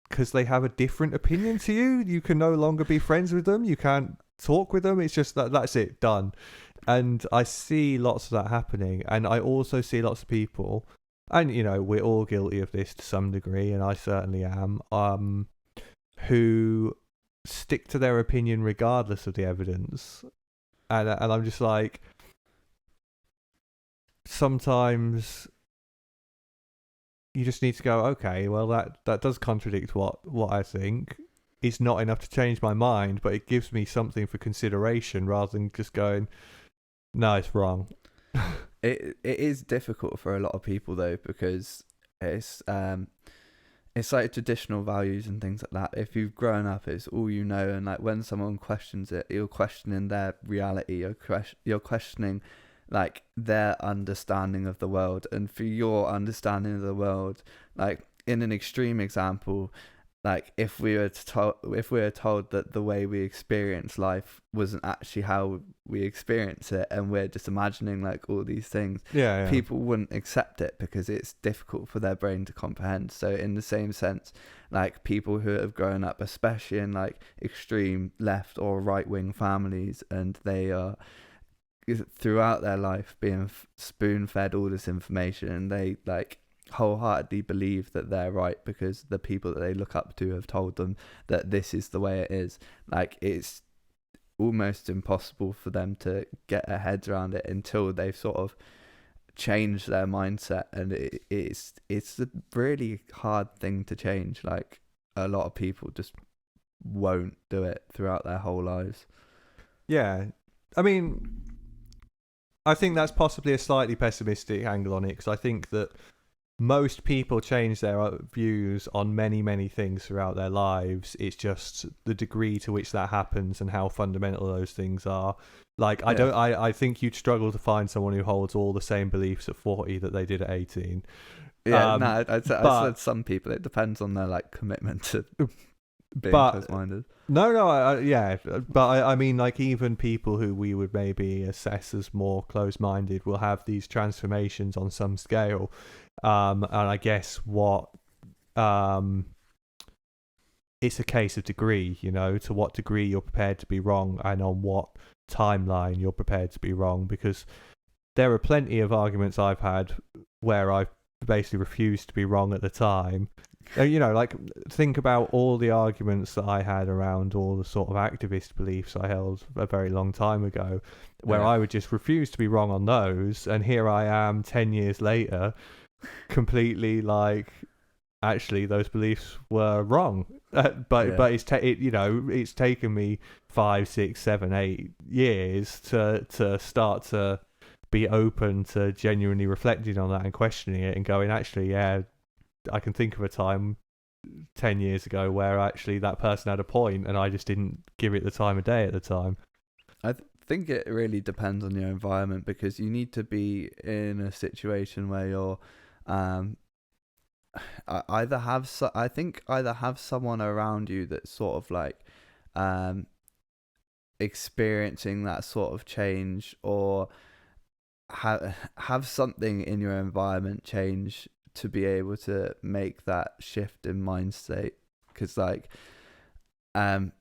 [SPEAKER 1] because they have a different opinion to you, you can no longer be friends with them, you can't talk with them. It's just that's it, done. And I see lots of that happening, and I also see lots of people, and we're all guilty of this to some degree, and I certainly am, who stick to their opinion regardless of the evidence. And I'm just like, sometimes you just need to go, okay, well, that does contradict what I think. It's not enough to change my mind, but it gives me something for consideration, rather than just going, no, it's wrong.
[SPEAKER 2] It is difficult for a lot of people though, because it's it's like traditional values and things like that. If you've grown up, it's all you know, and like when someone questions it, you're questioning their reality. You're questioning like their understanding of the world, and for your understanding of the world, like in an extreme example, like if we were told that the way we experience life wasn't actually how we experience it, and we're just imagining like all these things,
[SPEAKER 1] Yeah, yeah.
[SPEAKER 2] people wouldn't accept it because it's difficult for their brain to comprehend. So in the same sense, like people who have grown up especially in like extreme left or right wing families, and they are throughout their life being spoon fed all this information, and they like wholeheartedly believe that they're right because the people that they look up to have told them that this is the way it is. Like it's almost impossible for them to get their heads around it until they've sort of changed their mindset, and it's a really hard thing to change. Like a lot of people just won't do it throughout their whole lives.
[SPEAKER 1] Yeah. I mean, I think that's possibly a slightly pessimistic angle on it, because I think that most people change their views on many, many things throughout their lives. It's just the degree to which that happens and how fundamental those things are. Like, I think you'd struggle to find someone who holds all the same beliefs at 40 that they did at 18.
[SPEAKER 2] Yeah, no, I said some people. It depends on their like commitment to being close-minded.
[SPEAKER 1] No, yeah, but I mean, like, even people who we would maybe assess as more close-minded will have these transformations on some scale, and I guess it's a case of degree, to what degree you're prepared to be wrong, and on what timeline you're prepared to be wrong, because there are plenty of arguments I've had where I've basically refused to be wrong at the time. Like, think about all the arguments that I had around all the sort of activist beliefs I held a very long time ago, where I would just refuse to be wrong on those, and here I am 10 years later, completely like, actually those beliefs were wrong. But it's taken me 5, 6, 7, 8 years to start to be open to genuinely reflecting on that and questioning it and going, actually, yeah, I can think of a time 10 years ago where actually that person had a point and I just didn't give it the time of day at the time.
[SPEAKER 2] I think it really depends on your environment, because you need to be in a situation where you're either have someone around you that's sort of like experiencing that sort of change, or have something in your environment change to be able to make that shift in mind state. Because like oh,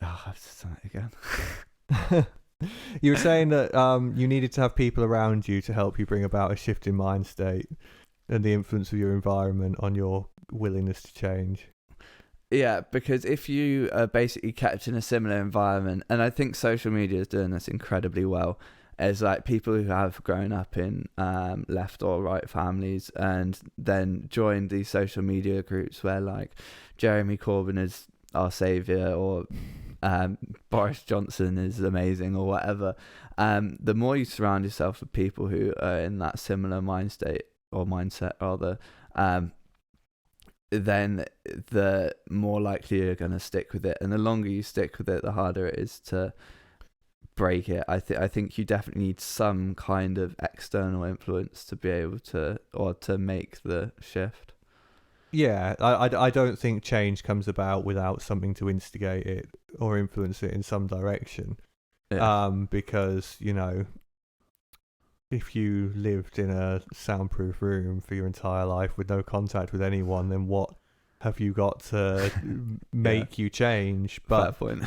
[SPEAKER 2] I've just done it again.
[SPEAKER 1] You were saying that you needed to have people around you to help you bring about a shift in mind state and the influence of your environment on your willingness to change.
[SPEAKER 2] Yeah, because if you are basically kept in a similar environment, and I think social media is doing this incredibly well, as like people who have grown up in left or right families and then joined these social media groups where like Jeremy Corbyn is our saviour, or Boris Johnson is amazing, or whatever. The more you surround yourself with people who are in that similar mind state, or mindset rather, then the more likely you're going to stick with it, and the longer you stick with it, the harder it is to break it. I think you definitely need some kind of external influence to be able to, or to make the shift.
[SPEAKER 1] Yeah, I don't think change comes about without something to instigate it or influence it in some direction.
[SPEAKER 2] Yeah.
[SPEAKER 1] Because, if you lived in a soundproof room for your entire life with no contact with anyone, then what have you got to make you change? But
[SPEAKER 2] fair point.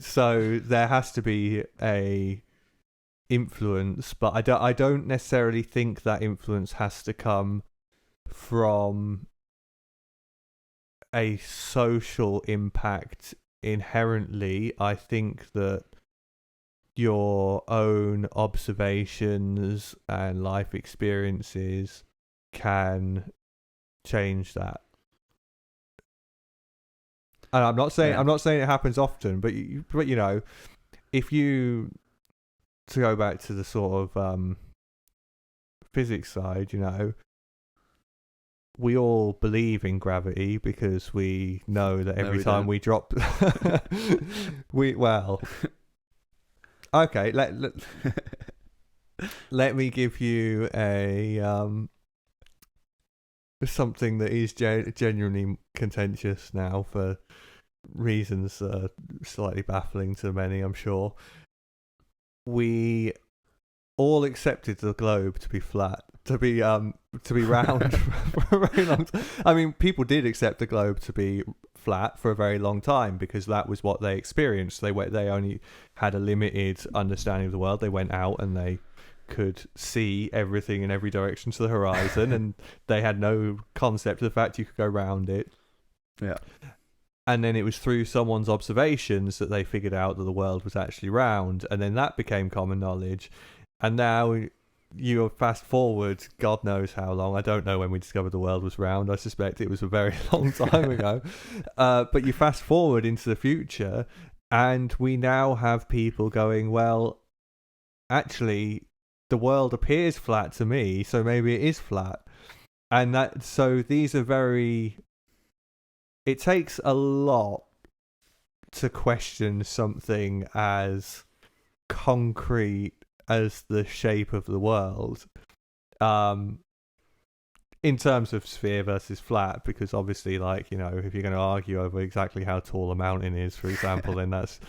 [SPEAKER 1] So there has to be a influence, but I don't necessarily think that influence has to come from a social impact inherently. I think that your own observations and life experiences can change that. And I'm not saying it happens often, but if you, to go back to the sort of physics side, we all believe in gravity because we know that
[SPEAKER 2] No,
[SPEAKER 1] every
[SPEAKER 2] we
[SPEAKER 1] time
[SPEAKER 2] don't.
[SPEAKER 1] we drop, well, okay. Let me give you a something that is genuinely contentious now for reasons slightly baffling to many, I'm sure. We all accepted the globe to be flat, to be round for a very long time. I mean, people did accept the globe to be flat for a very long time because that was what they experienced. They only had a limited understanding of the world. They went out and they could see everything in every direction to the horizon, and they had no concept of the fact you could go round it.
[SPEAKER 2] Yeah.
[SPEAKER 1] And then it was through someone's observations that they figured out that the world was actually round, and then that became common knowledge. And now you fast forward, God knows how long. I don't know when we discovered the world was round. I suspect it was a very long time ago. But you fast forward into the future, and we now have people going, well, actually, the world appears flat to me, so maybe it is flat. And so these are very... It takes a lot to question something as concrete as the shape of the world, in terms of sphere versus flat, because obviously, like, you know, if you're going to argue over exactly how tall a mountain is, for example, then that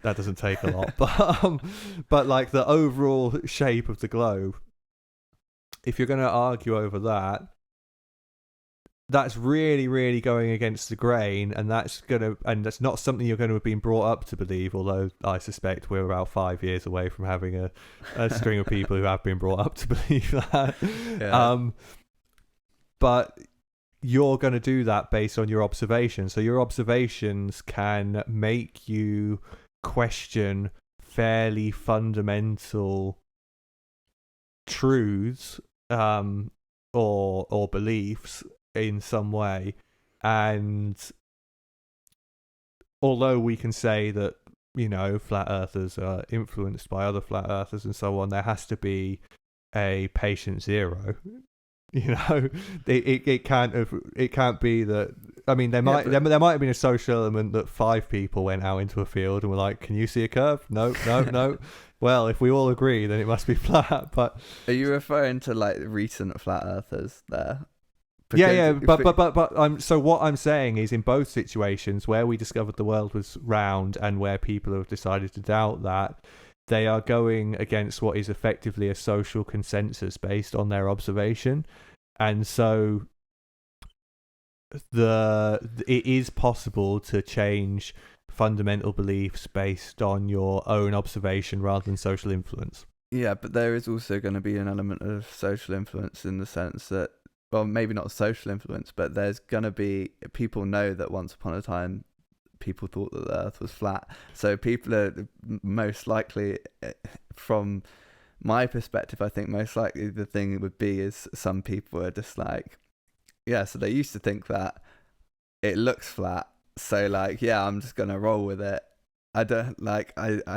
[SPEAKER 1] doesn't take a lot. But like the overall shape of the globe, if you're going to argue over that, that's really, really going against the grain, and that's not something you're going to have been brought up to believe. Although I suspect we're about 5 years away from having a string of people who have been brought up to believe that.
[SPEAKER 2] Yeah.
[SPEAKER 1] But you're going to do that based on your observations. So your observations can make you question fairly fundamental truths, or beliefs in some way. And although we can say that, you know, flat earthers are influenced by other flat earthers and so on, there has to be a patient zero. You know, it can't be that. I mean, there might have been a social element that 5 people went out into a field and were like, "Can you see a curve? No, no, no." Well, if we all agree, then it must be flat. But
[SPEAKER 2] are you referring to like recent flat earthers there?
[SPEAKER 1] Yeah, but so what I'm saying is, in both situations where we discovered the world was round and where people have decided to doubt that, they are going against what is effectively a social consensus based on their observation. And so it is possible to change fundamental beliefs based on your own observation rather than social influence.
[SPEAKER 2] Yeah, but there is also going to be an element of social influence in the sense that, well, maybe not social influence, but there's going to be, people know that once upon a time people thought that the earth was flat. So people are most likely, from my perspective, I think most likely the thing would be is some people are just like, yeah, so they used to think that it looks flat. So like, yeah, I'm just going to roll with it. I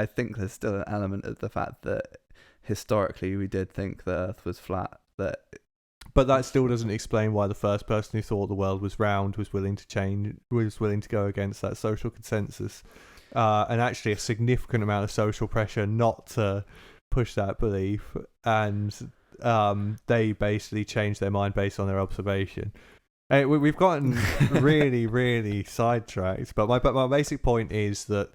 [SPEAKER 2] think there's still an element of the fact that historically we did think the earth was flat.
[SPEAKER 1] But that still doesn't explain why the first person who thought the world was round was willing to go against that social consensus, and actually a significant amount of social pressure not to push that belief, and they basically changed their mind based on their observation. We've gotten really, really sidetracked, but my basic point is that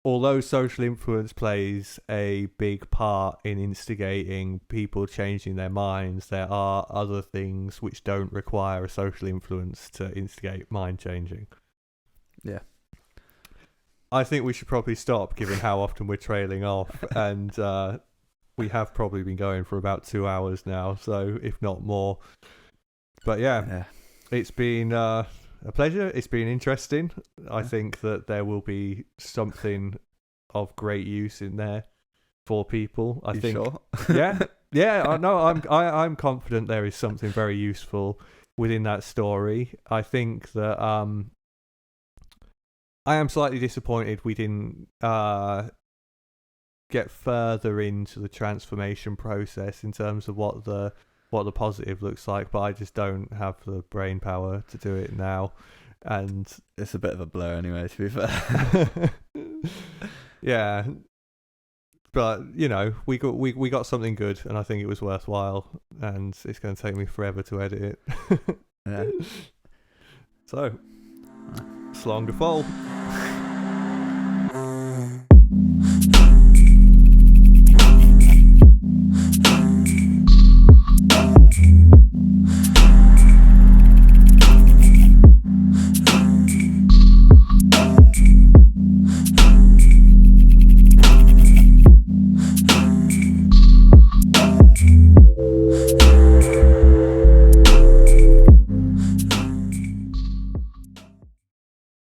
[SPEAKER 1] although social influence plays a big part in instigating people changing their minds, there are other things which don't require a social influence to instigate mind changing.
[SPEAKER 2] Yeah.
[SPEAKER 1] I think we should probably stop, given how often we're trailing off, and we have probably been going for about 2 hours now, so if not more. But yeah. It's been a pleasure. It's been interesting. I think that there will be something of great use in there for people. I think.
[SPEAKER 2] Sure?
[SPEAKER 1] Yeah. I know. I'm confident there is something very useful within that story. I think that I am slightly disappointed we didn't get further into the transformation process in terms of what the what the positive looks like, but I just don't have the brain power to do it now. And
[SPEAKER 2] it's a bit of a blur anyway, to be fair.
[SPEAKER 1] yeah, but you know, we got something good, and I think it was worthwhile. And it's going to take me forever to edit it.
[SPEAKER 2] Yeah.
[SPEAKER 1] So, slán go fóill.